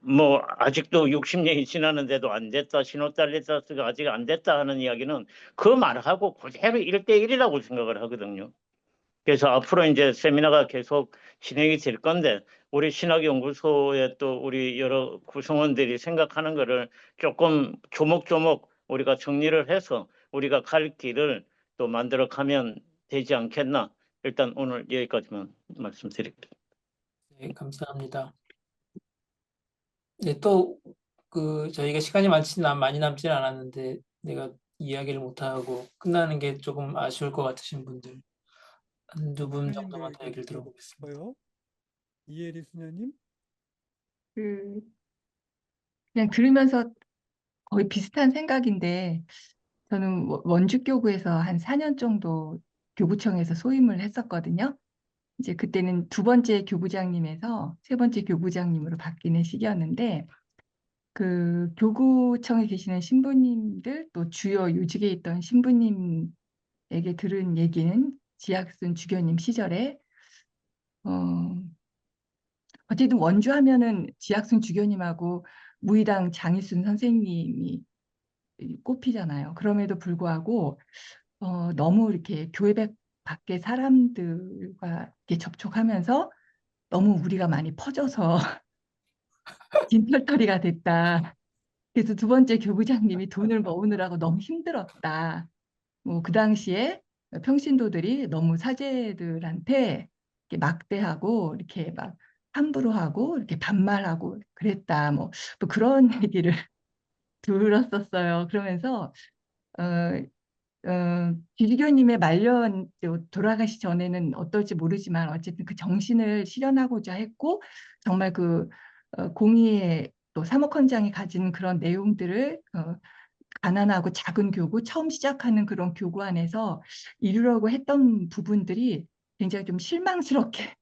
뭐 아직도 60년이 지났는데도 안 됐다. 시노달리타스가 아직 안 됐다 하는 이야기는 그 말하고 그대로 1대1이라고 생각을 하거든요. 그래서 앞으로 이제 세미나가 계속 진행이 될 건데 우리 신학연구소의 또 우리 여러 구성원들이 생각하는 거를 조금 조목조목 우리가 정리를 해서 우리가 갈 길을 또 만들어 가면 되지 않겠나. 일단 오늘 여기까지만 말씀드릴게요. 네, 감사합니다. 네, 또 저희가 시간이 많이 남지는 않았는데 내가 이야기를 못하고 끝나는 게 조금 아쉬울 것 같으신 분들 한두 분 정도만 더 얘기를 들어보겠습니다. 뭐요? 이혜리 수녀님? 그냥 들으면서 거의 비슷한 생각인데, 저는 원주교구에서 한 4년 정도 교구청에서 소임을 했었거든요. 이제 그때는 두 번째 교부장님에서 세 번째 교부장님으로 바뀌는 시기였는데, 그 교구청에 계시는 신부님들 또 주요 요직에 있던 신부님에게 들은 얘기는 지학순 주교님 시절에 어쨌든 원주 하면은 지학순 주교님하고 무의당 장희순 선생님이 꼽히잖아요. 그럼에도 불구하고 너무 이렇게 교회 밖의 사람들과 이렇게 접촉하면서 너무 우리가 많이 퍼져서 빈털터리가 됐다. 그래서 두 번째 교부장님이 돈을 모으느라고 너무 힘들었다. 뭐 그 당시에 평신도들이 너무 사제들한테 이렇게 막대하고 이렇게 막 함부로 하고 이렇게 반말하고 그랬다. 뭐 또 그런 얘기를 들었었어요. 그러면서 비주교님의 말년 돌아가시 전에는 어떨지 모르지만 어쨌든 그 정신을 실현하고자 했고 정말 그 공의의 또 사목헌장이 가진 그런 내용들을 가난하고 작은 교구 처음 시작하는 그런 교구 안에서 이루려고 했던 부분들이 굉장히 좀 실망스럽게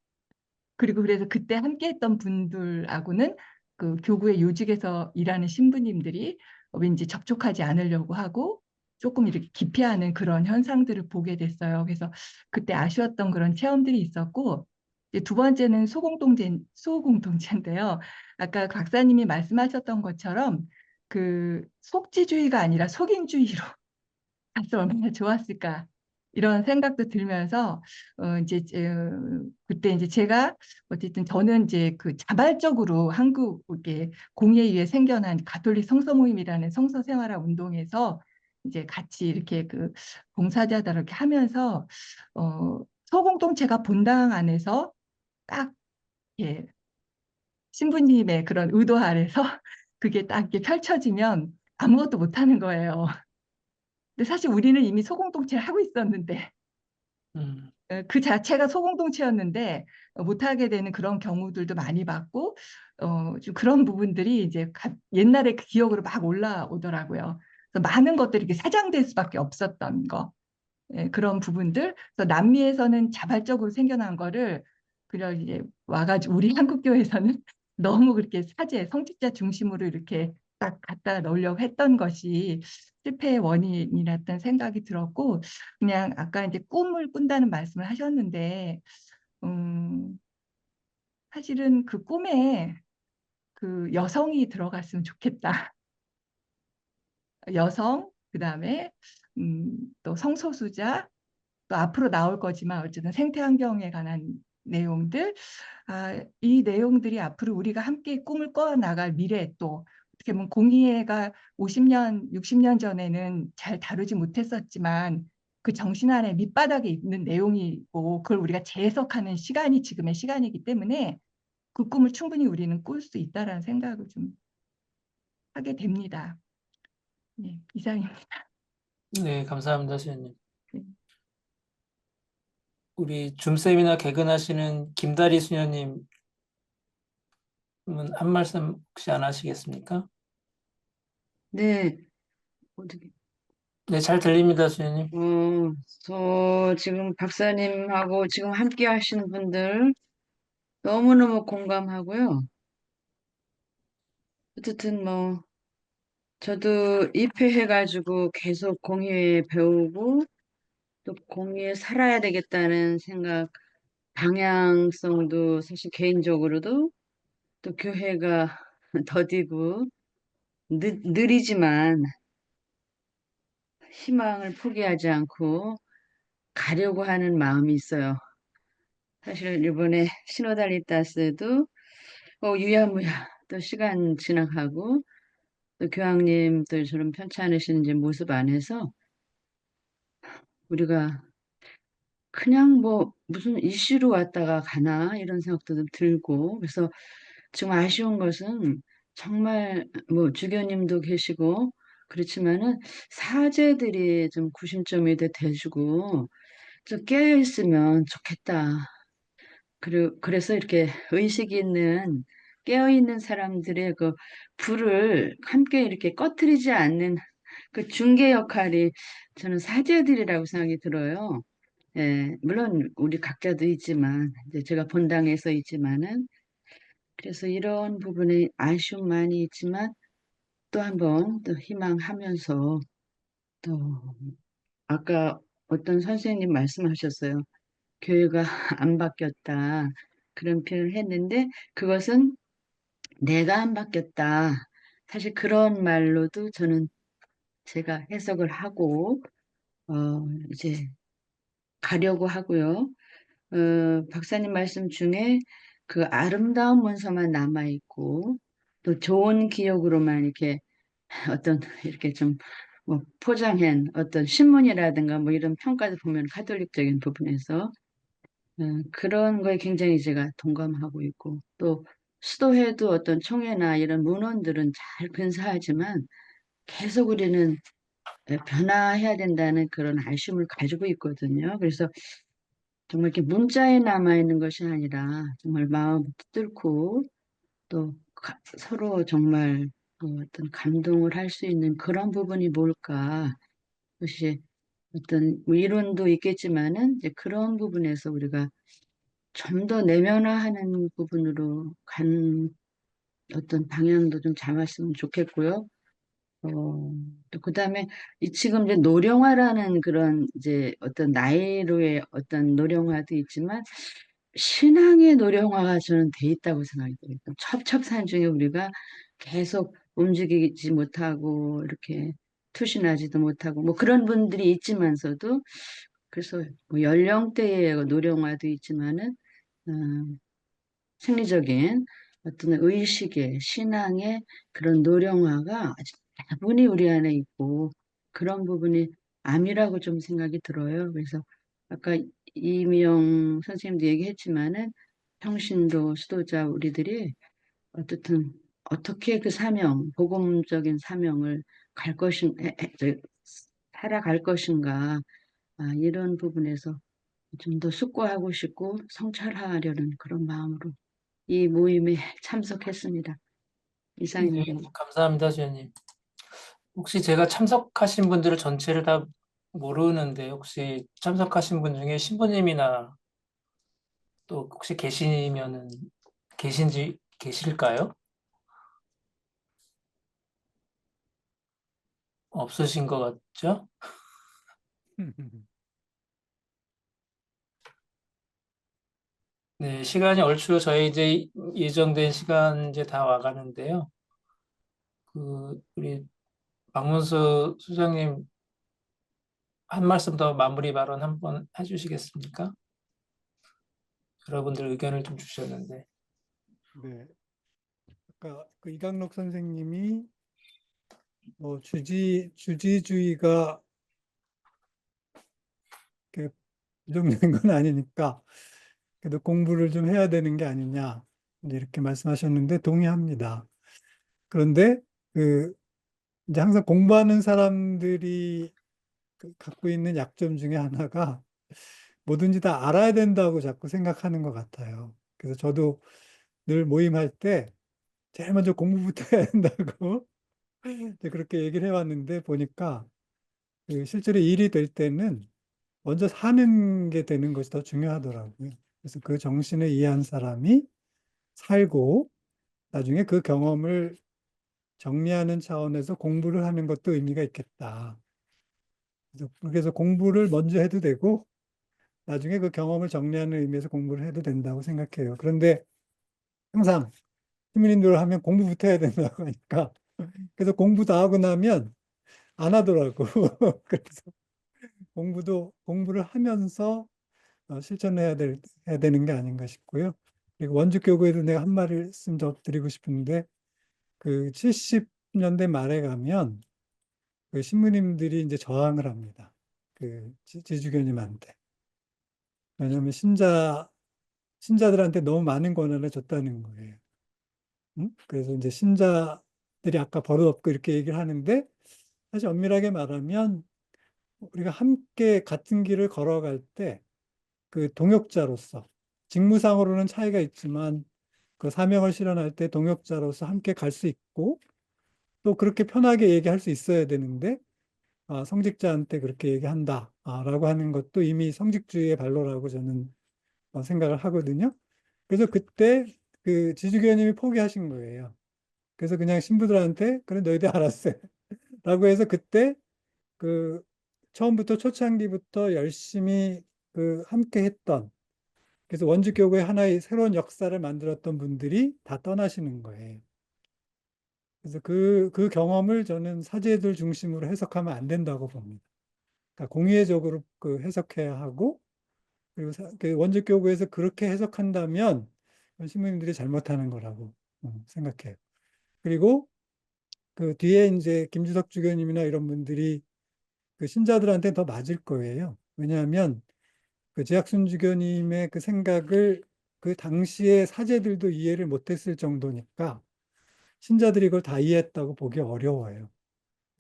그리고 그래서 그때 함께했던 분들하고는 그 교구의 요직에서 일하는 신부님들이 왠지 접촉하지 않으려고 하고 조금 이렇게 기피하는 그런 현상들을 보게 됐어요. 그래서 그때 아쉬웠던 그런 체험들이 있었고 이제 두 번째는 소공동체인데요. 아까 박사님이 말씀하셨던 것처럼 그 속지주의가 아니라 속인주의로 갔으면 얼마나 좋았을까 이런 생각도 들면서 그때 이제 제가 어쨌든 저는 이제 그 자발적으로 한국의 공의에 의해 생겨난 가톨릭 성서 모임이라는 성서 생활화 운동에서 이제 같이 이렇게 그 봉사자들 이렇게 하면서 소공동체가 본당 안에서 딱 예, 신부님의 그런 의도 아래서 그게 딱 이렇게 펼쳐지면 아무것도 못하는 거예요. 근데 사실 우리는 이미 소공동체를 하고 있었는데 그 자체가 소공동체였는데 못하게 되는 그런 경우들도 많이 봤고 좀 그런 부분들이 이제 옛날에 그 기억으로 막 올라오더라고요. 그래서 많은 것들이 이렇게 사장될 수밖에 없었던 거. 예, 그런 부분들. 그래서 남미에서는 자발적으로 생겨난 거를 그냥 이제 와가지고 우리 한국교회에서는 너무 그렇게 성직자 중심으로 이렇게 딱 갖다 놓으려고 했던 것이 실패의 원인이랐던 생각이 들었고 그냥 아까 이제 꿈을 꾼다는 말씀을 하셨는데 사실은 그 꿈에 그 여성이 들어갔으면 좋겠다. 여성, 그다음에 또 성소수자, 또 앞으로 나올 거지만 어쨌든 생태 환경에 관한 내용들, 이 내용들이 앞으로 우리가 함께 꿈을 꿔 나갈 미래 또 어떻게 보면 공의회가 50년, 60년 전에는 잘 다루지 못했었지만 그 정신 안에 밑바닥에 있는 내용이고 그걸 우리가 재해석하는 시간이 지금의 시간이기 때문에 그 꿈을 충분히 우리는 꿀 수 있다라는 생각을 좀 하게 됩니다. 네, 이상입니다. 네, 감사합니다, 수현님. 네. 우리 줌 세미나 개근하시는 김다리 수녀님은 한 말씀 혹시 안 하시겠습니까? 네, 어떻게, 네, 잘 들립니다, 수녀님. 저 지금 박사님하고 지금 함께 하시는 분들 너무너무 공감하고요. 어쨌든 뭐, 저도 입회해가지고 계속 공예 배우고 또 공예 살아야 되겠다는 생각, 방향성도 사실 개인적으로도 또 교회가 더디고 느리지만 희망을 포기하지 않고 가려고 하는 마음이 있어요. 사실 이번에 시노달리 따스도 유야무야 또 시간 지나가고 또 교황님들 저런 편찮으신 이제 모습 안에서 우리가 그냥 뭐 무슨 이슈로 왔다가 가나 이런 생각도 좀 들고 그래서 지금 아쉬운 것은 정말 뭐 주교님도 계시고 그렇지만은 사제들이 좀 구심점이 돼주고 좀 깨어 있으면 좋겠다. 그래서 이렇게 의식 있는 깨어 있는 사람들의 그 불을 함께 이렇게 꺼트리지 않는 그 중개 역할이 저는 사제들이라고 생각이 들어요. 예, 물론 우리 각자도 있지만 이제 제가 본당에서 있지만은 그래서 이런 부분에 아쉬움 많이 있지만 또 한번 또 희망하면서 또 아까 어떤 선생님 말씀하셨어요. 교회가 안 바뀌었다. 그런 표현을 했는데 그것은 내가 안 바뀌었다. 사실 그런 말로도 저는 제가 해석을 하고 이제 가려고 하고요. 박사님 말씀 중에 그 아름다운 문서만 남아있고 또 좋은 기억으로만 이렇게 어떤 이렇게 좀 뭐 포장한 어떤 신문이라든가 뭐 이런 평가를 보면 가톨릭적인 부분에서 그런 거에 굉장히 제가 동감하고 있고 또 수도회도 어떤 총회나 이런 문헌들은 잘 근사하지만 계속 우리는 변화해야 된다는 그런 아쉬움을 가지고 있거든요. 그래서 정말 이렇게 문자에 남아있는 것이 아니라 정말 마음 뚫고 또 서로 정말 어떤 감동을 할 수 있는 그런 부분이 뭘까. 그것이 어떤 뭐 이론도 있겠지만은 이제 그런 부분에서 우리가 좀 더 내면화하는 부분으로 간 어떤 방향도 좀 잡았으면 좋겠고요. 또 그다음에 지금 이제 노령화라는 그런 이제 어떤 나이로의 어떤 노령화도 있지만 신앙의 노령화가 저는 돼 있다고 생각이 들어요. 첩첩산 중에 우리가 계속 움직이지 못하고 이렇게 투신하지도 못하고 뭐 그런 분들이 있지만서도 그래서 뭐 연령대의 노령화도 있지만은 생리적인 어떤 의식의 신앙의 그런 노령화가 아직 다분히 우리 안에 있고 그런 부분이 암이라고 좀 생각이 들어요. 그래서 아까 이미영 선생님도 얘기했지만은 평신도 수도자 우리들이 어떻든 어떻게 그 사명, 복음적인 사명을 갈 살아갈 것인가 이런 부분에서 좀 더 숙고하고 싶고 성찰하려는 그런 마음으로 이 모임에 참석했습니다. 네, 이상입니다. 감사합니다, 주연님. 혹시 제가 참석하신 분들을 전체를 다 모르는데 혹시 참석하신 분 중에 신부님이나 또 혹시 계실까요? 없으신 것 같죠? 네, 시간이 얼추 저희 이제 예정된 시간 이제 다 와가는데요. 우리 박문수 수장님 한 말씀 더 마무리 발언 한번 해주시겠습니까? 여러분들 의견을 좀 주셨는데. 네. 아까 그 이강록 선생님이 뭐 주지주의가 이렇게 부정된 건 아니니까 그래도 공부를 좀 해야 되는 게 아니냐 이제 이렇게 말씀하셨는데 동의합니다. 그런데 그 이제 항상 공부하는 사람들이 갖고 있는 약점 중에 하나가 뭐든지 다 알아야 된다고 자꾸 생각하는 것 같아요. 그래서 저도 늘 모임할 때 제일 먼저 공부부터 해야 된다고 이제 그렇게 얘기를 해왔는데 보니까 그 실제로 일이 될 때는 먼저 사는 게 되는 것이 더 중요하더라고요. 그래서 그 정신을 이해한 사람이 살고 나중에 그 경험을 정리하는 차원에서 공부를 하는 것도 의미가 있겠다. 그래서 공부를 먼저 해도 되고 나중에 그 경험을 정리하는 의미에서 공부를 해도 된다고 생각해요. 그런데 항상 시민인도를 하면 공부부터 해야 된다고 하니까 그래서 공부 다 하고 나면 안 하더라고. 그래서 공부를 하면서 해야 되는 게 아닌가 싶고요. 그리고 원주교구에도 내가 한 말씀 더 드리고 싶은데, 그 70년대 말에 가면 그 신부님들이 이제 저항을 합니다. 그 지주교님한테. 왜냐하면 신자들한테 너무 많은 권한을 줬다는 거예요. 응? 그래서 이제 신자들이 아까 버릇없고 이렇게 얘기를 하는데, 사실 엄밀하게 말하면 우리가 함께 같은 길을 걸어갈 때 그 동역자로서, 직무상으로는 차이가 있지만 그 사명을 실현할 때 동역자로서 함께 갈 수 있고, 또 그렇게 편하게 얘기할 수 있어야 되는데, 성직자한테 그렇게 얘기한다라고 하는 것도 이미 성직주의의 발로라고 저는 생각을 하거든요. 그래서 그때 그 지주교님이 포기하신 거예요. 그래서 그냥 신부들한테 그래 너희들 알았어 라고 해서 그때 그 처음부터 초창기부터 열심히 그 함께 했던, 그래서 원주교구의 하나의 새로운 역사를 만들었던 분들이 다 떠나시는 거예요. 그래서 그 경험을 저는 사제들 중심으로 해석하면 안 된다고 봅니다. 그러니까 공의회적으로 그 해석해야 하고, 그리고 그 원주교구에서 그렇게 해석한다면 신부님들이 잘못하는 거라고 생각해요. 그리고 그 뒤에 이제 김주석 주교님이나 이런 분들이 그 신자들한테 더 맞을 거예요. 왜냐하면 그 제약순 주교님의 그 생각을 그 당시에 사제들도 이해를 못했을 정도니까 신자들이 그걸 다 이해했다고 보기 어려워요.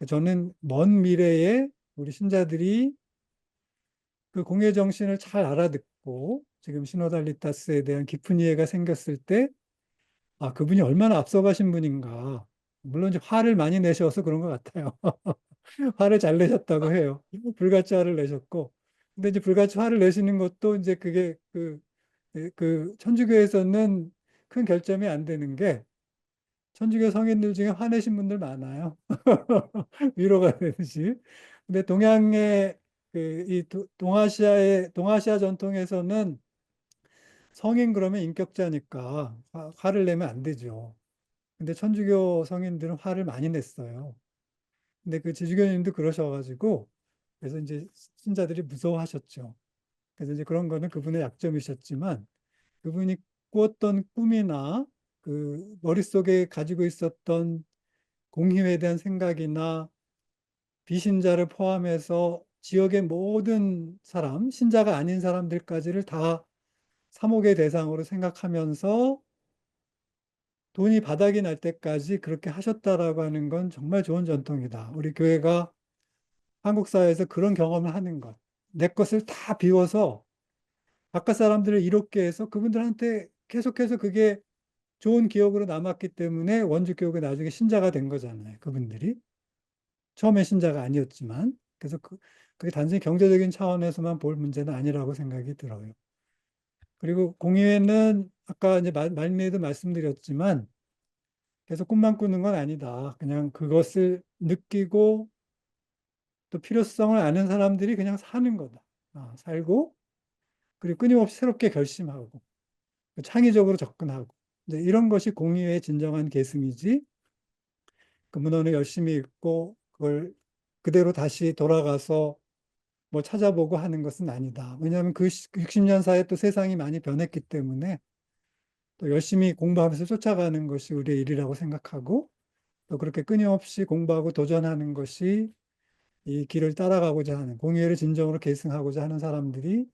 저는 먼 미래에 우리 신자들이 그 공예 정신을 잘 알아듣고 지금 시노달리타스에 대한 깊은 이해가 생겼을 때, 그분이 얼마나 앞서가신 분인가. 물론 이제 화를 많이 내셔서 그런 것 같아요. 화를 잘 내셨다고 해요. 불같이 화를 내셨고. 근데 이제 불같이 화를 내시는 것도 이제 그게 그 천주교에서는 큰 결점이 안 되는 게, 천주교 성인들 중에 화내신 분들 많아요. 위로가 되듯이. 근데 동양의 이 동아시아 전통에서는 성인 그러면 인격자니까 화를 내면 안 되죠. 근데 천주교 성인들은 화를 많이 냈어요. 근데 그 지주교님도 그러셔가지고, 그래서 이제 신자들이 무서워하셨죠. 그래서 이제 그런 거는 그분의 약점이셨지만, 그분이 꾸었던 꿈이나 그 머릿속에 가지고 있었던 공의회에 대한 생각이나 비신자를 포함해서 지역의 모든 사람, 신자가 아닌 사람들까지를 다 사목의 대상으로 생각하면서 돈이 바닥이 날 때까지 그렇게 하셨다라고 하는 건 정말 좋은 전통이다. 우리 교회가 한국 사회에서 그런 경험을 하는 것. 내 것을 다 비워서 바깥 사람들을 이롭게 해서 그분들한테 계속해서 그게 좋은 기억으로 남았기 때문에 원주교육이 나중에 신자가 된 거잖아요. 그분들이. 처음에 신자가 아니었지만. 그래서 그게 단순히 경제적인 차원에서만 볼 문제는 아니라고 생각이 들어요. 그리고 공의회는 아까 이제 말미에도 말씀드렸지만 계속 꿈만 꾸는 건 아니다. 그냥 그것을 느끼고 또 필요성을 아는 사람들이 그냥 사는 거다. 살고, 그리고 끊임없이 새롭게 결심하고 창의적으로 접근하고, 이제 이런 것이 공의회의 진정한 계승이지, 그 문헌을 열심히 읽고 그걸 그대로 다시 돌아가서 뭐 찾아보고 하는 것은 아니다. 왜냐하면 그 60년 사이에 또 세상이 많이 변했기 때문에 또 열심히 공부하면서 쫓아가는 것이 우리의 일이라고 생각하고, 또 그렇게 끊임없이 공부하고 도전하는 것이 이 길을 따라가고자 하는, 공의회를 진정으로 계승하고자 하는 사람들이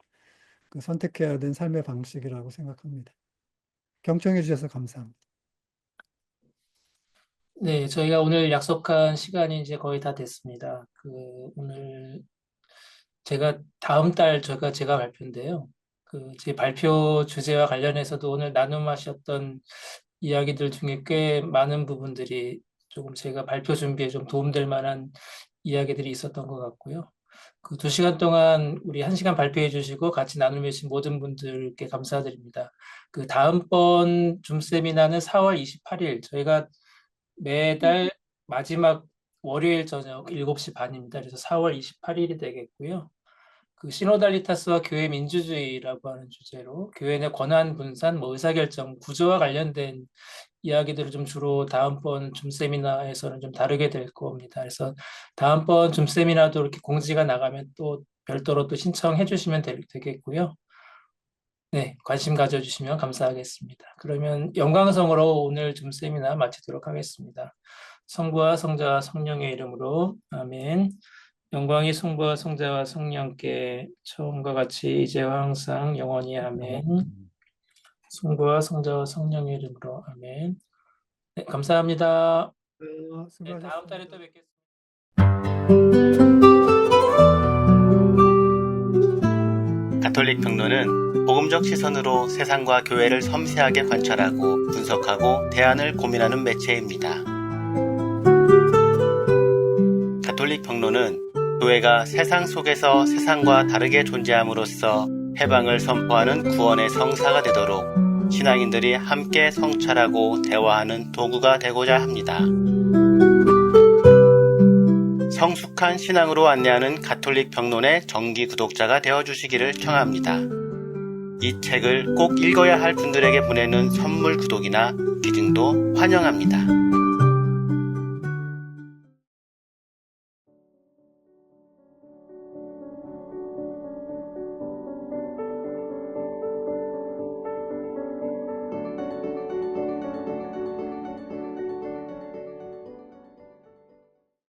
그 선택해야 된 삶의 방식이라고 생각합니다. 경청해 주셔서 감사합니다. 네, 저희가 오늘 약속한 시간이 이제 거의 다 됐습니다. 오늘 다음 달 제가 발표인데요. 제 발표 주제와 관련해서도 오늘 나눔하셨던 이야기들 중에 꽤 많은 부분들이 조금 제가 발표 준비에 좀 도움될 만한 이야기들이 있었던 것 같고요. 그 2시간 동안 우리 1시간 발표해 주시고 같이 나눔해 주신 모든 분들께 감사드립니다. 그 다음번 줌 세미나는 4월 28일, 저희가 매달 마지막 월요일 저녁 7시 반입니다. 그래서 4월 28일이 되겠고요. 그 시노달리타스와 교회 민주주의라고 하는 주제로 교회 내 권한 분산, 의사결정, 구조와 관련된 이야기들을 좀 주로 다음번 줌 세미나에서는 좀 다루게 될 겁니다. 그래서 다음번 줌 세미나도 이렇게 공지가 나가면 또 별도로 또 신청해 주시면 되겠고요. 네, 관심 가져주시면 감사하겠습니다. 그러면 영광성으로 오늘 좀 세미나 마치도록 하겠습니다. 성부와 성자와 성령의 이름으로 아멘. 영광이 성부와 성자와 성령께 처음과 같이 이제와 항상 영원히 아멘. 성부와 성자와 성령의 이름으로 아멘. 네, 감사합니다. 네, 다음 달에 또 뵙겠습니다. 가톨릭 평론은 복음적 시선으로 세상과 교회를 섬세하게 관찰하고 분석하고 대안을 고민하는 매체입니다. 가톨릭 평론은 교회가 세상 속에서 세상과 다르게 존재함으로써 해방을 선포하는 구원의 성사가 되도록 신앙인들이 함께 성찰하고 대화하는 도구가 되고자 합니다. 성숙한 신앙으로 안내하는 가톨릭 평론의 정기 구독자가 되어주시기를 청합니다. 이 책을 꼭 읽어야 할 분들에게 보내는 선물 구독이나 기증도 환영합니다.